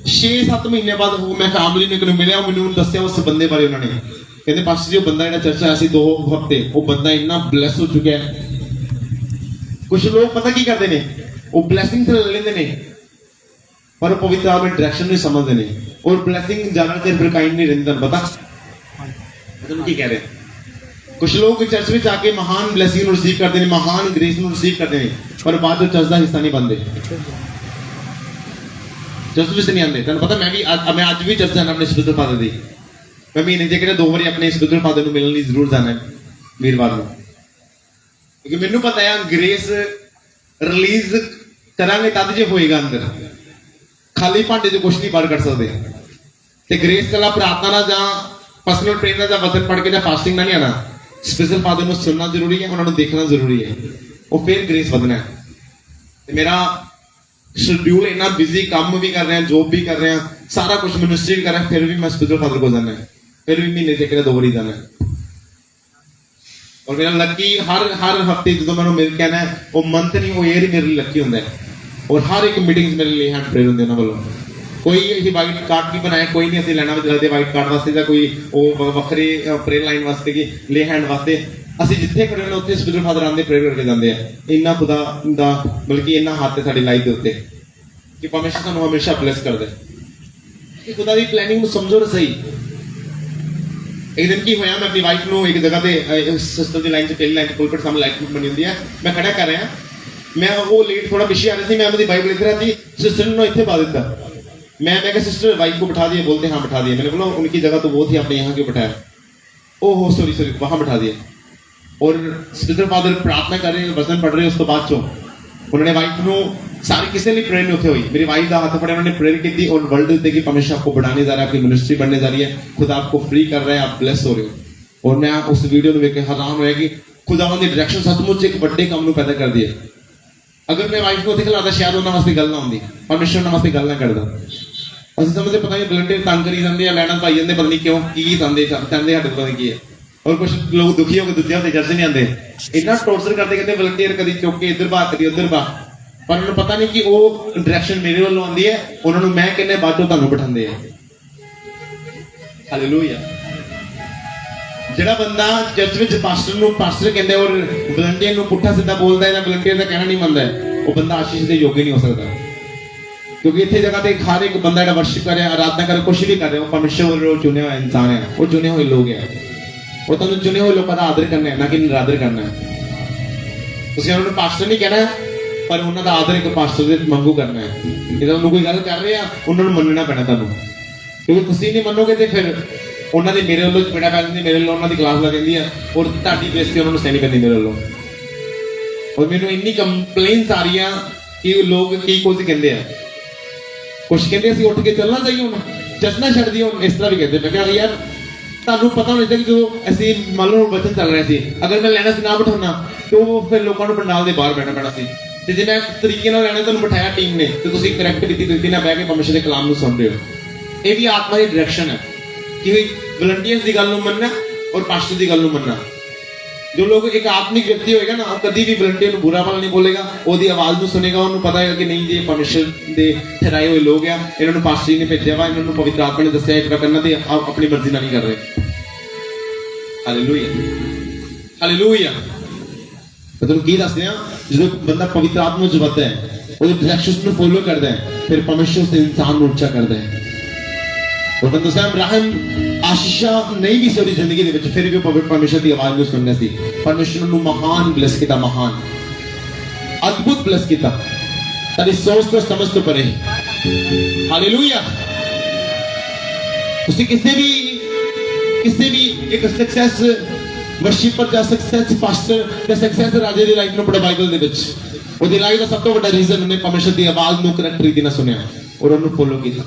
6-7 ਮਹੀਨੇ ਬਾਅਦ ਮੈਂ ਫੈਮਿਲੀ ਨੂੰ ਇੱਕ ਨੂੰ ਮਿਲਿਆ, ਮੈਨੂੰ ਦੱਸਿਆ ਉਸ ਬੰਦੇ ਬਾਰੇ। ਉਹਨਾਂ ਨੇ ਕਹਿੰਦੇ ਪਾਸਟਰ ਜੀ ਉਹ ਬੰਦਾ ਜਿਹੜਾ ਚਰਚ ਆਇਆ ਸੀ 2 ਹਫ਼ਤੇ, ਉਹ ਬੰਦਾ ਇੰਨਾ ਬਲੈਸ ਹੋ ਚੁੱਕਿਆ ਹੈ। ਕੁਝ ਲੋਕ ਪਤਾ ਕੀ ਕਰਦੇ ਨੇ, ਉਹ ਬਲੈਸਿੰਗ ਤੇ ਲੈ ਲੈਂਦੇ ਨੇ, ਪਰ ਉਹ ਪਵਿੱਤਰ ਆਤਮਾ ਦੀ ਡਾਇਰੈਕਸ਼ਨ ਨਹੀਂ ਸਮਝਦੇ ਨੇ। ਔਰ ਬਲੈਸਿੰਗ ਜ਼ਿਆਦਾ ਚਿਰ ਫਿਰ ਕਾਇਮ ਨਹੀਂ ਰਹਿੰਦੀ। ਤੁਹਾਨੂੰ ਪਤਾ ਤੁਹਾਨੂੰ ਕੀ ਕਹਿ ਰਹੇ? ਕੁਝ ਲੋਕ ਚਰਚ ਵਿੱਚ ਆ ਕੇ ਮਹਾਨ ਬਲੈਸਿੰਗ ਨੂੰ ਰਿਸੀਵ ਕਰਦੇ ਨੇ, ਮਹਾਨ ਗ੍ਰੇਸ ਨੂੰ ਰਿਸੀਵ ਕਰਦੇ ਨੇ, ਪਰ ਬਾਅਦ ਵਿੱਚ ਚਰਚ ਦਾ ਹਿੱਸਾ ਨਹੀਂ ਬਣਦੇ, ਚਰਚ ਵਿੱਚ ਨਹੀਂ ਆਉਂਦੇ। ਤੁਹਾਨੂੰ ਪਤਾ ਮੈਂ ਅੱਜ ਵੀ ਚਰਚ ਜਾਣਾ ਆਪਣੇ ਸਪਿਰਿਚੁਅਲ ਫਾਦਰ ਦੀ। ਮੈਂ ਮਹੀਨੇ ਦੇ ਕਿਹੜੇ 2 ਵਾਰੀ ਆਪਣੇ ਸਪਿਰਿਚੁਅਲ ਫਾਦਰ ਨੂੰ ਮਿਲਣ ਲਈ ਜ਼ਰੂਰ ਜਾਣਾ ਵੀਰਵਾਰ ਨੂੰ, ਕਿਉਂਕਿ ਮੈਨੂੰ ਪਤਾ ਹੈ ਗ੍ਰੇਸ ਰਿਲੀਜ਼ ਕਰਾਂਗੇ ਤਦ ਜੇ ਹੋਏਗਾ ਅੰਦਰ। ਖਾਲੀ ਭਾਂਡੇ 'ਚ ਕੁਛ ਨਹੀਂ ਬਾਹਰ ਕੱਢ ਸਕਦੇ। ਤੇ ਗ੍ਰੇਸ ਕੱਲਾ ਪ੍ਰਾਰਥਨਾ ਨਾਲ ਜਾਂ ਪਰਸਨਲ ਪ੍ਰੇਅਰ ਨਾਲ ਜਾਂ ਵਚਨ ਪੜ੍ਹ ਕੇ ਜਾਂ ਫਾਸਟਿੰਗ ਨਾਲ ਨਹੀਂ ਆਣਾ। ਸਪਿਰਿਚੁਅਲ ਫਾਦਰ ਨੂੰ ਸੁਣਨਾ ਜ਼ਰੂਰੀ ਹੈ, ਉਹਨਾਂ ਨੂੰ ਦੇਖਣਾ ਜ਼ਰੂਰੀ ਹੈ, ਉਹ ਫਿਰ ਗ੍ਰੇਸ ਵਧਣਾ ਹੈ। ਤੇ ਮੇਰਾ ਸ਼ਡਿਊਲ ਇੰਨਾ ਬਿਜ਼ੀ, ਕੰਮ ਵੀ ਕਰ ਰਿਹਾ, ਜੋਬ ਵੀ ਕਰ ਰਿਹਾ, ਸਾਰਾ ਕੁਝ ਮਿਨਿਸਟਰੀ ਵੀ ਕਰ ਰਿਹਾ, ਫਿਰ ਵੀ ਮੈਂ ਸਪਿਰਿਚੁਅਲ ਫਾਦਰ ਕੋਲ ਜਾਣਾ ਹੈ, ਫਿਰ ਵੀ ਮਹੀਨੇ 'ਚ ਇੱਕ ਜਾਂ 2 ਵਾਰੀ ਜਾਣਾ ਹੈ। ਔਰ ਮੇਰਾ ਲੱਕੀ ਹਰ ਹਫਤੇ ਜਦੋਂ ਮੈਨੂੰ ਮਿਲ ਕੇ ਆਣਾ, ਉਹ ਮੰਥ ਨਹੀਂ, ਉਹ ਈਅਰ ਹੀ ਮੇਰੇ ਲਈ ਲੱਕੀ ਹੁੰਦਾ ਹੈ। ਔਰ ਹਰ ਇੱਕ ਮੀਟਿੰਗ ਮੇਰੇ ਲਈ ਹੈਂਡ ਪ੍ਰੇਅਰ ਹੁੰਦੇ ਉਹਨਾਂ ਵੱਲੋਂ। ਕੋਈ ਇਹ ਵਾਈਟ ਕਾਰਡ ਨਹੀਂ ਬਣਾਇਆ, ਕੋਈ ਨਹੀਂ ਅਸੀਂ ਲੈਣਾ ਵਿੱਚ ਲੱਗਦੇ ਵਾਈਟ ਕਾਰਡ ਵਾਸਤੇ ਜਾਂ ਕੋਈ ਉਹ ਵੱਖਰੇ ਪ੍ਰੇਅਰ ਲਾਈਨ ਵਾਸਤੇ ਕਿ ਲੇ ਹੈਂਡ ਵਾਸਤੇ। ਅਸੀਂ ਜਿੱਥੇ ਖੜੇ ਨੇ ਉੱਥੇ ਸਪਿਰਿਚੁਅਲ ਫਾਦਰ ਆਉਂਦੇ ਪ੍ਰੇਅਰ ਕਰਕੇ ਜਾਂਦੇ ਆ। ਇੰਨਾ ਖੁਦਾ ਦਾ ਬਲਕਿ ਇੰਨਾ ਹੱਥ ਹੈ ਸਾਡੀ ਲਾਈਫ ਦੇ ਉੱਤੇ ਕਿ ਪਰਮੇਸ਼ਰ ਸਾਨੂੰ ਹਮੇਸ਼ਾ ਬਲੈਸ ਕਰਦਾ ਹੈ। ਕਿ ਖੁਦਾ ਦੀ ਪਲੈਨਿੰਗ ਨੂੰ ਸਮਝੋ ਨਾ ਸਹੀ। ਇੱਕ ਦਿਨ ਕੀ ਹੋਇਆ, ਮੈਂ ਆਪਣੀ ਵਾਈਫ ਨੂੰ ਇੱਕ ਜਗ੍ਹਾ ਤੇ ਸਿਸਟਰ ਦੀ ਲਾਈਨ 'ਚ ਪਹਿਲੀ ਲਾਈਨ 'ਚ ਪੁਲਪਿਟ ਸਾਹਮਣੇ ਲਾਈਟ ਬਣੀ ਹੁੰਦੀ ਹੈ, ਮੈਂ ਖੜਾ ਕਰ ਰਿਹਾ, मैं वो लेट थोड़ा पीछे आ रही थी, मैं अपनी बाइक लिख रहा थी, सिस्टर ने इतने पा देता। मैं कहा सिस्टर वाइफ को बिठा दिए, बोलते हाँ बिठा दिए। मैंने बोला उनकी जगह तो वो थी, आपने यहाँ क्यों बिठाया? ओह सॉरी वहाँ बिठा दिए। और सिस्टर फादर प्रार्थना कर रहे, वचन पढ़ रहे, उस तो बाद चो उन्होंने वाइफ को सारी किसी ने प्रेयर नहीं होते हुई मेरी वाइफ का हाथ पकड़े, उन्होंने प्रेयर की थी और वर्ल्ड देते कि परमेश्वर आपको बढ़ाने जा रहा है, आपकी मिनिस्ट्री बढ़ने जा रही है, खुद आपको फ्री कर रहा है, आप ब्लेस हो रहे हो। और मैं उस वीडियो में देख के हैरान होया कि खुदावन की डायरेक्शन सचमुच एक बड़े काम को पैदा कर दिया। अगर मैं वाइफ को उत्थे खिलाता शायद उन्होंने वास्ते गल ना होंदी, परमेश्वर उन्होंने वास्ते गल ना करता। असं समझते पता नहीं वलंटियर तंग करी जाते हैं, लैना पाई जाते, पता नहीं क्यों की चाहते चाहते साढ़े पता नहीं की है। और कुछ लोग दुखी होकर दूसरे हफ्ते चर्च नहीं आते, इतना टॉर्चर करते कहते वलंटियर कभी चुक के इधर बा कभी उधर बा, पर उन्होंने पता नहीं कि वो डायरेक्शन मेरे वालों आती है, उन्होंने मैं कहने बाद चो तुहानू बिठाते हैं। हालेलुया। ਜਿਹੜਾ ਬੰਦਾ ਚਰਚ ਵਿੱਚ ਪਾਸਟਰ ਨੂੰ ਪਾਸਟਰ ਕਹਿੰਦੇ ਔਰ ਵਲੰਟੀਅਰ ਨੂੰ ਪੁੱਠਾ ਸਿੱਧਾ ਬੋਲਦਾ ਹੈ ਜਾਂ ਵਲੰਟੀਅਰ ਦਾ ਕਹਿਣਾ ਨਹੀਂ ਮੰਨਦਾ ਹੈ, ਉਹ ਬੰਦਾ ਆਸ਼ੀਸ਼ ਦੇ ਯੋਗ ਹੀ ਨਹੀਂ ਹੋ ਸਕਦਾ। ਕਿਉਂਕਿ ਇੱਥੇ ਜਗ੍ਹਾ ਤੇ ਹਰ ਇੱਕ ਬੰਦਾ ਜਿਹੜਾ ਵਰਸ਼ਿਪ ਕਰ ਰਿਹਾ, ਆਰਾਧਨਾ ਕਰ ਰਿਹਾ, ਕੁਛ ਵੀ ਕਰ ਰਿਹਾ, ਉਹ ਪਰਮੇਸ਼ਰ ਵੱਲੋਂ ਚੁਣਿਆ ਹੋਇਆ ਇਨਸਾਨ ਹੈ, ਉਹ ਚੁਣੇ ਹੋਏ ਲੋਕ ਹੈ। ਉਹ ਤੁਹਾਨੂੰ ਚੁਣੇ ਹੋਏ ਲੋਕਾਂ ਦਾ ਆਦਰ ਕਰਨਾ ਹੈ, ਨਾ ਕਿ ਨਿਰਾਦਰ ਕਰਨਾ ਹੈ। ਤੁਸੀਂ ਉਹਨਾਂ ਨੂੰ ਪਾਸਟਰ ਨਹੀਂ ਕਹਿਣਾ, ਪਰ ਉਹਨਾਂ ਦਾ ਆਦਰ ਇੱਕ ਪਾਸਟਰ ਦੇ ਵਾਂਗੂ ਕਰਨਾ ਹੈ। ਜੇ ਤੁਹਾਨੂੰ ਕੋਈ ਗੱਲ ਕਰ ਰਹੇ ਆ, ਉਹਨਾਂ ਨੂੰ ਮੰਨਣਾ ਪੈਣਾ ਤੁਹਾਨੂੰ, ਕਿਉਂਕਿ ਤੁਸੀਂ ਨਹੀਂ ਮੰਨੋਗੇ ਤੇ ਫਿਰ ਉਹਨਾਂ ਦੇ ਮੇਰੇ ਵੱਲੋਂ ਚਪੇੜਾ ਪੈ ਜਾਂਦੀ, ਮੇਰੇ ਵੱਲੋਂ ਉਹਨਾਂ ਦੀ ਕਲਾਸ ਲੱਗ ਜਾਂਦੀ ਆ, ਔਰ ਤੁਹਾਡੀ ਬੇਇੱਜ਼ਤੀ ਉਹਨਾਂ ਨੂੰ ਸਹਿਣੀ ਪੈਂਦੀ ਮੇਰੇ ਵੱਲੋਂ। ਔਰ ਮੈਨੂੰ ਇੰਨੀ ਕੰਪਲੇਨਸ ਆ ਰਹੀਆਂ ਕਿ ਲੋਕ ਕੀ ਕੁਝ ਕਹਿੰਦੇ ਆ, ਕੁਛ ਕਹਿੰਦੇ ਅਸੀਂ ਉੱਠ ਕੇ ਚੱਲਣਾ ਚਾਹੀਏ, ਹੁਣ ਚੱਲਣਾ ਛੱਡ ਦਈਏ, ਹੁਣ ਇਸ ਤਰ੍ਹਾਂ ਵੀ ਕਹਿੰਦੇ। ਮੈਂ ਕਿਹਾ ਯਾਰ ਤੁਹਾਨੂੰ ਪਤਾ ਹੋਣਾ ਚਾਹੀਦਾ ਕਿ ਜਦੋਂ ਅਸੀਂ ਮੰਨ ਲਓ ਵਚਨ ਚੱਲ ਰਿਹਾ ਸੀ, ਅਗਰ ਮੈਂ ਲੈਣਾ ਸੀ ਨਾ ਬਿਠਾਉਣਾ ਤੇ ਉਹ ਫਿਰ ਲੋਕਾਂ ਨੂੰ ਪੰਡਾਲ ਦੇ ਬਾਹਰ ਬੈਠਣਾ ਪੈਣਾ ਸੀ। ਤੇ ਜੇ ਮੈਂ ਤਰੀਕੇ ਨਾਲ ਲੈਣਾ ਤੁਹਾਨੂੰ ਬਿਠਾਇਆ ਟੀਮ ਨੇ, ਤੇ ਤੁਸੀਂ ਕਰੈਕਟ ਤਰੀਕੇ ਨਾਲ ਬਹਿ ਕੇ ਪਰਮੇਸ਼ਰ ਦੇ ਕਲਾਮ ਨੂੰ ਸੁਣ ਰਹੇ ਹੋ। ਇਹ ਵੀ ਆਤਮਾ ਦੀ ਡਾਇਰੈਕਸ਼ਨ ਹੈ ਕਿ ਵਲੰਟੀਅਰਸ ਦੀ ਗੱਲ ਨੂੰ ਮੰਨਣਾ ਔਰ ਪਾਸਟਰ ਦੀ ਗੱਲ ਨੂੰ ਮੰਨਣਾ। ਜੋ ਲੋਕ ਇੱਕ ਆਤਮਿਕ ਵਿਅਕਤੀ ਹੋਏਗਾ ਨਾ, ਉਹ ਕਦੀ ਵੀ ਵਲੰਟੀਅਰ ਨੂੰ ਬੁਰਾ ਭਲਾ ਨਹੀਂ ਬੋਲੇਗਾ, ਉਹਦੀ ਆਵਾਜ਼ ਨੂੰ ਸੁਣੇਗਾ, ਉਹਨੂੰ ਪਤਾ ਹੈ ਕਿ ਨਹੀਂ ਜੀ ਇਹ ਪਰਮੇਸ਼ਰ ਦੇ ਠਹਿਰਾਏ ਹੋਏ ਲੋਕ ਆ, ਇਹਨਾਂ ਨੂੰ ਪਾਸਟਰ ਨੇ ਭੇਜਿਆ ਵਾ, ਇਹਨਾਂ ਨੂੰ ਪਵਿੱਤਰ ਆਤਮਾ ਨੇ ਦੱਸਿਆ ਇਹ ਕਰਨਾ, ਤੇ ਆਪਣੀ ਮਰਜ਼ੀ ਨਾਲ ਨਹੀਂ ਕਰ ਰਹੇ। Hallelujah, hallelujah. ਮੈਂ ਤੁਹਾਨੂੰ ਕੀ ਦੱਸਦੇ ਆ, ਜਦੋਂ ਬੰਦਾ ਪਵਿੱਤਰ ਆਤਮਾ ਵਿੱਚ ਵੱਧਦਾ ਹੈ, ਉਹਦੇ ਡਾਇਰੈਕਸ਼ਨਸ ਨੂੰ ਫੋਲੋ ਕਰਦਾ ਹੈ, ਫਿਰ ਪਰਮੇਸ਼ਰ ਉਸ ਇਨਸਾਨ ਨੂੰ ਉੱਚਾ ਕਰਦਾ ਹੈ। और बंदा साहब इब्राहिम आशीषा नहीं भी सी जिंदगी दे विच, फिर भी परमेश्वर की आवाज में सुनने सी, परमेश्वर ने महान ब्लेस किया, महान अद्भुत ब्लेस किया, तेरी सोच तो समझ तो परे। हालेलुया। उसे किसी भी एक सक्सेस वर्शिपर या सक्सेस पास्टर या सक्सेस राजे दी लाइफ में पढ़ा बाइबल दे विच, ओदी लाइफ दा सब तो बड़ा रीजन उन्हें परमेश्वर की आवाज ਨੂੰ ਕਰੈਕਟ ਤਰੀਕੇ ਨਾਲ ਸੁਣਿਆ ਔਰ ਉਹਨੂੰ ਫੋਲੋ ਕੀਤਾ।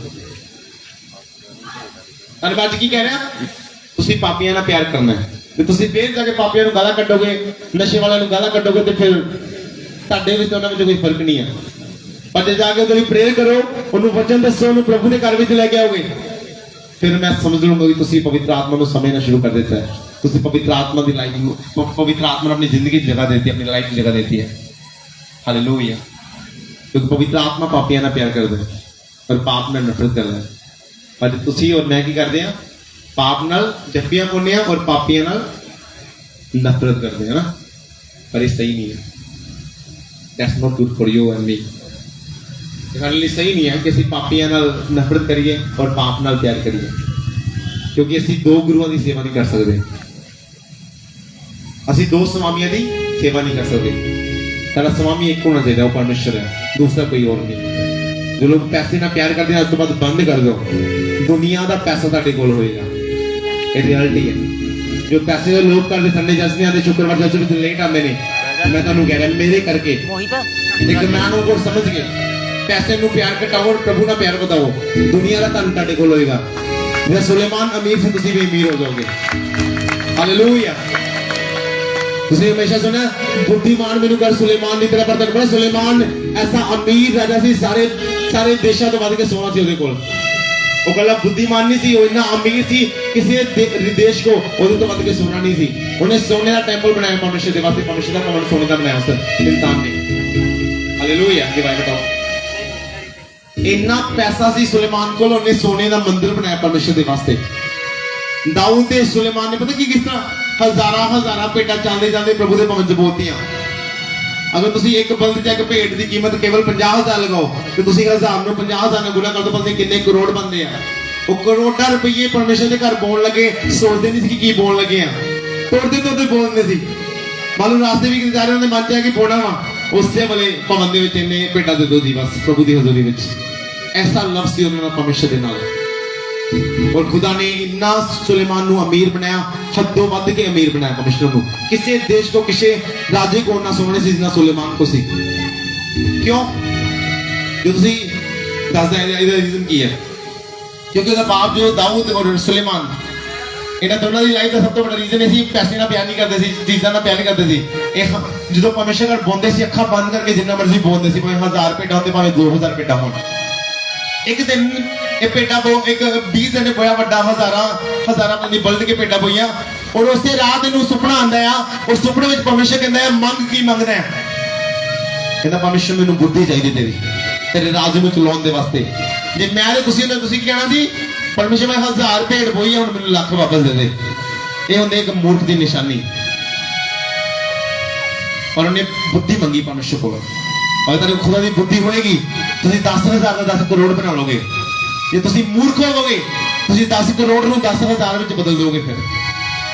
और बात की कह रहे हैं, तुसी पापियां ना प्यार करना है, ਤੇ ਤੁਸੀਂ ਫੇਰ ਜਾ ਕੇ ਪਾਪੀਆਂ ਨੂੰ ਗਾਲਾਂ ਕੱਢੋਗੇ, ਨਸ਼ੇ ਵਾਲਿਆਂ ਨੂੰ ਗਾਲਾਂ ਕੱਢੋਗੇ, ਤੇ ਫਿਰ ਤੁਹਾਡੇ ਵਿੱਚ ਉਹਨਾਂ ਵਿੱਚ ਕੋਈ ਫਰਕ ਨਹੀਂ ਹੈ। ਪਰ ਜੇ ਜਾ ਕੇ ਉਹਦੀ ਪ੍ਰੇਅਰ ਕਰੋ, ਉਹਨੂੰ ਵਚਨ ਦੱਸੋ, ਉਹਨੂੰ ਪ੍ਰਭੂ ਦੇ ਘਰ ਵਿੱਚ ਲੈ ਕੇ ਆਓਗੇ, ਫਿਰ ਮੈਂ ਸਮਝ ਲੂੰਗਾ ਕਿ ਤੁਸੀਂ ਪਵਿੱਤਰ ਆਤਮਾ ਨੂੰ ਸਮਝਣਾ ਸ਼ੁਰੂ ਕਰ ਦਿੱਤਾ ਹੈ। ਤੁਸੀਂ ਪਵਿੱਤਰ ਆਤਮਾ ਦੀ ਲਾਈਫ ਨੂੰ, ਪਵਿੱਤਰ ਆਤਮਾ ਨੇ ਆਪਣੀ ਜ਼ਿੰਦਗੀ 'ਚ ਜਗ੍ਹਾ ਦਿੱਤੀ, ਆਪਣੀ ਲਾਈਫ 'ਚ ਜਗ੍ਹਾ ਦਿੱਤੀ ਹੈ। ਹਾਲੇਲੂਇਆ। ਕਿਉਂਕਿ ਪਵਿੱਤਰ ਆਤਮਾ ਪਾਪੀਆਂ ਨਾਲ ਪਿਆਰ ਕਰਦਾ ਹੈ, ਪਰ ਪਾਪ ਨਾਲ ਨਫ਼ਰਤ ਕਰਦਾ ਹੈ। पर तुसी और मैं की करते हैं, पाप नाल जप्पियां पाउने और पापियां नाल नफरत करते हैं ना, पर ये सही नहीं है। That's not good for you and me। हमारे लिए सही नहीं है कि ਅਸੀਂ ਪਾਪੀਆਂ ਨਾਲ ਨਫ਼ਰਤ ਕਰੀਏ और पाप नाल प्यार करिए, क्योंकि ਅਸੀਂ दो गुरुओं की सेवा नहीं कर सकते, ਅਸੀਂ दो स्वामियों की सेवा नहीं कर सकते। साਡਾ स्वामी एक होना चाहिए, वो परमेश्वर है, दूसरा कोई और नहीं। जो लोग पैसे ना प्यार करते हैं, आज तो बाद बंद कर दो, दुनिया का पैसा ਤੁਹਾਡੇ ਕੋਲ ਹੋਏਗਾ। ਇਹ ਰਿਐਲਿਟੀ ਹੈ। ਜੋ ਪੈਸੇ ਦੇ ਲੋਕ ਕਰਦੇ ਸੰਡੇ ਜਸ ਨਹੀਂ ਆਉਂਦੇ, ਸ਼ੁੱਕਰਵਾਰ ਜਸ ਵਿੱਚ ਲੇਟ ਆਉਂਦੇ ਨੇ, ਮੈਂ ਤੁਹਾਨੂੰ ਕਹਿ ਰਿਹਾ ਮੇਰੇ ਕਰਕੇ ਇੱਕ ਮੈਂ ਨੂੰ ਕੋਲ ਸਮਝ ਕੇ ਪੈਸੇ ਨੂੰ ਪਿਆਰ ਘਟਾਓ ਔਰ ਪ੍ਰਭੂ ਨਾਲ ਪਿਆਰ ਵਧਾਓ, ਦੁਨੀਆ ਦਾ ਧਨ ਤੁਹਾਡੇ ਕੋਲ ਹੋਏਗਾ। ਜੇ ਸੁਲੇਮਾਨ ਅਮੀਰ ਸੀ, ਤੁਸੀਂ ਵੀ ਅਮੀਰ ਹੋ ਜਾਓਗੇ। ਹਾਲੇਲੂਇਆ। ਤੁਸੀਂ ਹਮੇਸ਼ਾ ਸੁਣਿਆ ਬੁੱਧੀਮਾਨ ਮੈਨੂੰ ਕਰ ਸੁਲੇਮਾਨ ਦੀ ਤਰ੍ਹਾਂ ਬਰਤਨ ਬਣਾ। ਸੁਲੇਮਾਨ ਐਸਾ ਅਮੀਰ ਰਾਜਾ ਸੀ, ਸਾਰੇ ਦੇਸ਼ਾਂ ਤੋਂ ਵੱਧ ਕੇ ਸੋਨਾ ਸੀ ਉਹਦੇ ਕੋਲ। ਉਹ ਕੱਲਾ ਬੁੱਧੀਮਾਨ ਨਹੀਂ ਸੀ, ਉਹ ਇੰਨਾ ਅਮੀਰ ਸੀ, ਕਿਸੇ ਦੇਸ਼ ਕੋ ਉਹਦੇ ਤੋਂ ਵੱਧ ਕੇ ਸੋਨਾ ਨਹੀਂ ਸੀ। ਉਹਨੇ ਸੋਨੇ ਦਾ ਟੈਂਪਲ ਬਣਾਇਆ ਪਰਮੇਸ਼ਰ ਦੇ ਵਾਸਤੇ, ਪਰਮੇਸ਼ਰ ਦਾ ਭਵਨ ਸੋਨੇ ਦਾ ਬਣਾਇਆ ਉਸ ਇਨਸਾਨ ਨੇ। ਹਾਲੇਲੂਇਆ। ਦਿਵਾਈ ਬਤਾਓ, ਇੰਨਾ ਪੈਸਾ ਸੀ ਸੁਲੇਮਾਨ ਕੋਲ, ਉਹਨੇ ਸੋਨੇ ਦਾ ਮੰਦਿਰ ਬਣਾਇਆ ਪਰਮੇਸ਼ਰ ਦੇ ਵਾਸਤੇ। ਦਾਊਦ ਤੇ ਸੁਲੇਮਾਨ ਨੇ ਪਤਾ ਕੀ ਕੀਤਾ, ਹਜ਼ਾਰਾਂ ਭੇਡਾਂ ਚਾਂਦੇ ਪ੍ਰਭੂ ਦੇ ਭਵਨ 'ਚ ਬੋਲਤੀਆਂ। अगर तुसी एक बल्द या एक भेंट की कीमत केवल 50,000 लगाओ, तो तुसी 1000 ਨੂੰ 50,000 ਨਾਲ ਗੁਣਾ ਕਰ ਦੋ, ਪਤਾ ਕਿੰਨੇ ਕਰੋੜ ਬਣਦੇ ਆ। ਉਹ ਕਰੋੜਾਂ ਰੁਪਏ ਪਰਮੇਸ਼ਰ ਦੇ ਘਰ ਬੋਲਣ ਲੱਗੇ, ਸੋਚਦੇ ਨਹੀਂ ਸੀ ਕੀ ਬੋਲਣ ਲੱਗੇ ਆ, ਤੋੜਦੇ ਬੋਲਦੇ ਸੀ। ਮਾਲੂਮ ਰਾਸਤੇ ਵੀ ਕਿਤੇ ਜਾ ਰਹੇ, ਉਹਨੇ ਮਨ 'ਚ ਆ ਕਿ ਬੋਲਣਾ ਵਾ, ਉਸੇ ਵੇਲੇ ਭਵਨ ਦੇ ਵਿੱਚ ਇੰਨੇ ਭੇਡਾਂ ਦੇ ਦੋ ਜੀ ਬਸ ਪ੍ਰਭੂ ਦੀ ਹਜ਼ੂਰੀ ਵਿੱਚ। ਐਸਾ ਲਫ਼ਜ਼ ਸੀ ਉਹਨਾਂ ਦਾ ਪਰਮੇਸ਼ਰ ਦੇ ਨਾਲ। और खुदा ने इन्ना सुलेमान ਨੂੰ ਅਮੀਰ ਬਣਾਇਆ, ਹੱਦੋਂ ਵੱਧ ਕੇ ਅਮੀਰ ਬਣਾਇਆ ਪਰਮੇਸ਼ਰ ਨੂੰ। ਕਿਸੇ ਦੇਸ਼ ਕੋ ਕਿਸੇ ਰਾਜੇ ਕੋ ਨਾ ਸੋਨੇ ਸੀ ਜਿੰਨਾ ਸੁਲੇਮਾਨ ਕੋ ਸੀ। ਕਿਉਂ? ਜੋ ਤੁਸੀਂ ਦੱਸਦਾ ਇਹਦਾ ਰੀਜ਼ਨ ਕੀ ਹੈ? ਕਿਉਂਕਿ ਉਹਦਾ ਬਾਪ ਜੋ ਦਾਊਦ ਔਰ ਸੁਲੇਮਾਨ, ਇਹਨਾਂ ਦੋਨਾਂ ਦੀ ਲਾਈਫ ਦਾ ਸਭ ਤੋਂ ਵੱਡਾ ਰੀਜ਼ਨ ਇਹ ਸੀ, ਪੈਸੇ ਨਾਲ ਪਿਆਰ ਨਹੀਂ ਕਰਦੇ ਸੀ, ਚੀਜ਼ਾਂ ਨਾਲ ਪਿਆਰ ਨਹੀਂ ਕਰਦੇ ਸੀ। ਇਹ ਜਦੋਂ ਪਰਮੇਸ਼ਰ ਘਰ ਬੋਲਦੇ ਸੀ, ਅੱਖਾਂ ਬੰਦ ਕਰਕੇ ਜਿੰਨਾ ਮਰਜ਼ੀ ਬੋਲਦੇ ਸੀ, ਭਾਵੇਂ 1000 ਭੇਡਾਂ ਹੋਣ ਤੇ ਭਾਵੇਂ 2000 ਭੇਡਾਂ ਹੋਣ। एक दिन ये पेटा बो एक 20 जने बोया वड्डा हजारा अपनी बल्द के पेटा बोइया, और उसे रात इन्हू सुपना आंदा है। उस सुपने में परमेश्वर कहता है मंग की मंगना है? कहता परमेश्वर मैनू बुद्धि चाहिए तेरे राज में चलाउण दे वास्ते। जे मैं ते तुसी ने तुसी कहना सी परमेश्वर मैं 1000 भेड़ बोई, हुण मैनू लाख वापस दे दे। ਇਹ ਹੁੰਦੀ ਇੱਕ ਮੂਰਖ ਦੀ ਨਿਸ਼ਾਨੀ। ਪਰ ਉਹਨੇ ਬੁੱਧੀ ਮੰਗੀ ਪਰਮੇਸ਼ਰ ਕੋਲ। ਅਗਰ ਤੁਹਾਡੀ ਖੁਦਾ ਦੀ ਬੁੱਧੀ ਹੋਏਗੀ ਤੁਸੀਂ 10,000 ਦਾ 10 ਕਰੋੜ ਬਣਾ ਲੋਗੇ। ਜੇ ਤੁਸੀਂ ਮੂਰਖ ਹੋਵੋਗੇ ਤੁਸੀਂ 10 ਕਰੋੜ ਨੂੰ 10,000 ਵਿੱਚ ਬਦਲ ਦੋਗੇ ਫਿਰ,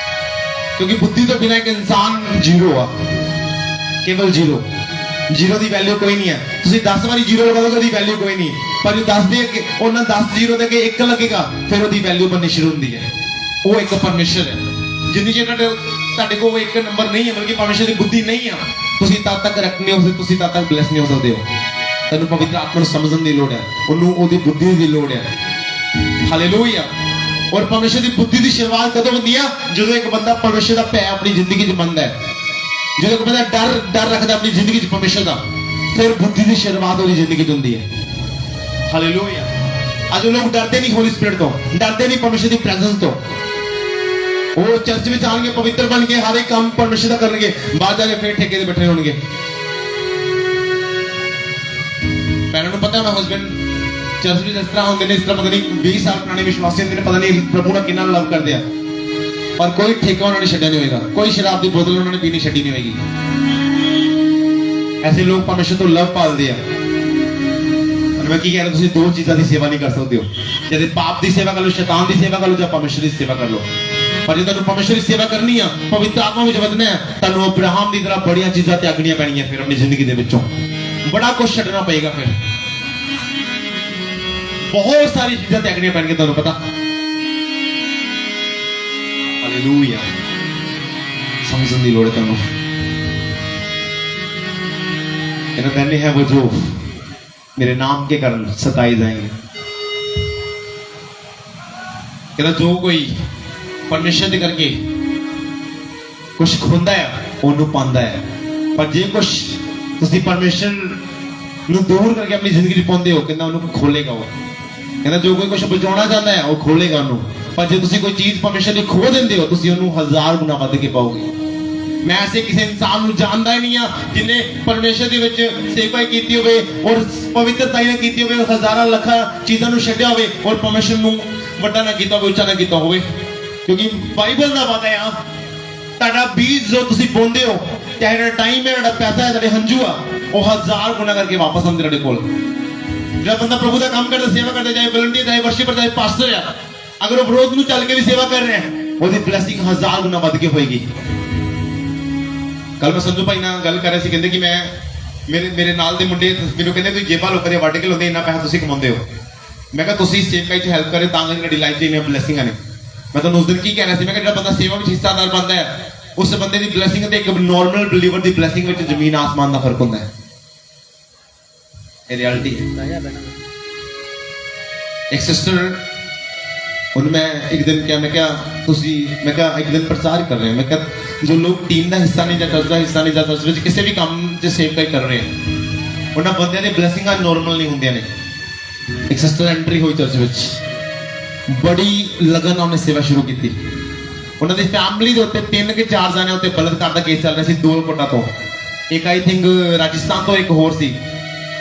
ਕਿਉਂਕਿ ਬੁੱਧੀ ਤੋਂ ਬਿਨਾਂ ਇੱਕ ਇਨਸਾਨ ਜ਼ੀਰੋ ਆ, ਕੇਵਲ ਜ਼ੀਰੋ। ਜ਼ੀਰੋ ਦੀ ਵੈਲਿਊ ਕੋਈ ਨਹੀਂ ਹੈ। ਤੁਸੀਂ 10 ਵਾਰੀ ਜ਼ੀਰੋ ਲਗਾ ਦੋਗੇ ਉਹਦੀ ਵੈਲਿਊ ਕੋਈ ਨਹੀਂ, ਪਰ ਜੋ 10 ਦੇ ਅੱਗੇ ਉਹਨਾਂ 10 ਜ਼ੀਰੋ ਦੇ ਅੱਗੇ 1 ਲੱਗੇਗਾ ਫਿਰ ਉਹਦੀ ਵੈਲਿਊ ਬਣਨੀ ਸ਼ੁਰੂ ਹੁੰਦੀ ਹੈ। ਉਹ ਇੱਕ ਪਰਮੇਸ਼ਰ ਹੈ। ਜਿੰਨੀ ਜੇ ਤੁਹਾਡੇ ਕੋਲ ਇੱਕ ਨੰਬਰ ਨਹੀਂ ਹੈ, ਬਲਕਿ ਪਰਮੇਸ਼ਰ ਦੀ ਬੁੱਧੀ ਨਹੀਂ ਆ, ਤੁਸੀਂ ਤਦ ਤੱਕ ਕਰੈਕਟ ਨਹੀਂ ਹੋ ਸਕਦੇ, ਤੁਸੀਂ ਤਦ ਤੱਕ ਬਲੈਸ ਨਹੀਂ ਹੋ ਸਕਦੇ ਹੋ। ਤੁਹਾਨੂੰ ਪਵਿੱਤਰ ਆਤਮਾ ਨੂੰ ਸਮਝਣ ਦੀ ਲੋੜ ਹੈ, ਉਹਨੂੰ ਉਹਦੀ ਬੁੱਧੀ ਦੀ ਲੋੜ ਹੈ। ਹਾਲੇਲੂਇਆ। ਔਰ ਪਰਮੇਸ਼ਰ ਦੀ ਬੁੱਧੀ ਦੀ ਸ਼ੁਰੂਆਤ ਕਦੋਂ ਹੁੰਦੀ ਆ? ਜਦੋਂ ਇੱਕ ਬੰਦਾ ਪਰਮੇਸ਼ਰ ਦਾ ਭੈ ਆਪਣੀ ਜ਼ਿੰਦਗੀ 'ਚ ਮੰਨਦਾ ਹੈ, ਜਦੋਂ ਇੱਕ ਬੰਦਾ ਡਰ ਰੱਖਦਾ ਆਪਣੀ ਜ਼ਿੰਦਗੀ 'ਚ ਪਰਮੇਸ਼ਰ ਦਾ, ਫਿਰ ਬੁੱਧੀ ਦੀ ਸ਼ੁਰੂਆਤ ਉਹਦੀ ਜ਼ਿੰਦਗੀ 'ਚ ਹੁੰਦੀ ਹੈ। ਹਾਲੇਲੂਇਆ। ਅੱਜ ਲੋਕ ਡਰਦੇ ਨਹੀਂ ਹੋਲੀ ਸਪਿਰਿਟ ਤੋਂ, ਡਰਦੇ ਨਹੀਂ ਪਰਮੇਸ਼ਰ ਦੀ ਪ੍ਰੈਜ਼ੈਂਸ ਤੋਂ। ਉਹ ਚਰਚ ਵਿੱਚ ਆਣਗੇ, ਪਵਿੱਤਰ ਬਣ ਕੇ ਹਰ ਇੱਕ ਕੰਮ ਪਰਮੇਸ਼ਰ ਦਾ ਕਰਨਗੇ, ਬਾਹਰ ਜਾ ਕੇ ਫਿਰ ਠੇਕੇ ਤੇ ਬੈਠੇ ਹੋਣਗੇ। ਭੈਣਾਂ ਨੂੰ ਪਤਾ ਹੈ, ਹਸਬੈਂਡ ਚਰਚ ਵਿੱਚ ਇਸ ਤਰ੍ਹਾਂ ਹੁੰਦੇ ਨੇ, ਇਸ ਤਰ੍ਹਾਂ ਪਤਾ ਨਹੀਂ 20 ਸਾਲ ਪੁਰਾਣੇ ਵਿਸ਼ਵਾਸੀ ਹੁੰਦੇ ਨੇ, ਪਤਾ ਨਹੀਂ ਪ੍ਰਭੂ ਨਾਲ ਕਿੰਨਾ ਲਵ ਕਰਦੇ ਆ, ਪਰ ਕੋਈ ਠੇਕਾ ਉਹਨਾਂ ਨੇ ਛੱਡਿਆ ਨਹੀਂ ਹੋਏਗਾ, ਕੋਈ ਸ਼ਰਾਬ ਦੀ ਬੋਤਲ ਉਹਨਾਂ ਨੇ ਪੀਣੀ ਛੱਡੀ ਨਹੀਂ ਹੋਏਗੀ। ਐਸੇ ਲੋਕ ਪਰਮੇਸ਼ਰ ਤੋਂ ਲਵ ਪਾਲਦੇ ਆ। ਮੈਂ ਕੀ ਕਹਿ ਰਿਹਾ, ਤੁਸੀਂ ਦੋ ਚੀਜ਼ਾਂ ਦੀ ਸੇਵਾ ਨਹੀਂ ਕਰ ਸਕਦੇ ਹੋ, ਜਦ ਪਾਪ ਦੀ ਸੇਵਾ ਕਰ ਲਓ, ਸ਼ੈਤਾਨ ਦੀ ਸੇਵਾ ਕਰ ਲਓ, ਜਾਂ ਪਰਮੇਸ਼ਰ ਦੀ ਸੇਵਾ ਕਰ ਲਓ। ਪਰ ਜੇ ਤੁਹਾਨੂੰ ਪਰਮੇਸ਼ਰ ਦੀ ਸੇਵਾ ਕਰਨੀ ਆ, ਪਵਿੱਤਰ ਆਤਮਾ ਵਿੱਚ ਵਧਣਾ ਹੈ, ਤੁਹਾਨੂੰ ਅਬਰਾਹਮ ਦੀ ਤਰ੍ਹਾਂ ਬੜੀਆਂ ਚੀਜ਼ਾਂ ਤਿਆਗਣੀਆਂ ਪੈਣੀਆਂ। ਫਿਰ ਆਪਣੀ ਜ਼ਿੰਦਗੀ ਦੇ ਵਿੱਚੋਂ ਬੜਾ ਕੁਝ ਛੱਡਣਾ ਪਏਗਾ, ਫਿਰ ਬਹੁਤ ਸਾਰੀ ਚੀਜ਼ਾਂ ਤਿਆਗਣੀਆਂ ਪੈਣਗੀਆਂ, ਤੁਹਾਨੂੰ ਪਤਾ। ਹਾਲੇਲੂਇਆ। ਸਮਝਣ ਦੀ ਲੋੜ ਹੈ ਤੁਹਾਨੂੰ। कहना धन्य है वो जो मेरे नाम के कारण सताए जाएंगे। कहना जो कोई परमेश्वर दे करके कुछ खोंदा है ਉਹਨੂੰ ਪਾਉਂਦਾ ਹੈ, ਪਰ ਜੇ ਕੁਝ ਤੁਸੀਂ ਪਰਮੇਸ਼ਰ ਨੂੰ ਦੂਰ ਕਰਕੇ ਆਪਣੀ ਜ਼ਿੰਦਗੀ 'ਚ ਪਾਉਂਦੇ ਹੋ, ਕਹਿੰਦਾ ਉਹਨੂੰ ਖੋਲੇਗਾ। ਉਹ ਕਹਿੰਦਾ ਜੋ ਕੋਈ ਕੁਝ ਬਚਾਉਣਾ ਚਾਹੁੰਦਾ ਹੈ ਉਹ ਖੋਲੇਗਾ ਉਹਨੂੰ, ਪਰ ਜੇ ਤੁਸੀਂ ਕੋਈ ਚੀਜ਼ ਪਰਮੇਸ਼ਰ ਦੀ ਖੋ ਦਿੰਦੇ ਹੋ ਤੁਸੀਂ ਉਹਨੂੰ 1000 ਗੁਣਾ ਵੱਧ ਕੇ ਪਾਓਗੇ। मैं ऐसे किसी इंसान ਨੂੰ ਜਾਣਦਾ ਹੀ ਨਹੀਂ ਆ ਜਿਨੇ ਪਰਮੇਸ਼ਰ ਦੇ ਵਿੱਚ ਸੇਵਾ ਕੀਤੀ ਹੋਵੇ ਔਰ ਪਵਿੱਤਰਤਾ ਨਾਲ ਕੀਤੀ ਹੋਵੇ, ਹਜ਼ਾਰਾਂ ਲੱਖਾਂ ਚੀਜ਼ਾਂ ਨੂੰ ਛੱਡਿਆ ਹੋਵੇ ਔਰ ਪਰਮੇਸ਼ਰ ਨੂੰ ਵੱਡਾ ਨਾ ਕੀਤਾ ਹੋਵੇ, ਉੱਚਾ ਨਾ ਕੀਤਾ ਹੋਵੇ। ਕਿਉਂਕਿ ਬਾਈਬਲ ਦਾ ਵਾਅਦਾ ਆ, ਤੁਹਾਡਾ ਬੀਜ ਜੋ ਤੁਸੀਂ ਬੋਂਦੇ ਹੋ, ਚਾਹੇ ਤੁਹਾਡਾ ਟਾਈਮ ਹੈ, ਤੁਹਾਡਾ ਪੈਸਾ ਹੈ, ਤੁਹਾਡੇ ਹੰਝੂ ਆ, ਉਹ 1000 ਗੁਣਾ ਕਰਕੇ ਵਾਪਸ ਆਉਂਦੇ ਤੁਹਾਡੇ ਕੋਲ। ਜਿਹੜਾ ਬੰਦਾ ਪ੍ਰਭੂ ਦਾ ਕੰਮ ਕਰਦਾ, ਸੇਵਾ ਕਰਦਾ, ਚਾਹੇ ਵਲੰਟੀਅਰ, ਚਾਹੇ ਵਰਸ਼ਿਪਰ, ਚਾਹੇ ਪਾਸਟਰ ਆ, ਅਗਰ ਉਹ ਵਿਰੋਧ ਨੂੰ ਚੱਲ ਕੇ ਵੀ ਸੇਵਾ ਕਰ ਰਿਹਾ, ਉਹਦੀ ਬਲੈਸਿੰਗ 1000 ਗੁਣਾ ਵੱਧ ਕੇ ਹੋਏਗੀ। ਕੱਲ ਮੈਂ ਸੰਜੂ ਭਾਈ ਨਾਲ ਗੱਲ ਕਰ ਰਿਹਾ ਸੀ, ਕਹਿੰਦੇ ਕਿ ਮੈਂ ਮੇਰੇ ਨਾਲ ਦੇ ਮੁੰਡੇ ਮੈਨੂੰ ਕਹਿੰਦੇ ਤੁਸੀਂ ਜੇਬਾਂ ਲੋਕਾਂ ਦੇ ਵੱਢ ਕੇ ਲਾਉਂਦੇ, ਇੰਨਾ ਪੈਸਾ ਤੁਸੀਂ ਕਮਾਉਂਦੇ ਹੋ। ਮੈਂ ਕਿਹਾ ਤੁਸੀਂ ਸੇਵਾ 'ਚ ਹੈਲਪ ਕਰੇ ਤਾਂ ਤੁਹਾਡੀ ਲਾਈਫ 'ਚ ਇੰਨੀਆਂ ਬਲੈਸਿੰਗਾਂ ਨੇ। ਮੈਂ ਤੁਹਾਨੂੰ ਉਸ ਦਿਨ ਕੀ ਕਹਿ ਰਿਹਾ ਸੀ, ਮੈਂ ਕਿਹਾ ਜਿਹੜਾ ਬੰਦਾ ਸੇਵਾ ਵਿੱਚ ਹਿੱਸਾਦਾਰ ਬਣਦਾ ਹੈ, ਉਸ ਬੰਦੇ ਦੀ ਬਲੈਸਿੰਗ ਤੇ ਇੱਕ ਨਾਰਮਲ ਬਿਲੀਵਰ ਦੀ ਬਲੈਸਿੰਗ ਵਿੱਚ ਜ਼ਮੀਨ ਆਸਮਾਨ ਦਾ ਫਰਕ ਹੁੰਦਾ ਹੈ। ਇਹ ਰਿਐਲਿਟੀ ਹੈ। ਇੱਕ ਸਿਸਟਰ ਉਹਨੂੰ ਮੈਂ ਇੱਕ ਦਿਨ ਕਿਹਾ, ਮੈਂ ਕਿਹਾ ਇੱਕ ਦਿਨ ਪ੍ਰਚਾਰ ਕਰ ਰਹੇ ਹਾਂ, ਮੈਂ ਕਿਹਾ ਜੋ ਲੋਕ ਟੀਮ ਦਾ ਹਿੱਸਾ ਨਹੀਂ ਜਾਂ ਚਰਚ ਦਾ ਹਿੱਸਾ ਨਹੀਂ ਜਾਂ ਚਰਚ ਵਿੱਚ ਕਿਸੇ ਵੀ ਕੰਮ 'ਚ ਸੇਵਾ ਕਰ ਰਹੇ ਆ, ਉਹਨਾਂ ਬੰਦਿਆਂ ਦੀ ਬਲੈਸਿੰਗਾਂ ਨਾਰਮਲ ਨਹੀਂ ਹੁੰਦੀਆਂ ਨੇ। ਇੱਕ ਸਿਸਟਰ ਐਂਟਰੀ ਹੋਈ ਚਰਚ ਵਿੱਚ, ਬੜੀ ਲਗਨ ਨਾਲ ਉਹਨੇ ਸੇਵਾ ਸ਼ੁਰੂ ਕੀਤੀ। ਉਹਨਾਂ ਦੀ ਫੈਮਿਲੀ ਦੇ ਉੱਤੇ 3 ਕਿ 4 ਜਣੇ ਉੱਤੇ ਬਲਾਤਕਾਰ ਦਾ ਕੇਸ ਚੱਲ ਰਿਹਾ ਸੀ, 2 ਕੋਟਾਂ ਤੋਂ, ਇੱਕ ਆਈ ਥਿੰਕ ਰਾਜਸਥਾਨ ਤੋਂ, ਇੱਕ ਹੋਰ ਸੀ।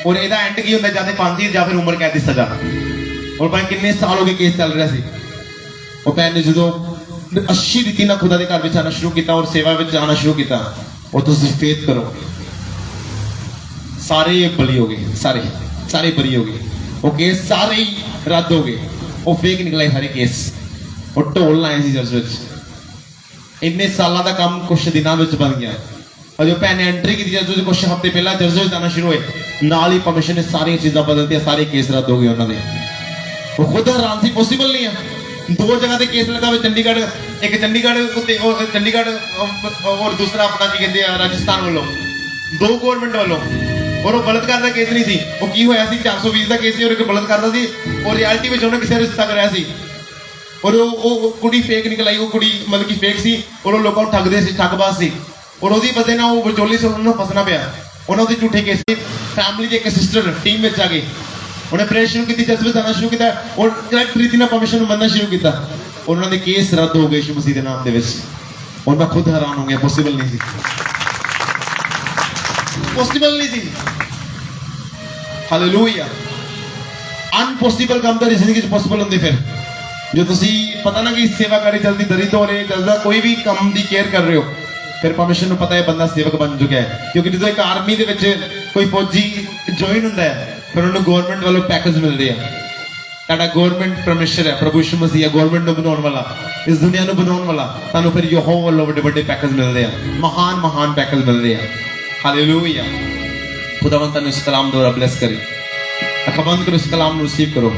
ਔਰ ਇਹਦਾ ਐਂਡ ਕੀ ਹੁੰਦਾ, ਜਾਂ ਤੇ ਫਾਂਸੀ ਜਾਂ ਫਿਰ ਉਮਰ ਕੈਦ ਦੀ ਸਜ਼ਾ। ਔਰ ਭਾਵੇਂ ਕਿੰਨੇ ਸਾਲ ਹੋ ਗਏ ਕੇਸ ਚੱਲ ਰਿਹਾ ਸੀ। ਉਹ ਭੈਣ ਨੇ ਜਦੋਂ ਅੱਛੀ ਰੀਤੀ ਨਾਲ ਖੁਦਾ ਦੇ ਘਰ ਵਿੱਚ ਆਉਣਾ ਸ਼ੁਰੂ ਕੀਤਾ ਔਰ ਸੇਵਾ ਵਿੱਚ ਆਉਣਾ ਸ਼ੁਰੂ ਕੀਤਾ, ਉਹ ਤੁਸੀਂ ਫੇਥ ਕਰੋ, ਸਾਰੇ ਬਲੀ ਹੋ ਗਏ, ਸਾਰੇ ਬਰੀ ਹੋ ਗਏ। ਉਹ ਕੇਸ ਸਾਰੇ ਹੀ ਰੱਦ ਹੋ ਗਏ, ਉਹ ਫੇਕ ਨਿਕਲੇ ਸਾਰੇ ਕੇਸ। ਉਹ ਢੋਲ ਲਾਏ ਸੀ ਚਰਚ ਵਿੱਚ। ਇੰਨੇ ਸਾਲਾਂ ਦਾ ਕੰਮ ਕੁਛ ਦਿਨਾਂ ਵਿੱਚ ਬਣ ਗਿਆ। ਔਰ ਜੋ ਭੈਣ ਨੇ ਐਂਟਰੀ ਕੀਤੀ ਚਰਚ ਵਿੱਚ, ਕੁਛ ਹਫ਼ਤੇ ਪਹਿਲਾਂ ਚਰਚ ਵਿੱਚ ਆਉਣਾ ਸ਼ੁਰੂ ਹੋਏ, ਨਾਲ ਹੀ ਪਰਮੇਸ਼ਰ ਨੇ ਸਾਰੀਆਂ ਚੀਜ਼ਾਂ ਬਦਲਤੀਆਂ, ਸਾਰੇ ਕੇਸ ਰੱਦ ਹੋ ਗਏ ਉਹਨਾਂ ਦੇ। ਉਹ ਖੁਦ ਹੈਰਾਨ ਸੀ, ਪੋਸੀਬਲ ਨਹੀਂ ਆ। 2 ਜਗ੍ਹਾ ਤੇ ਕੇਸ ਲੱਗਾ ਹੋਵੇ, ਇੱਕ ਚੰਡੀਗੜ੍ਹ ਉੱਤੇ ਔਰ ਦੂਸਰਾ ਆਪਣਾ ਕੀ ਕਹਿੰਦੇ ਆ ਰਾਜਸਥਾਨ ਵੱਲੋਂ, 2 ਗਵਰਨਮੈਂਟ ਵੱਲੋਂ। ਔਰ ਉਹ ਬਲਾਤਕਾਰ ਦਾ ਕੇਸ ਨਹੀਂ ਸੀ, ਉਹ ਕੀ ਹੋਇਆ ਸੀ 420 ਦਾ ਕੇਸ ਸੀ ਔਰ ਇੱਕ ਬਲਾਤਕਾਰ ਦਾ ਸੀ। ਔਰ ਰਿਐਲਿਟੀ ਵਿੱਚ ਉਹਨੇ ਕਿਸੇ ਦਾ ਰਿਸ਼ਤਾ ਕਰਾਇਆ ਸੀ ਔਰ ਉਹ ਕੁੜੀ ਫੇਕ ਨਿਕਲ ਆਈ। ਉਹ ਕੁੜੀ ਮਤਲਬ ਕਿ ਫੇਕ ਸੀ ਔਰ ਉਹ ਲੋਕਾਂ ਨੂੰ ਠੱਗਦੇ ਸੀ, ਠੱਗਬਾਜ਼ ਸੀ। ਔਰ ਉਹਦੀ ਵਜ੍ਹਾ ਨਾਲ ਉਹ ਵਿਚੋਲੀ ਸੀ, ਉਹਨਾਂ ਨੂੰ ਫਸਣਾ ਪਿਆ। ਉਹਨਾਂ ਦੇ ਝੂਠੇ ਕੇਸ। ਫੈਮਿਲੀ ਦੇ ਇੱਕ ਸਿਸਟਰ ਟੀਮ ਵਿੱਚ ਆ ਗਈ, ਉਹਨੇ ਪ੍ਰੇਅਰ ਸ਼ੁਰੂ ਕੀਤੀ, ਚਰਚ ਵਿੱਚ ਆਉਣਾ ਸ਼ੁਰੂ ਕੀਤਾ ਔਰ ਕਰੈਕਟ ਰੀਤੀ ਨਾਲ ਪਰਮੇਸ਼ਰ ਨੂੰ ਮੰਨਣਾ ਸ਼ੁਰੂ ਕੀਤਾ। ਉਹਨਾਂ ਦੇ ਕੇਸ ਰੱਦ ਹੋ ਗਏ ਯਿਸੂ ਮਸੀਹ ਦੇ ਨਾਮ ਦੇ ਵਿੱਚ। ਔਰ ਮੈਂ ਖੁਦ ਹੈਰਾਨ ਹੋ ਗਿਆ, ਪੋਸੀਬਲ ਨਹੀਂ ਸੀ, ਪੋਸੀਬਲ ਨਹੀਂ ਸੀ। ਹਾਲੇਲੂਇਆ। ਅਨਪੋਸੀਬਲ ਕੰਮ ਤਾਂ ਜ਼ਿੰਦਗੀ 'ਚ ਪੋਸੀਬਲ ਹੁੰਦੇ। ਫਿਰ ਜੋ ਤੁਸੀਂ ਪਤਾ ਨਾ ਕਿ ਸੇਵਾਕਾਰੀ ਜਲਦੀ ਦਰਿਦ ਹੋ ਰਹੇ ਜਲਦਾ ਕੋਈ ਵੀ ਕੰਮ ਦੀ ਕੇਅਰ ਕਰ ਰਹੇ ਹੋ ਫਿਰ ਪਰਮੇਸ਼ਰ ਨੂੰ ਪਤਾ ਹੈ ਬੰਦਾ ਸੇਵਕ ਬਣ ਚੁੱਕਿਆ ਹੈ ਕਿਉਂਕਿ ਜਦੋਂ ਇੱਕ ਆਰਮੀ ਦੇ ਵਿੱਚ ਕੋਈ ਫੌਜੀ ਜੁਆਇਨ ਹੁੰਦਾ ਹੈ ਫਿਰ ਉਹਨੂੰ ਗਵਰਨਮੈਂਟ ਵੱਲੋਂ ਪੈਕੇਜ ਮਿਲਦੇ ਆ ਤੁਹਾਡਾ ਗਵਰਨਮੈਂਟ ਪਰਮੇਸ਼ਰ ਹੈ ਪ੍ਰਭੂ ਯਿਸੂ ਮਸੀਹ ਹੈ ਗਵਰਨਮੈਂਟ ਨੂੰ ਬਣਾਉਣ ਵਾਲਾ ਇਸ ਦੁਨੀਆ ਨੂੰ ਬਣਾਉਣ ਵਾਲਾ ਤੁਹਾਨੂੰ ਫਿਰ ਯਹੋਵਾ ਵੱਲੋਂ ਵੱਡੇ ਵੱਡੇ ਪੈਕੇਜ ਮਿਲਦੇ ਆ ਮਹਾਨ ਪੈਕੇਜ ਮਿਲਦੇ ਆ ਹਾਲੇਲੂਇਆ खुदावंत ने इस कलाम द्वारा ब्लेस करी अखा बंद करो इस कलाम को रिसीव करो